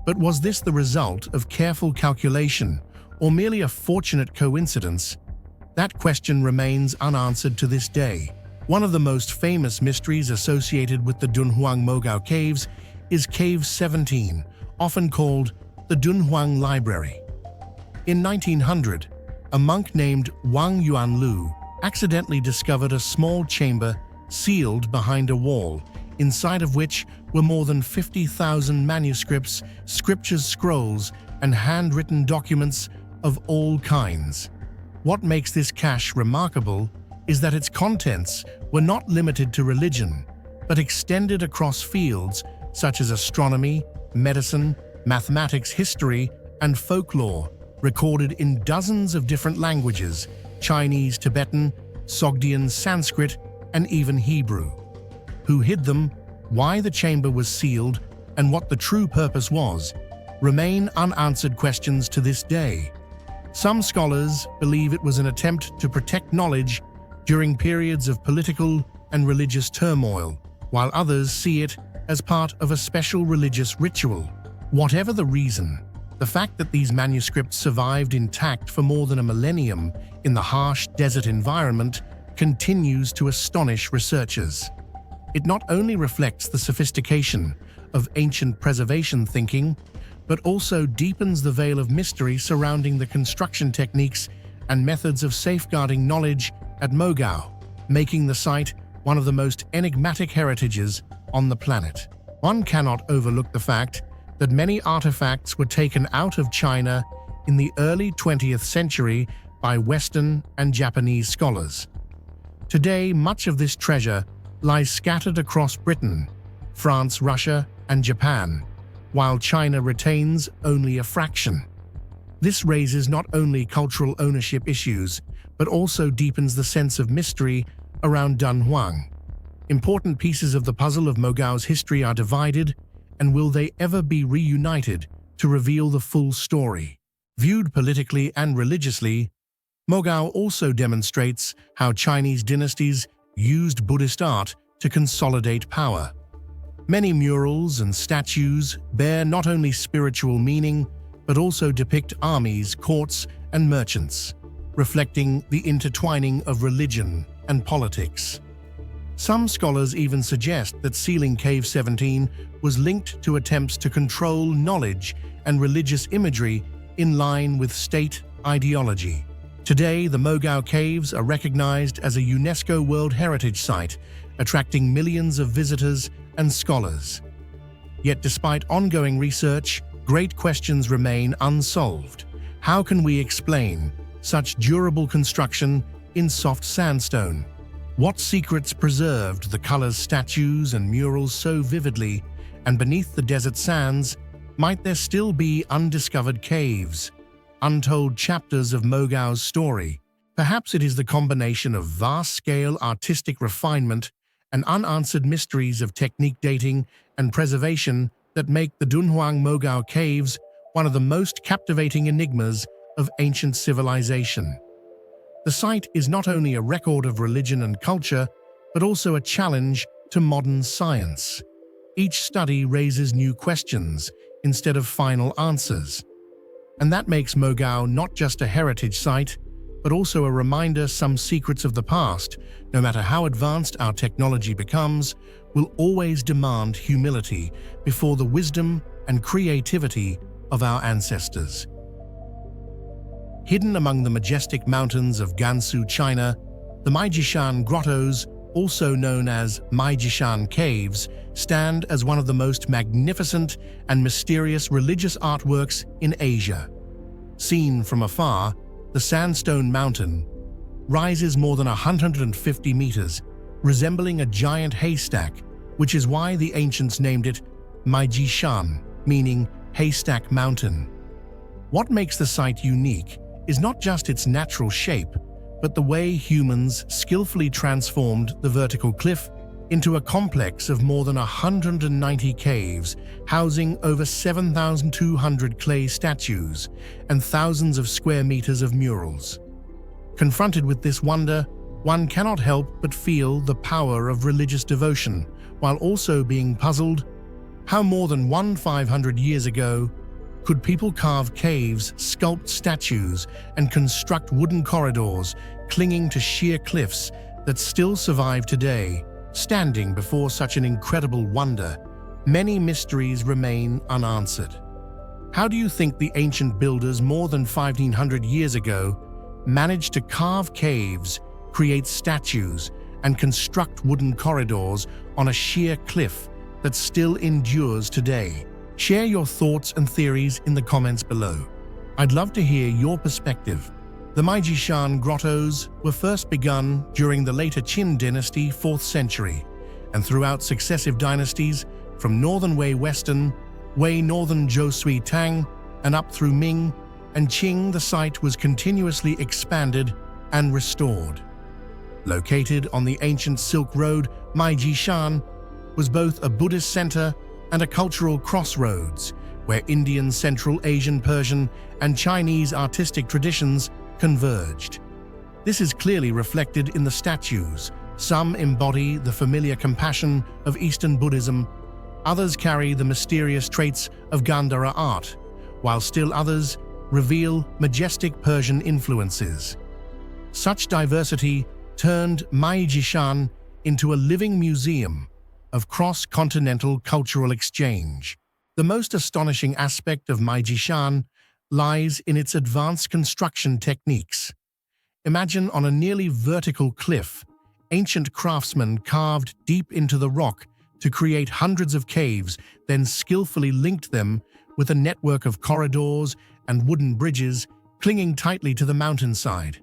But was this the result of careful calculation or merely a fortunate coincidence? That question remains unanswered to this day. One of the most famous mysteries associated with the Dunhuang Mogao Caves is Cave 17, often called the Dunhuang Library. In 1900, a monk named Wang Yuanlu accidentally discovered a small chamber sealed behind a wall, inside of which were more than 50,000 manuscripts, scriptures, scrolls, and handwritten documents of all kinds. What makes this cache remarkable is that its contents were not limited to religion, but extended across fields such as astronomy, medicine, mathematics, history, and folklore, recorded in dozens of different languages: Chinese, Tibetan, Sogdian, Sanskrit, and even Hebrew. Who hid them, why the chamber was sealed, and what the true purpose was, remain unanswered questions to this day. Some scholars believe it was an attempt to protect knowledge during periods of political and religious turmoil, while others see it as part of a special religious ritual. Whatever the reason, the fact that these manuscripts survived intact for more than a millennium in the harsh desert environment continues to astonish researchers. It not only reflects the sophistication of ancient preservation thinking, but also deepens the veil of mystery surrounding the construction techniques and methods of safeguarding knowledge at Mogao, making the site one of the most enigmatic heritages on the planet. One cannot overlook the fact that many artifacts were taken out of China in the early 20th century by Western and Japanese scholars. Today, much of this treasure lies scattered across Britain, France, Russia, and Japan, while China retains only a fraction. This raises not only cultural ownership issues, but also deepens the sense of mystery around Dunhuang. Important pieces of the puzzle of Mogao's history are divided, and will they ever be reunited to reveal the full story? Viewed politically and religiously, Mogao also demonstrates how Chinese dynasties used Buddhist art to consolidate power. Many murals and statues bear not only spiritual meaning, but also depict armies, courts, and merchants, reflecting the intertwining of religion and politics. Some scholars even suggest that sealing Cave 17 was linked to attempts to control knowledge and religious imagery in line with state ideology. Today, the Mogao Caves are recognized as a UNESCO World Heritage Site, attracting millions of visitors and scholars. Yet despite ongoing research, great questions remain unsolved. How can we explain such durable construction in soft sandstone? What secrets preserved the colors, statues, and murals so vividly, and beneath the desert sands, might there still be undiscovered caves, untold chapters of Mogao's story? Perhaps it is the combination of vast-scale artistic refinement and unanswered mysteries of technique, dating, and preservation that make the Dunhuang Mogao Caves one of the most captivating enigmas of ancient civilization. The site is not only a record of religion and culture, but also a challenge to modern science. Each study raises new questions instead of final answers. And that makes Mogao not just a heritage site, but also a reminder some secrets of the past, no matter how advanced our technology becomes, will always demand humility before the wisdom and creativity of our ancestors. Hidden among the majestic mountains of Gansu, China, the Meijishan Grottos, also known as Meijishan Caves, stand as one of the most magnificent and mysterious religious artworks in Asia. Seen from afar, the sandstone mountain rises more than 150 meters, resembling a giant haystack, which is why the ancients named it Meijishan, meaning haystack mountain. What makes the site unique is not just its natural shape, but the way humans skillfully transformed the vertical cliff into a complex of more than 190 caves, housing over 7,200 clay statues and thousands of square meters of murals. Confronted with this wonder, one cannot help but feel the power of religious devotion, while also being puzzled how more than 1,500 years ago could people carve caves, sculpt statues, and construct wooden corridors clinging to sheer cliffs that still survive today. Standing before such an incredible wonder, many mysteries remain unanswered. How do you think the ancient builders more than 1,500 years ago managed to carve caves, create statues, and construct wooden corridors on a sheer cliff that still endures today? Share your thoughts and theories in the comments below. I'd love to hear your perspective. The Maijishan grottos were first begun during the later Qin dynasty 4th century, and throughout successive dynasties from Northern Wei Western, Wei Northern Zhou Sui Tang, and up through Ming and Qing, the site was continuously expanded and restored. Located on the ancient Silk Road, Maijishan was both a Buddhist center and a cultural crossroads where Indian, Central Asian, Persian, and Chinese artistic traditions converged. This is clearly reflected in the statues. Some embody the familiar compassion of Eastern Buddhism, others carry the mysterious traits of Gandhara art, while still others reveal majestic Persian influences. Such diversity turned Maijishan into a living museum of cross-continental cultural exchange. The most astonishing aspect of Maijishan lies in its advanced construction techniques. Imagine on a nearly vertical cliff, ancient craftsmen carved deep into the rock to create hundreds of caves, then skillfully linked them with a network of corridors and wooden bridges clinging tightly to the mountainside.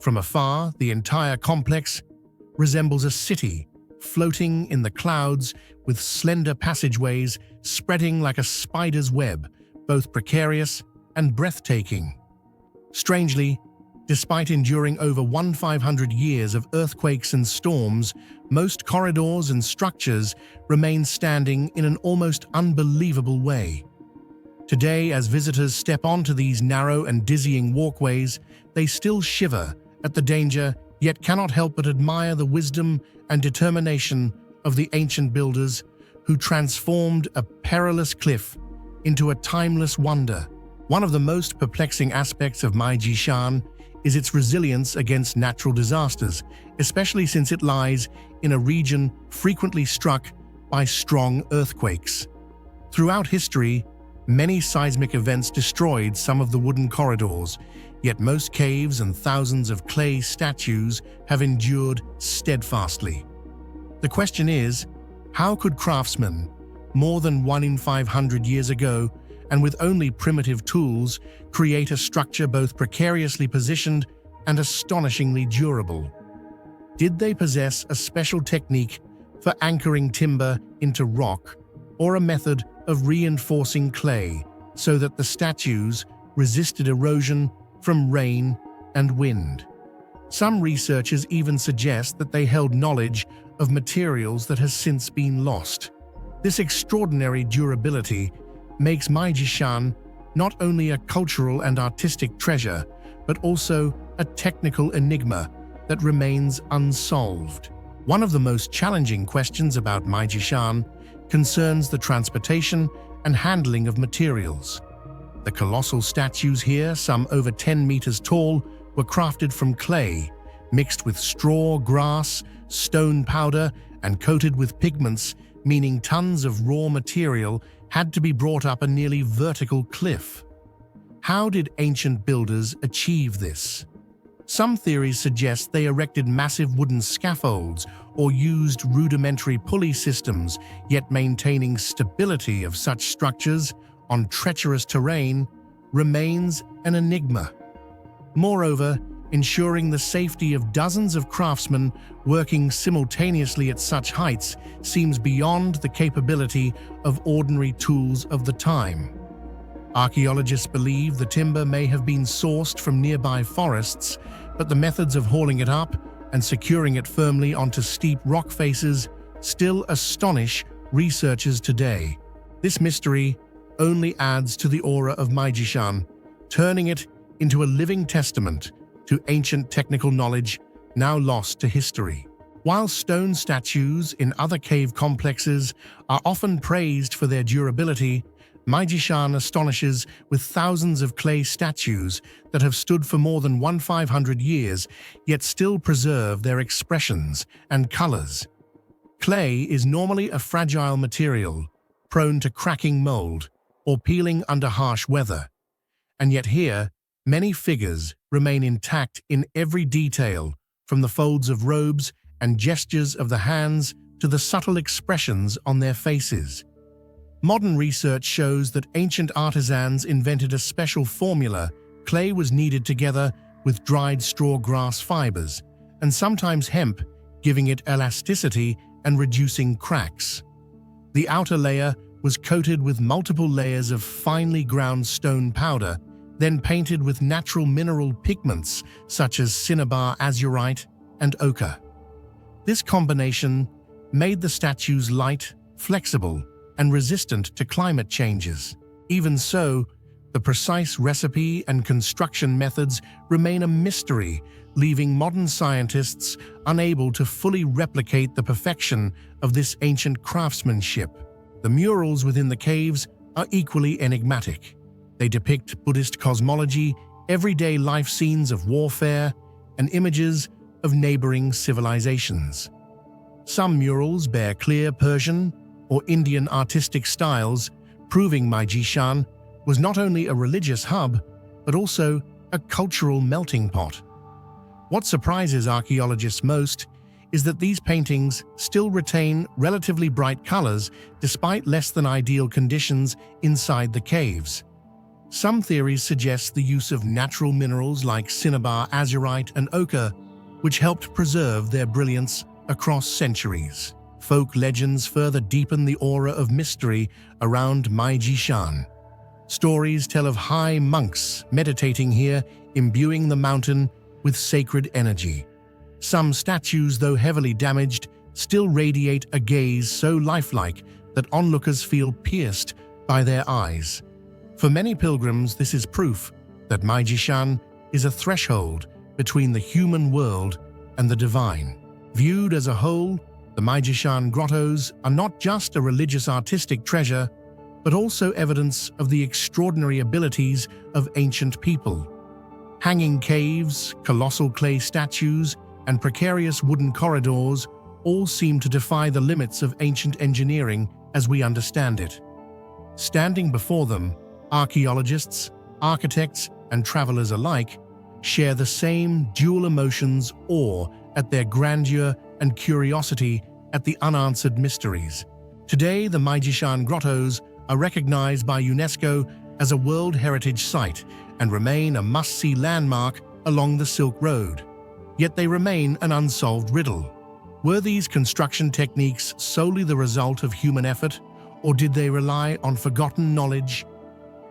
From afar, the entire complex resembles a city floating in the clouds with slender passageways spreading like a spider's web, both precarious and breathtaking. Strangely, despite enduring over 1,500 years of earthquakes and storms, most corridors and structures remain standing in an almost unbelievable way. Today, as visitors step onto these narrow and dizzying walkways, they still shiver at the danger, yet cannot help but admire the wisdom and determination of the ancient builders who transformed a perilous cliff into a timeless wonder. One of the most perplexing aspects of Maijishan is its resilience against natural disasters, especially since it lies in a region frequently struck by strong earthquakes. Throughout history, many seismic events destroyed some of the wooden corridors, yet most caves and thousands of clay statues have endured steadfastly. The question is, how could craftsmen, more than 1 in 500 years ago, and with only primitive tools, create a structure both precariously positioned and astonishingly durable? Did they possess a special technique for anchoring timber into rock, or a method of reinforcing clay so that the statues resisted erosion from rain and wind? Some researchers even suggest that they held knowledge of materials that has since been lost. This extraordinary durability makes Maijishan not only a cultural and artistic treasure, but also a technical enigma that remains unsolved. One of the most challenging questions about Maijishan concerns the transportation and handling of materials. The colossal statues here, some over 10 meters tall, were crafted from clay, mixed with straw, grass, stone powder, and coated with pigments, meaning tons of raw material had to be brought up a nearly vertical cliff. How did ancient builders achieve this? Some theories suggest they erected massive wooden scaffolds or used rudimentary pulley systems, yet maintaining stability of such structures on treacherous terrain remains an enigma. Moreover, ensuring the safety of dozens of craftsmen working simultaneously at such heights seems beyond the capability of ordinary tools of the time. Archaeologists believe the timber may have been sourced from nearby forests, but the methods of hauling it up and securing it firmly onto steep rock faces still astonish researchers today. This mystery only adds to the aura of Maijishan, turning it into a living testament to ancient technical knowledge now lost to history. While stone statues in other cave complexes are often praised for their durability, Maijishan astonishes with thousands of clay statues that have stood for more than 1,500 years, yet still preserve their expressions and colors. Clay is normally a fragile material, prone to cracking mold or peeling under harsh weather. And yet here, many figures remain intact in every detail, from the folds of robes and gestures of the hands to the subtle expressions on their faces. Modern research shows that ancient artisans invented a special formula. Clay was kneaded together with dried straw grass fibers, and sometimes hemp, giving it elasticity and reducing cracks. The outer layer was coated with multiple layers of finely ground stone powder, then painted with natural mineral pigments such as cinnabar azurite and ochre. This combination made the statues light, flexible, and resistant to climate changes. Even so, the precise recipe and construction methods remain a mystery, leaving modern scientists unable to fully replicate the perfection of this ancient craftsmanship. The murals within the caves are equally enigmatic. They depict Buddhist cosmology, everyday life scenes of warfare, and images of neighboring civilizations. Some murals bear clear Persian or Indian artistic styles, proving Maijishan was not only a religious hub, but also a cultural melting pot. What surprises archaeologists most is that these paintings still retain relatively bright colors despite less than ideal conditions inside the caves. Some theories suggest the use of natural minerals like cinnabar azurite and ochre, which helped preserve their brilliance across centuries. Folk legends further deepen the aura of mystery around Maijishan. Stories tell of high monks meditating here, imbuing the mountain with sacred energy. Some statues, though heavily damaged, still radiate a gaze so lifelike that onlookers feel pierced by their eyes. For many pilgrims, this is proof that Maijishan is a threshold between the human world and the divine. Viewed as a whole, the Maijishan grottos are not just a religious artistic treasure, but also evidence of the extraordinary abilities of ancient people. Hanging caves, colossal clay statues, and precarious wooden corridors all seem to defy the limits of ancient engineering as we understand it. Standing before them, archaeologists, architects, and travelers alike share the same dual emotions: awe at their grandeur and curiosity at the unanswered mysteries. Today, the Maijishan grottos are recognized by UNESCO as a World Heritage Site and remain a must-see landmark along the Silk Road. Yet they remain an unsolved riddle. Were these construction techniques solely the result of human effort, or did they rely on forgotten knowledge?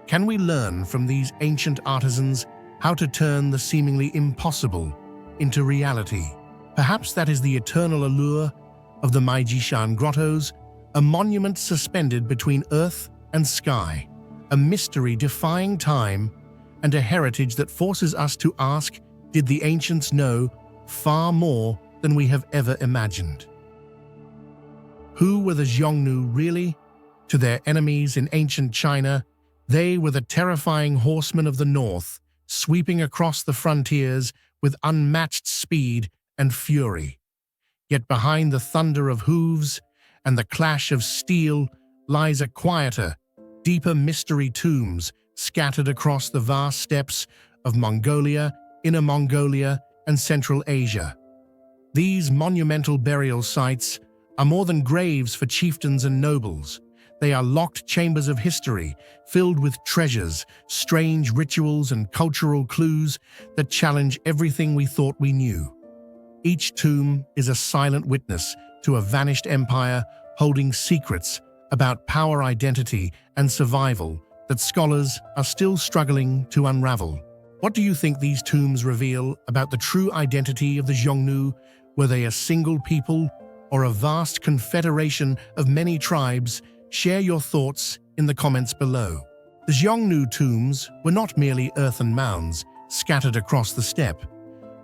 Can we learn from these ancient artisans how to turn the seemingly impossible into reality? Perhaps that is the eternal allure of the Maijishan grottos, a monument suspended between earth and sky, a mystery defying time, and a heritage that forces us to ask, did the ancients know far more than we have ever imagined? Who were the Xiongnu really? To their enemies in ancient China, they were the terrifying horsemen of the north, sweeping across the frontiers with unmatched speed and fury. Yet behind the thunder of hooves and the clash of steel lies a quieter, deeper mystery: tombs scattered across the vast steppes of Mongolia, Inner Mongolia, and Central Asia. These monumental burial sites are more than graves for chieftains and nobles. They are locked chambers of history, filled with treasures, strange rituals, and cultural clues that challenge everything we thought we knew. Each tomb is a silent witness to a vanished empire holding secrets about power, identity, and survival that scholars are still struggling to unravel. What do you think these tombs reveal about the true identity of the Xiongnu? Were they a single people or a vast confederation of many tribes? Share your thoughts in the comments below. The Xiongnu tombs were not merely earthen mounds scattered across the steppe,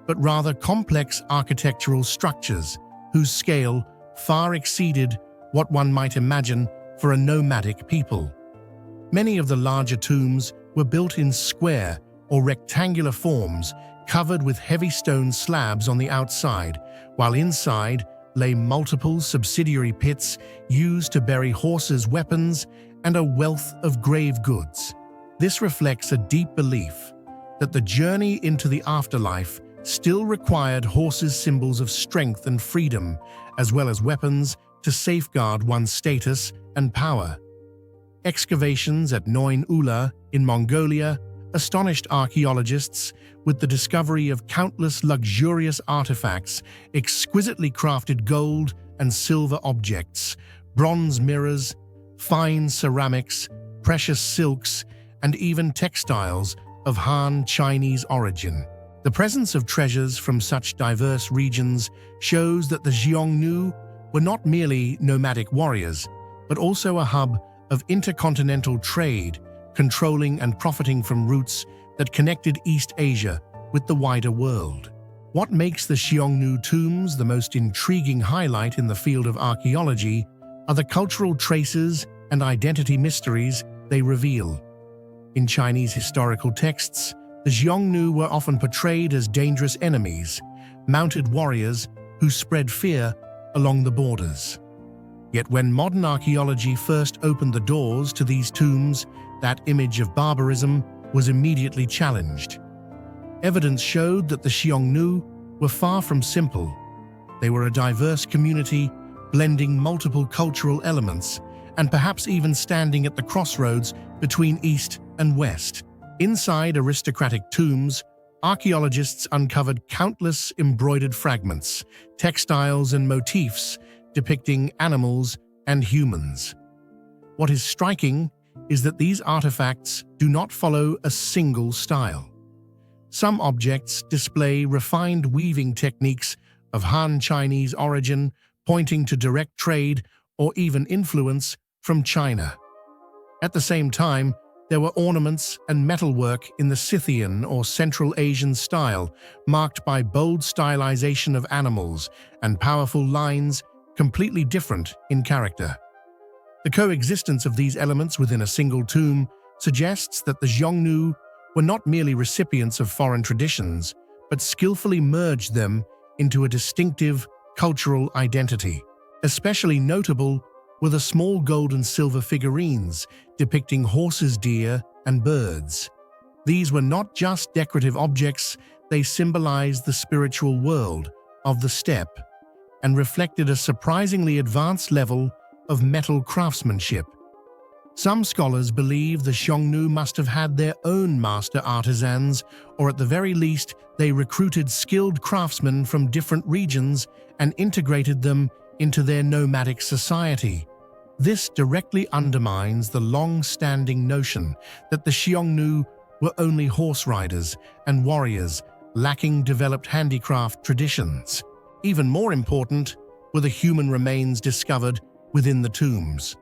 but rather complex architectural structures whose scale far exceeded what one might imagine for a nomadic people. Many of the larger tombs were built in square or rectangular forms, covered with heavy stone slabs on the outside, while inside lay multiple subsidiary pits used to bury horses' weapons and a wealth of grave goods. This reflects a deep belief that the journey into the afterlife still required horses' symbols of strength and freedom, as well as weapons to safeguard one's status and power. Excavations at Noin Ula in Mongolia astonished archaeologists with the discovery of countless luxurious artifacts, exquisitely crafted gold and silver objects, bronze mirrors, fine ceramics, precious silks, and even textiles of Han Chinese origin. The presence of treasures from such diverse regions shows that the Xiongnu were not merely nomadic warriors, but also a hub of intercontinental trade, controlling and profiting from routes that connected East Asia with the wider world. What makes the Xiongnu tombs the most intriguing highlight in the field of archaeology are the cultural traces and identity mysteries they reveal. In Chinese historical texts, the Xiongnu were often portrayed as dangerous enemies, mounted warriors who spread fear along the borders. Yet when modern archaeology first opened the doors to these tombs, that image of barbarism was immediately challenged. Evidence showed that the Xiongnu were far from simple. They were a diverse community, blending multiple cultural elements, and perhaps even standing at the crossroads between East and West. Inside aristocratic tombs, archaeologists uncovered countless embroidered fragments, textiles, and motifs depicting animals and humans. What is striking is that these artifacts do not follow a single style. Some objects display refined weaving techniques of Han Chinese origin, pointing to direct trade or even influence from China. At the same time, there were ornaments and metalwork in the Scythian or Central Asian style, marked by bold stylization of animals and powerful lines completely different in character. The coexistence of these elements within a single tomb suggests that the Xiongnu were not merely recipients of foreign traditions, but skillfully merged them into a distinctive cultural identity. Especially notable were the small gold and silver figurines depicting horses, deer, and birds. These were not just decorative objects, they symbolized the spiritual world of the steppe and reflected a surprisingly advanced level of metal craftsmanship. Some scholars believe the Xiongnu must have had their own master artisans, or at the very least, they recruited skilled craftsmen from different regions and integrated them into their nomadic society. This directly undermines the long-standing notion that the Xiongnu were only horse riders and warriors lacking developed handicraft traditions. Even more important were the human remains discovered within the tombs.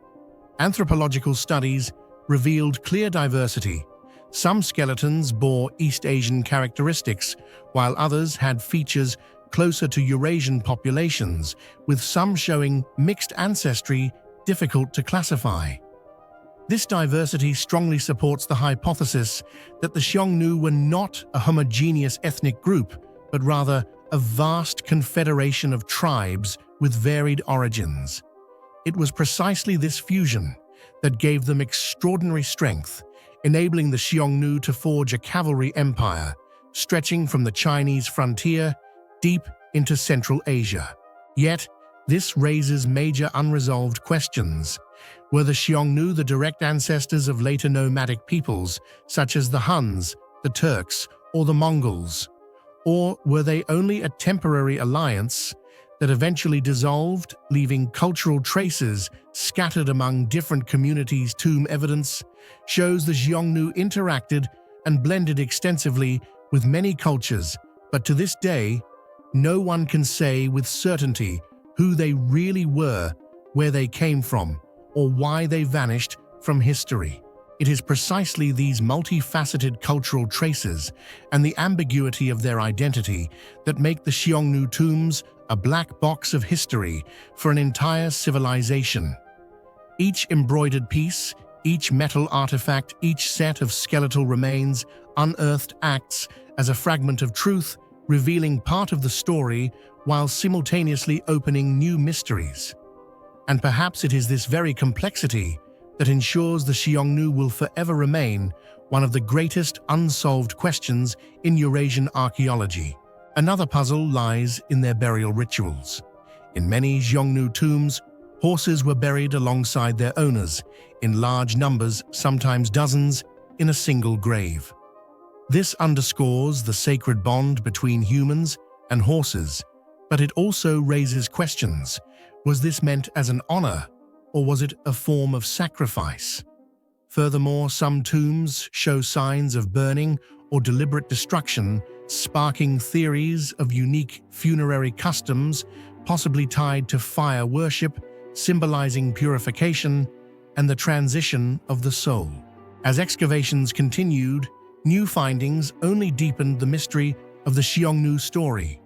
Anthropological studies revealed clear diversity. Some skeletons bore East Asian characteristics, while others had features closer to Eurasian populations, with some showing mixed ancestry difficult to classify. This diversity strongly supports the hypothesis that the Xiongnu were not a homogeneous ethnic group, but rather a vast confederation of tribes with varied origins. It was precisely this fusion that gave them extraordinary strength, enabling the Xiongnu to forge a cavalry empire, stretching from the Chinese frontier deep into Central Asia. Yet, this raises major unresolved questions. Were the Xiongnu the direct ancestors of later nomadic peoples, such as the Huns, the Turks, or the Mongols? Or were they only a temporary alliance that eventually dissolved, leaving cultural traces scattered among different communities? Tomb evidence shows the Xiongnu interacted and blended extensively with many cultures, but to this day, no one can say with certainty who they really were, where they came from, or why they vanished from history. It is precisely these multifaceted cultural traces and the ambiguity of their identity that make the Xiongnu tombs a black box of history for an entire civilization. Each embroidered piece, each metal artifact, each set of skeletal remains unearthed acts as a fragment of truth, revealing part of the story while simultaneously opening new mysteries. And perhaps it is this very complexity that ensures the Xiongnu will forever remain one of the greatest unsolved questions in Eurasian archaeology. Another puzzle lies in their burial rituals. In many Xiongnu tombs, horses were buried alongside their owners, in large numbers, sometimes dozens, in a single grave. This underscores the sacred bond between humans and horses, but it also raises questions. Was this meant as an honor, or was it a form of sacrifice? Furthermore, some tombs show signs of burning or deliberate destruction, sparking theories of unique funerary customs, possibly tied to fire worship, symbolizing purification and the transition of the soul. As excavations continued, new findings only deepened the mystery of the Xiongnu story.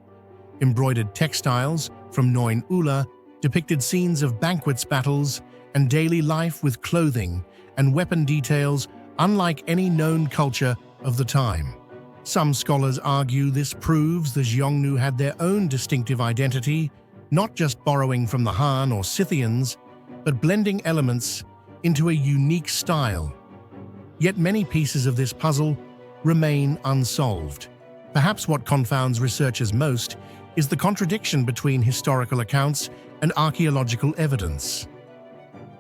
Embroidered textiles from Noin Ula depicted scenes of banquets, battles, and daily life with clothing and weapon details unlike any known culture of the time. Some scholars argue this proves the Xiongnu had their own distinctive identity, not just borrowing from the Han or Scythians, but blending elements into a unique style. Yet many pieces of this puzzle remain unsolved. Perhaps what confounds researchers most is the contradiction between historical accounts and archaeological evidence.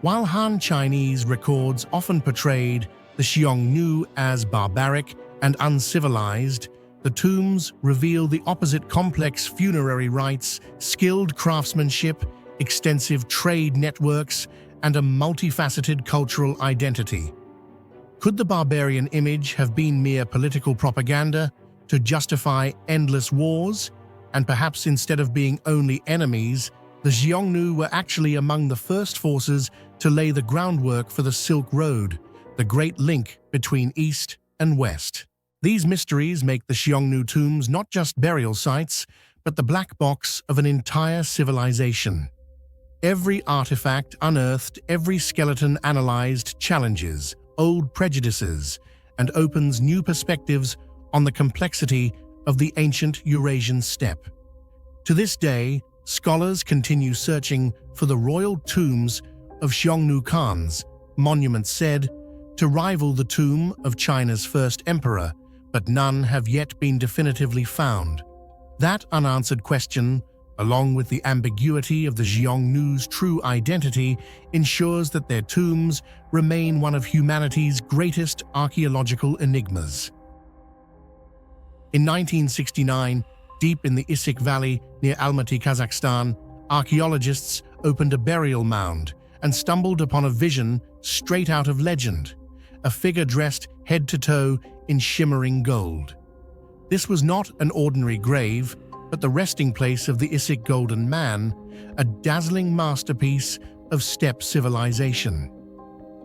While Han Chinese records often portrayed the Xiongnu as barbaric and uncivilized, the tombs reveal the opposite: complex funerary rites, skilled craftsmanship, extensive trade networks, and a multifaceted cultural identity. Could the barbarian image have been mere political propaganda to justify endless wars? And perhaps instead of being only enemies, the Xiongnu were actually among the first forces to lay the groundwork for the Silk Road, the great link between East and West. These mysteries make the Xiongnu tombs not just burial sites, but the black box of an entire civilization. Every artifact unearthed, every skeleton analyzed challenges old prejudices and opens new perspectives on the complexity of the ancient Eurasian steppe. To this day, scholars continue searching for the royal tombs of Xiongnu Khans, monuments said to rival the tomb of China's first emperor, but none have yet been definitively found. That unanswered question, along with the ambiguity of the Xiongnu's true identity, ensures that their tombs remain one of humanity's greatest archaeological enigmas. In 1969, deep in the Issyk Valley near Almaty, Kazakhstan, archaeologists opened a burial mound and stumbled upon a vision straight out of legend: a figure dressed head to toe in shimmering gold. This was not an ordinary grave, but the resting place of the Issyk Golden Man, a dazzling masterpiece of steppe civilization.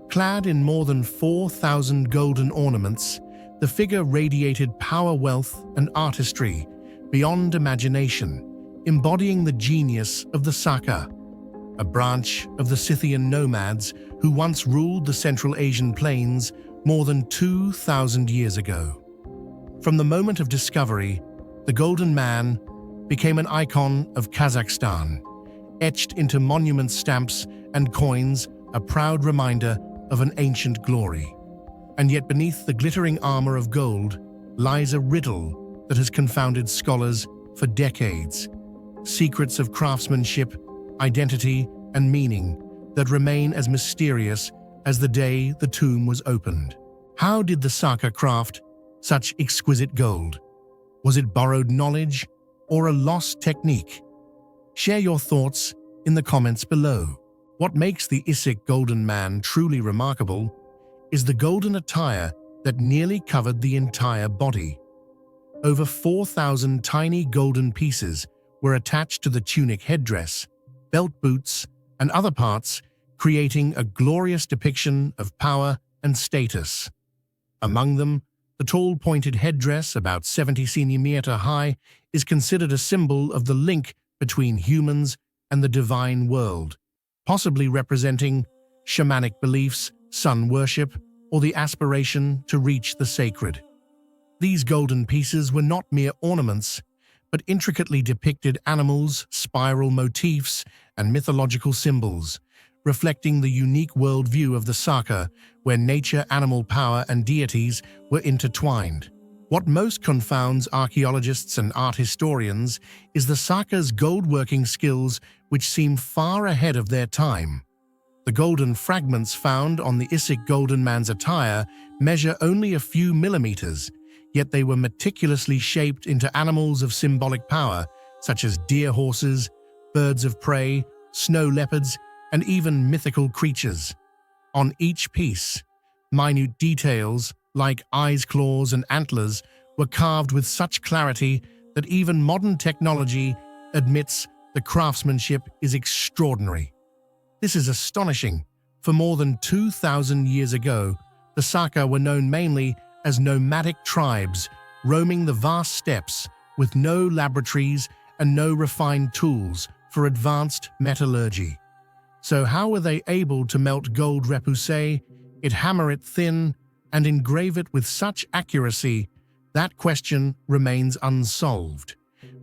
Clad in more than 4,000 golden ornaments, the figure radiated power, wealth, and artistry beyond imagination, embodying the genius of the Saka, a branch of the Scythian nomads who once ruled the Central Asian plains more than 2,000 years ago. From the moment of discovery, the Golden Man became an icon of Kazakhstan, etched into monument stamps and coins, a proud reminder of an ancient glory. And yet beneath the glittering armor of gold lies a riddle that has confounded scholars for decades. Secrets of craftsmanship, identity, and meaning that remain as mysterious as the day the tomb was opened. How did the Saka craft such exquisite gold? Was it borrowed knowledge or a lost technique? Share your thoughts in the comments below. What makes the Issyk Golden Man truly remarkable is the golden attire that nearly covered the entire body. Over 4,000 tiny golden pieces were attached to the tunic headdress, belt boots, and other parts, creating a glorious depiction of power and status. Among them, the tall pointed headdress, about 70 centimeters high, is considered a symbol of the link between humans and the divine world, possibly representing shamanic beliefs, sun worship, or the aspiration to reach the sacred. These golden pieces were not mere ornaments, but intricately depicted animals, spiral motifs, and mythological symbols, reflecting the unique worldview of the Saka, where nature, animal power, and deities were intertwined. What most confounds archaeologists and art historians is the Saka's gold-working skills, which seem far ahead of their time. The golden fragments found on the Isik golden man's attire measure only a few millimeters, yet they were meticulously shaped into animals of symbolic power, such as deer horses, birds of prey, snow leopards, and even mythical creatures. On each piece, minute details like eyes, claws, and antlers were carved with such clarity that even modern technology admits the craftsmanship is extraordinary. This is astonishing. For more than 2,000 years ago, the Saka were known mainly as nomadic tribes roaming the vast steppes with no laboratories and no refined tools for advanced metallurgy. So how were they able to melt gold repoussé, hammer it thin, and engrave it with such accuracy? That question remains unsolved,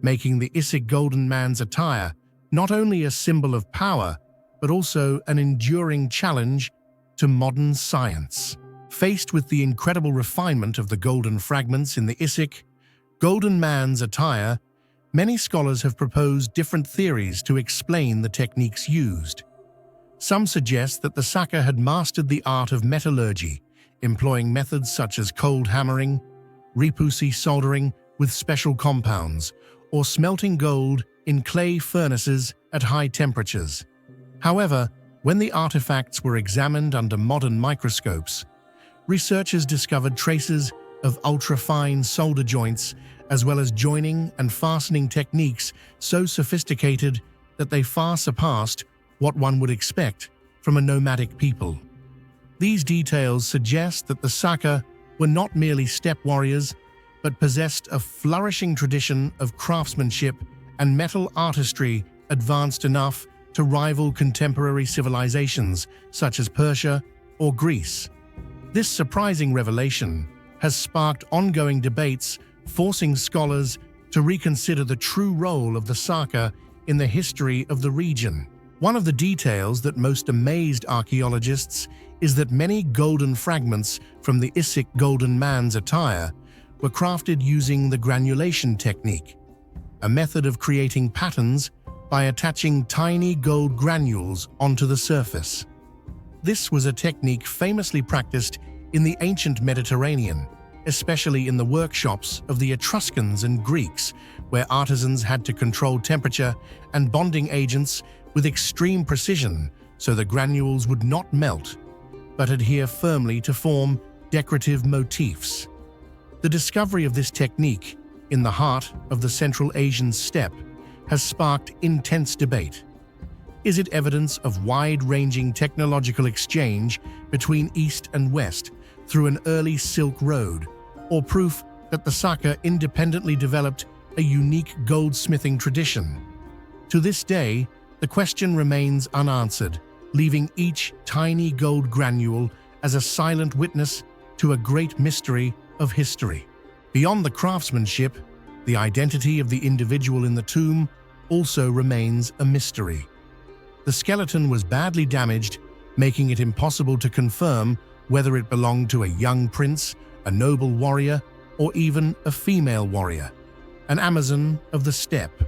making the Isik golden man's attire not only a symbol of power, but also an enduring challenge to modern science. Faced with the incredible refinement of the golden fragments in the Isik golden man's attire, many scholars have proposed different theories to explain the techniques used. Some suggest that the Saka had mastered the art of metallurgy, employing methods such as cold hammering, repoussé soldering with special compounds, or smelting gold in clay furnaces at high temperatures. However, when the artifacts were examined under modern microscopes, researchers discovered traces of ultra-fine solder joints as well as joining and fastening techniques so sophisticated that they far surpassed what one would expect from a nomadic people. These details suggest that the Saka were not merely steppe warriors, but possessed a flourishing tradition of craftsmanship and metal artistry advanced enough to rival contemporary civilizations such as Persia or Greece. This surprising revelation has sparked ongoing debates, forcing scholars to reconsider the true role of the Saka in the history of the region. One of the details that most amazed archaeologists is that many golden fragments from the Isik golden man's attire were crafted using the granulation technique, a method of creating patterns by attaching tiny gold granules onto the surface. This was a technique famously practiced in the ancient Mediterranean, especially in the workshops of the Etruscans and Greeks, where artisans had to control temperature and bonding agents with extreme precision so the granules would not melt, but adhere firmly to form decorative motifs. The discovery of this technique in the heart of the Central Asian steppe has sparked intense debate. Is it evidence of wide-ranging technological exchange between East and West through an early Silk Road, or proof that the Saka independently developed a unique goldsmithing tradition? To this day, the question remains unanswered, leaving each tiny gold granule as a silent witness to a great mystery of history. Beyond the craftsmanship, the identity of the individual in the tomb also remains a mystery. The skeleton was badly damaged, making it impossible to confirm whether it belonged to a young prince, a noble warrior, or even a female warrior, an Amazon of the steppe.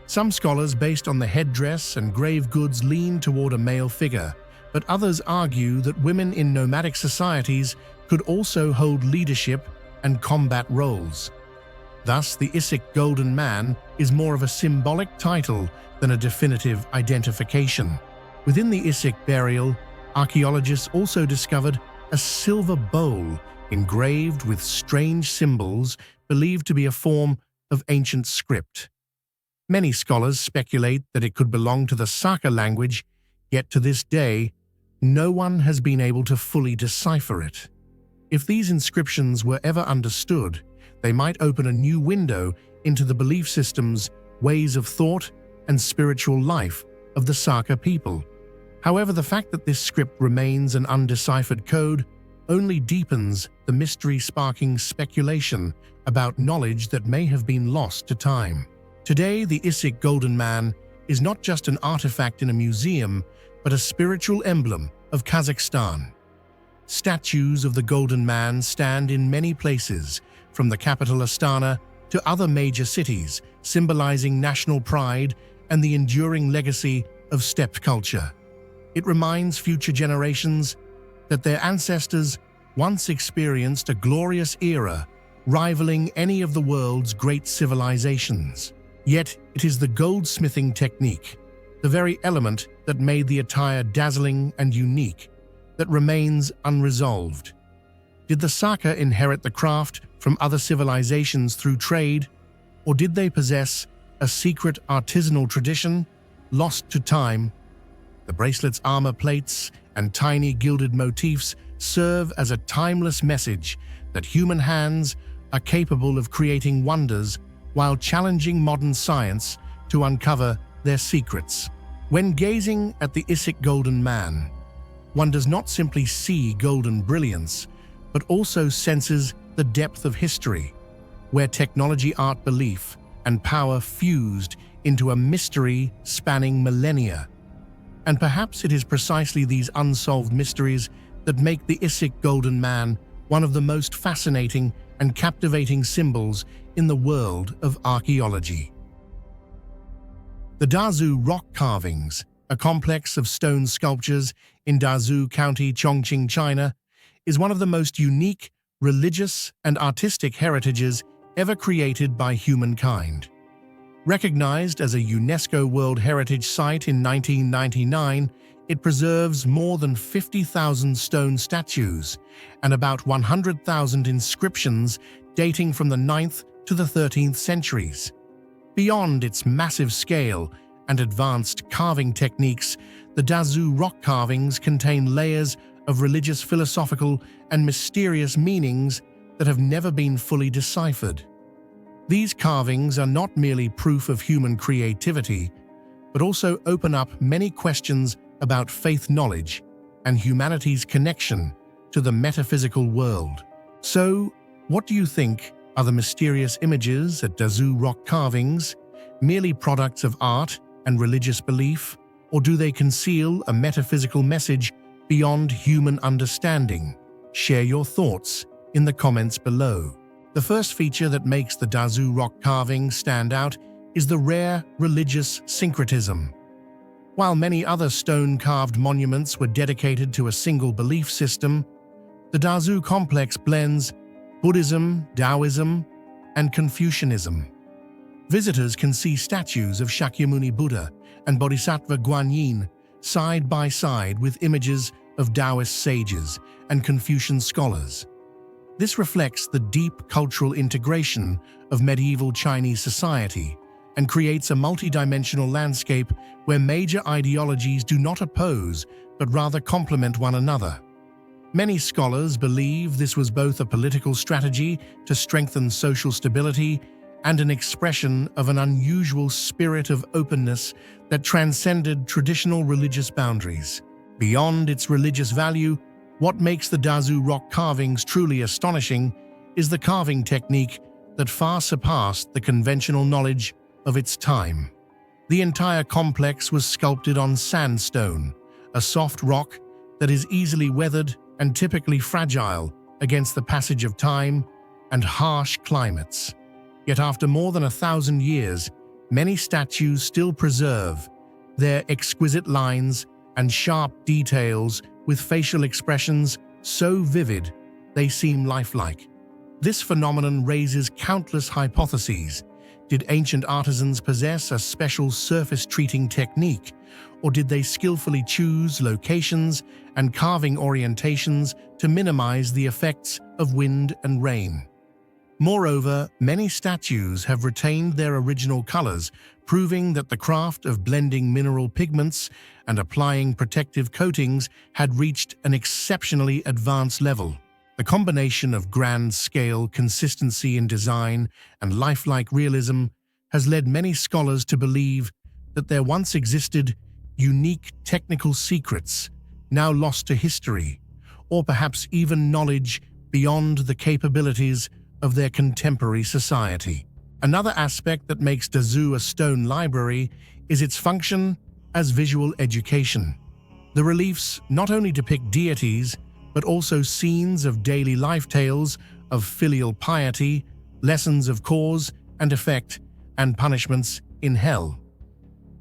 Some scholars, based on the headdress and grave goods, lean toward a male figure, but others argue that women in nomadic societies could also hold leadership and combat roles. Thus, the Isik Golden Man is more of a symbolic title than a definitive identification. Within the Isik burial, archaeologists also discovered a silver bowl engraved with strange symbols believed to be a form of ancient script. Many scholars speculate that it could belong to the Saka language, yet to this day, no one has been able to fully decipher it. If these inscriptions were ever understood, they might open a new window into the belief systems, ways of thought, and spiritual life of the Saka people. However, the fact that this script remains an undeciphered code only deepens the mystery, sparking speculation about knowledge that may have been lost to time. Today, the Issyk Golden Man is not just an artifact in a museum, but a spiritual emblem of Kazakhstan. Statues of the Golden Man stand in many places, from the capital Astana to other major cities, symbolizing national pride and the enduring legacy of steppe culture. It reminds future generations that their ancestors once experienced a glorious era, rivaling any of the world's great civilizations. Yet, it is the goldsmithing technique, the very element that made the attire dazzling and unique, that remains unresolved. Did the Saka inherit the craft from other civilizations through trade, or did they possess a secret artisanal tradition lost to time? The bracelet's armor plates and tiny gilded motifs serve as a timeless message that human hands are capable of creating wonders while challenging modern science to uncover their secrets. When gazing at the Issyk Golden Man, one does not simply see golden brilliance, but also senses the depth of history, where technology, art, belief, and power fused into a mystery spanning millennia. And perhaps it is precisely these unsolved mysteries that make the Issyk Golden Man one of the most fascinating and captivating symbols in the world of archaeology. The Dazhu rock carvings, a complex of stone sculptures in Dazhu County, Chongqing, China, is one of the most unique religious and artistic heritages ever created by humankind. Recognized as a UNESCO World Heritage Site in 1999, it preserves more than 50,000 stone statues and about 100,000 inscriptions dating from the 9th to the 13th centuries. Beyond its massive scale and advanced carving techniques, the Dazhu rock carvings contain layers of religious, philosophical, and mysterious meanings that have never been fully deciphered. These carvings are not merely proof of human creativity, but also open up many questions about faith, knowledge, and humanity's connection to the metaphysical world. So, what do you think are the mysterious images at Dazhu rock carvings? Merely products of art and religious belief, or do they conceal a metaphysical message beyond human understanding? Share your thoughts in the comments below. The first feature that makes the Dazhu rock carving stand out is the rare religious syncretism. While many other stone-carved monuments were dedicated to a single belief system, the Dazhu complex blends Buddhism, Taoism, and Confucianism. Visitors can see statues of Shakyamuni Buddha and Bodhisattva Guanyin side by side with images of Taoist sages and Confucian scholars. This reflects the deep cultural integration of medieval Chinese society and creates a multidimensional landscape where major ideologies do not oppose but rather complement one another. Many scholars believe this was both a political strategy to strengthen social stability and an expression of an unusual spirit of openness that transcended traditional religious boundaries. Beyond its religious value, what makes the Dazhu rock carvings truly astonishing is the carving technique that far surpassed the conventional knowledge of its time. The entire complex was sculpted on sandstone, a soft rock that is easily weathered and typically fragile against the passage of time and harsh climates. Yet after more than 1,000 years, many statues still preserve their exquisite lines and sharp details with facial expressions so vivid they seem lifelike. This phenomenon raises countless hypotheses. Did ancient artisans possess a special surface treating technique, or did they skillfully choose locations and carving orientations to minimize the effects of wind and rain? Moreover, many statues have retained their original colors, proving that the craft of blending mineral pigments and applying protective coatings had reached an exceptionally advanced level. The combination of grand-scale consistency in design and lifelike realism has led many scholars to believe that there once existed unique technical secrets, now lost to history, or perhaps even knowledge beyond the capabilities of their contemporary society. Another aspect that makes Dazhou a stone library is its function as visual education. The reliefs not only depict deities, but also scenes of daily life tales of filial piety, lessons of cause and effect, and punishments in hell.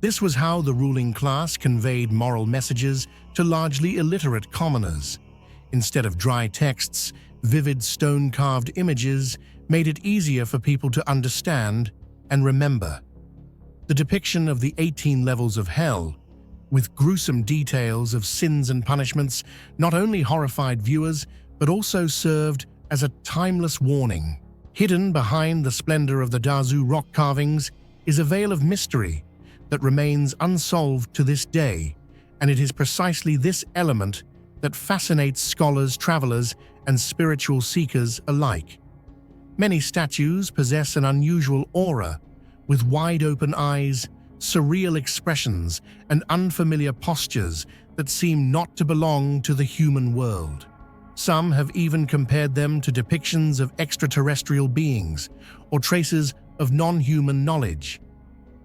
This was how the ruling class conveyed moral messages to largely illiterate commoners. Instead of dry texts, vivid stone-carved images made it easier for people to understand and remember. The depiction of the 18 levels of hell, with gruesome details of sins and punishments, not only horrified viewers, but also served as a timeless warning. Hidden behind the splendor of the Dazhou rock carvings is a veil of mystery that remains unsolved to this day, and it is precisely this element that fascinates scholars, travelers, and spiritual seekers alike. Many statues possess an unusual aura, with wide-open eyes, surreal expressions, and unfamiliar postures that seem not to belong to the human world. Some have even compared them to depictions of extraterrestrial beings or traces of non-human knowledge.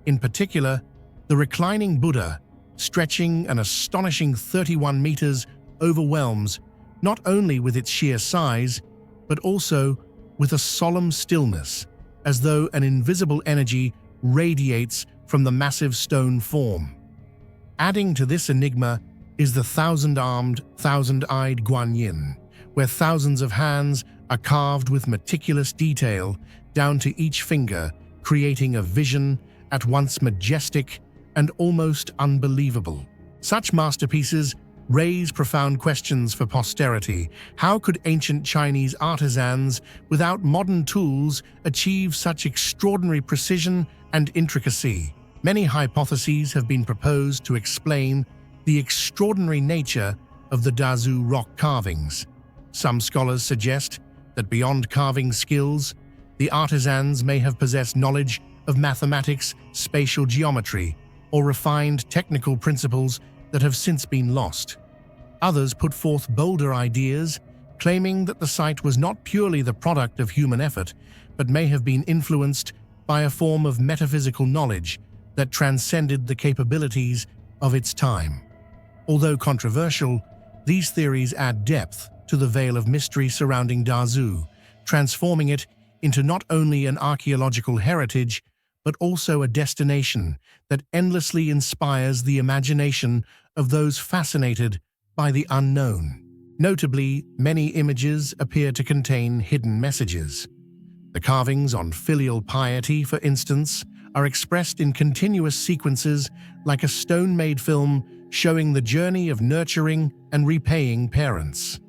In particular, the reclining Buddha, stretching an astonishing 31 meters, overwhelms not only with its sheer size, but also with a solemn stillness, as though an invisible energy radiates from the massive stone form. Adding to this enigma is the thousand-armed, thousand-eyed Guanyin, where thousands of hands are carved with meticulous detail down to each finger, creating a vision at once majestic and almost unbelievable. Such masterpieces raise profound questions for posterity. How could ancient Chinese artisans, without modern tools, achieve such extraordinary precision and intricacy? Many hypotheses have been proposed to explain the extraordinary nature of the Dazhou rock carvings. Some scholars suggest that beyond carving skills, the artisans may have possessed knowledge of mathematics, spatial geometry, or refined technical principles that have since been lost. Others put forth bolder ideas, claiming that the site was not purely the product of human effort, but may have been influenced by a form of metaphysical knowledge that transcended the capabilities of its time. Although controversial, these theories add depth to the veil of mystery surrounding Dazhou, transforming it into not only an archaeological heritage, but also a destination that endlessly inspires the imagination of those fascinated by the unknown. Notably, many images appear to contain hidden messages. The carvings on filial piety, for instance, are expressed in continuous sequences like a stone-made film showing the journey of nurturing and repaying parents.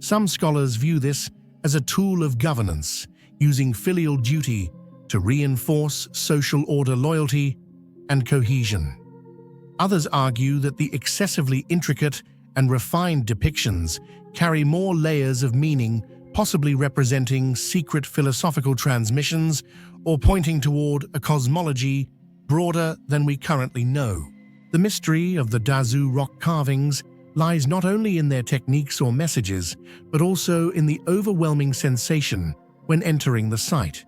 Some scholars view this as a tool of governance, using filial duty to reinforce social order, loyalty, and cohesion. Others argue that the excessively intricate and refined depictions carry more layers of meaning, possibly representing secret philosophical transmissions or pointing toward a cosmology broader than we currently know. The mystery of the Dazhou rock carvings lies not only in their techniques or messages, but also in the overwhelming sensation when entering the site.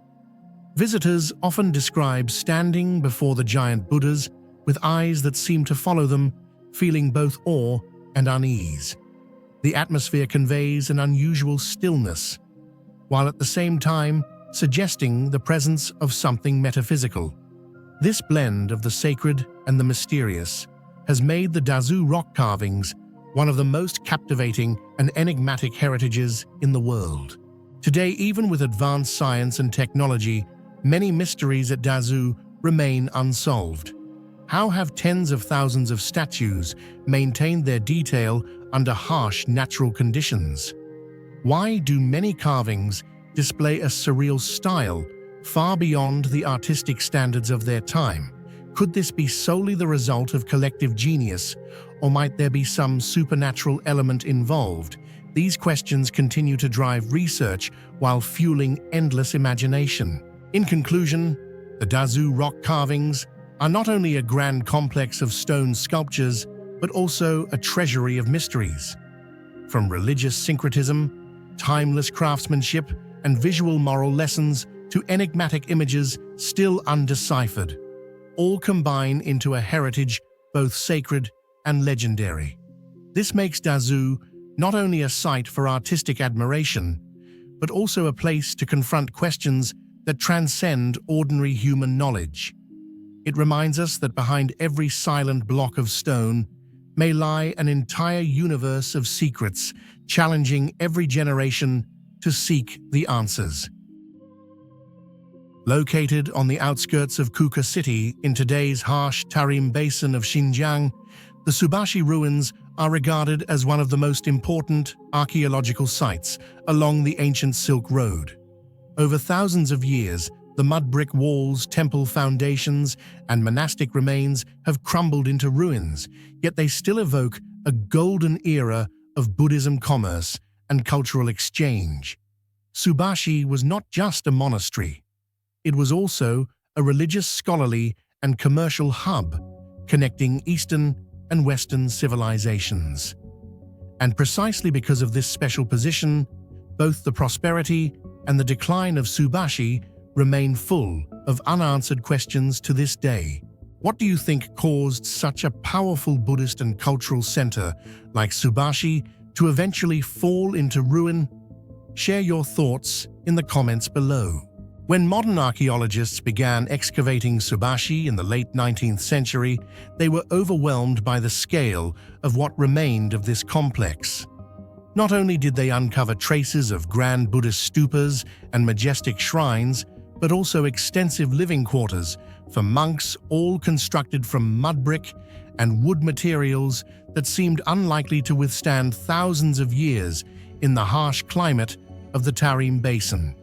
Visitors often describe standing before the giant Buddhas with eyes that seem to follow them, feeling both awe and unease. The atmosphere conveys an unusual stillness, while at the same time suggesting the presence of something metaphysical. This blend of the sacred and the mysterious has made the Dazhou rock carvings one of the most captivating and enigmatic heritages in the world. Today, even with advanced science and technology, many mysteries at Dazhou remain unsolved. How have tens of thousands of statues maintained their detail under harsh natural conditions? Why do many carvings display a surreal style far beyond the artistic standards of their time? Could this be solely the result of collective genius, or might there be some supernatural element involved? These questions continue to drive research while fueling endless imagination. In conclusion, the Dazhou rock carvings are not only a grand complex of stone sculptures, but also a treasury of mysteries. From religious syncretism, timeless craftsmanship, and visual moral lessons to enigmatic images still undeciphered, all combine into a heritage both sacred and legendary. This makes Dazhou not only a site for artistic admiration, but also a place to confront questions that transcend ordinary human knowledge. It reminds us that behind every silent block of stone may lie an entire universe of secrets, challenging every generation to seek the answers. Located on the outskirts of Kuka City in today's harsh Tarim Basin of Xinjiang, the Subashi ruins are regarded as one of the most important archaeological sites along the ancient Silk Road. Over thousands of years, the mud brick walls, temple foundations, and monastic remains have crumbled into ruins, yet they still evoke a golden era of Buddhism commerce and cultural exchange. Subashi was not just a monastery. It was also a religious, scholarly, and commercial hub, connecting Eastern and Western civilizations. And precisely because of this special position, both the prosperity and the decline of Subashi remain full of unanswered questions to this day. What do you think caused such a powerful Buddhist and cultural center like Subashi to eventually fall into ruin? Share your thoughts in the comments below. When modern archaeologists began excavating Subashi in the late 19th century, they were overwhelmed by the scale of what remained of this complex. Not only did they uncover traces of grand Buddhist stupas and majestic shrines, but also extensive living quarters for monks, all constructed from mud brick and wood materials that seemed unlikely to withstand thousands of years in the harsh climate of the Tarim Basin.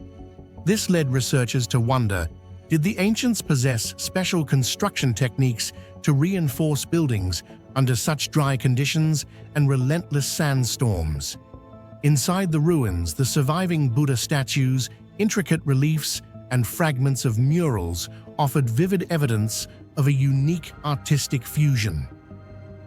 This led researchers to wonder, did the ancients possess special construction techniques to reinforce buildings under such dry conditions and relentless sandstorms? Inside the ruins, the surviving Buddha statues, intricate reliefs, and fragments of murals offered vivid evidence of a unique artistic fusion.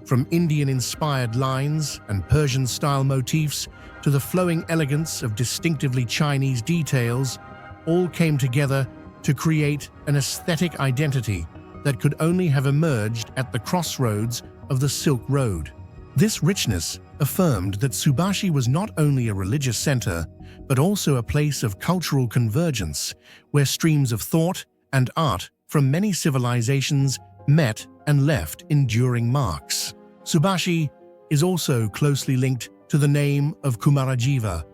From Indian-inspired lines and Persian-style motifs to the flowing elegance of distinctively Chinese details, all came together to create an aesthetic identity that could only have emerged at the crossroads of the Silk Road. This richness affirmed that Subashi was not only a religious center, but also a place of cultural convergence, where streams of thought and art from many civilizations met and left enduring marks. Subashi is also closely linked to the name of Kumarajiva,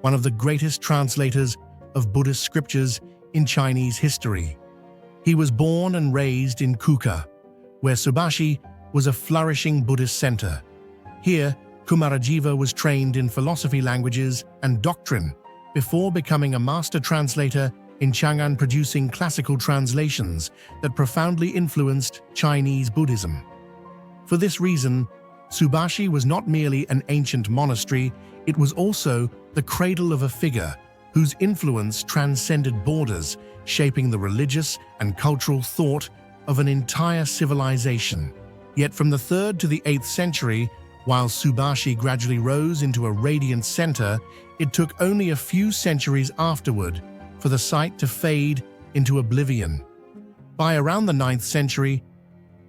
one of the greatest translators of Buddhist scriptures in Chinese history. He was born and raised in Kuka, where Subashi was a flourishing Buddhist center. Here, Kumarajiva was trained in philosophy, languages, and doctrine before becoming a master translator in Chang'an, producing classical translations that profoundly influenced Chinese Buddhism. For this reason, Subashi was not merely an ancient monastery, it was also the cradle of a figure whose influence transcended borders, shaping the religious and cultural thought of an entire civilization. Yet from the 3rd to the 8th century, while Subashi gradually rose into a radiant center, it took only a few centuries afterward for the site to fade into oblivion. By around the 9th century,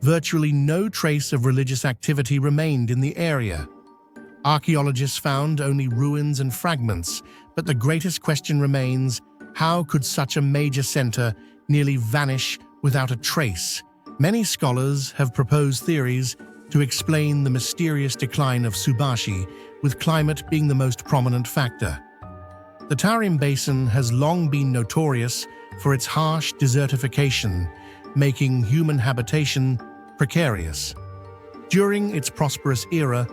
virtually no trace of religious activity remained in the area. Archaeologists found only ruins and fragments, but the greatest question remains, how could such a major center nearly vanish without a trace? Many scholars have proposed theories to explain the mysterious decline of Subashi, with climate being the most prominent factor. The Tarim Basin has long been notorious for its harsh desertification, making human habitation precarious. During its prosperous era,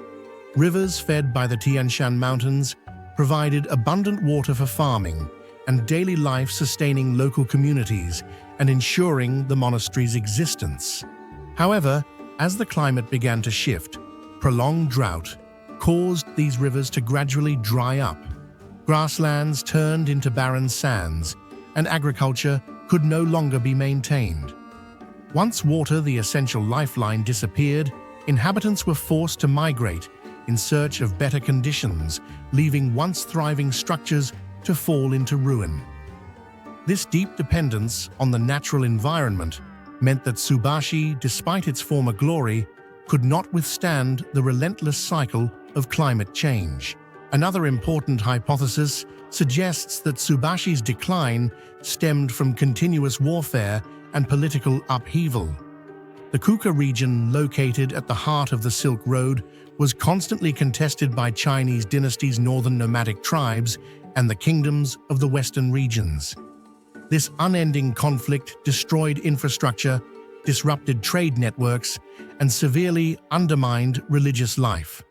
rivers fed by the Tian Shan Mountains provided abundant water for farming and daily life, sustaining local communities and ensuring the monastery's existence. However, as the climate began to shift, prolonged drought caused these rivers to gradually dry up. Grasslands turned into barren sands, and agriculture could no longer be maintained. Once water, the essential lifeline, disappeared, inhabitants were forced to migrate in search of better conditions, leaving once thriving structures to fall into ruin. This deep dependence on the natural environment meant that Subashi, despite its former glory, could not withstand the relentless cycle of climate change. Another important hypothesis suggests that Subashi's decline stemmed from continuous warfare and political upheaval. The Kuka region, located at the heart of the Silk Road, was constantly contested by Chinese dynasties, northern nomadic tribes, and the kingdoms of the western regions. This unending conflict destroyed infrastructure, disrupted trade networks, and severely undermined religious life.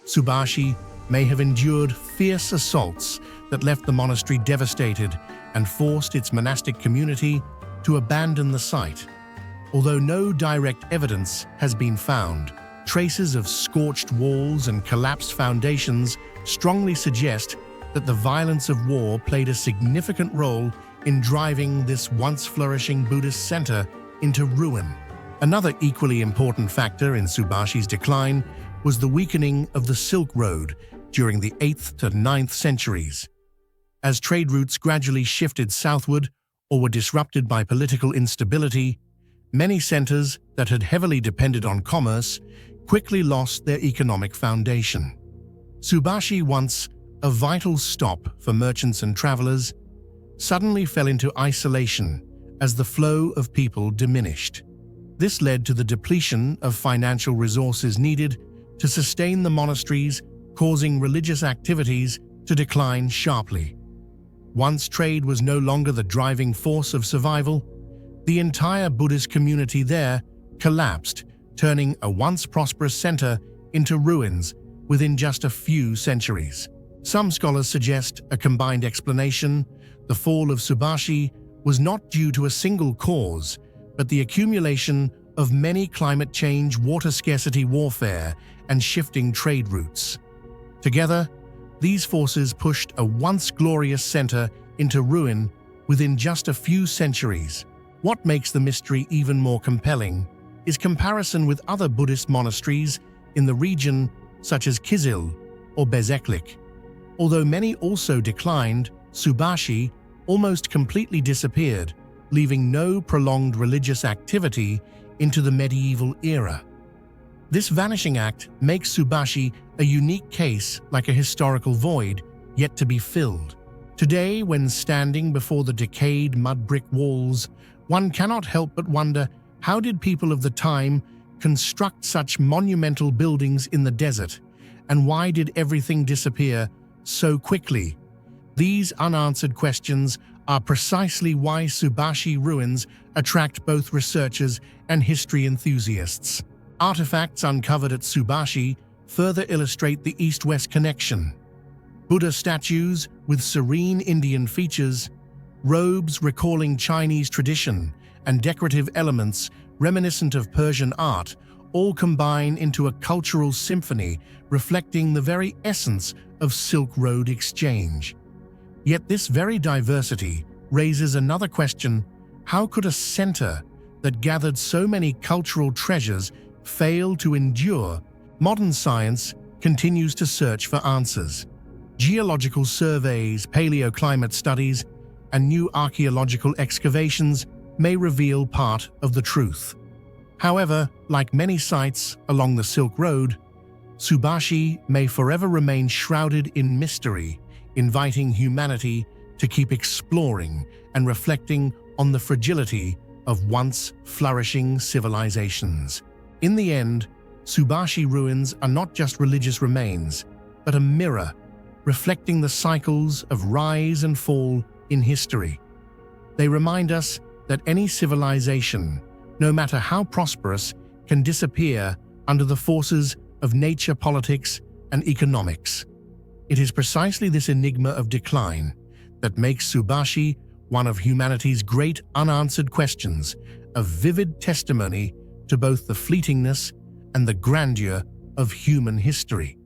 Subashi may have endured fierce assaults that left the monastery devastated and forced its monastic community to abandon the site. Although no direct evidence has been found, traces of scorched walls and collapsed foundations strongly suggest that the violence of war played a significant role in driving this once flourishing Buddhist center into ruin. Another equally important factor in Subashi's decline was the weakening of the Silk Road during the 8th to 9th centuries. As trade routes gradually shifted southward or were disrupted by political instability, many centers that had heavily depended on commerce quickly lost their economic foundation. Subashi, once a vital stop for merchants and travelers, suddenly fell into isolation as the flow of people diminished. This led to the depletion of financial resources needed to sustain the monasteries, causing religious activities to decline sharply. Once trade was no longer the driving force of survival, the entire Buddhist community there collapsed, turning a once prosperous center into ruins within just a few centuries. Some scholars suggest a combined explanation. The fall of Subashi was not due to a single cause, but the accumulation of many climate change, water scarcity, warfare, and shifting trade routes. Together, these forces pushed a once glorious center into ruin within just a few centuries. What makes the mystery even more compelling is comparison with other Buddhist monasteries in the region, such as Kizil or Bezeklik. Although many also declined, Subashi almost completely disappeared, leaving no prolonged religious activity into the medieval era. This vanishing act makes Subashi a unique case, like a historical void yet to be filled. Today, when standing before the decayed mud brick walls, one cannot help but wonder, how did people of the time construct such monumental buildings in the desert? And why did everything disappear so quickly? These unanswered questions are precisely why Subashi ruins attract both researchers and history enthusiasts. Artifacts uncovered at Subashi further illustrate the East-West connection. Buddha statues with serene Indian features, robes recalling Chinese tradition, and decorative elements reminiscent of Persian art all combine into a cultural symphony reflecting the very essence of Silk Road exchange. Yet this very diversity raises another question: how could a center that gathered so many cultural treasures fail to endure? Modern science continues to search for answers. Geological surveys, paleoclimate studies, and new archaeological excavations may reveal part of the truth. However, like many sites along the Silk Road, Subashi may forever remain shrouded in mystery, inviting humanity to keep exploring and reflecting on the fragility of once flourishing civilizations. In the end, Subashi ruins are not just religious remains, but a mirror reflecting the cycles of rise and fall in history. They remind us that any civilization, no matter how prosperous, can disappear under the forces of nature, politics, and economics. It is precisely this enigma of decline that makes Subashi one of humanity's great unanswered questions, a vivid testimony to both the fleetingness and the grandeur of human history.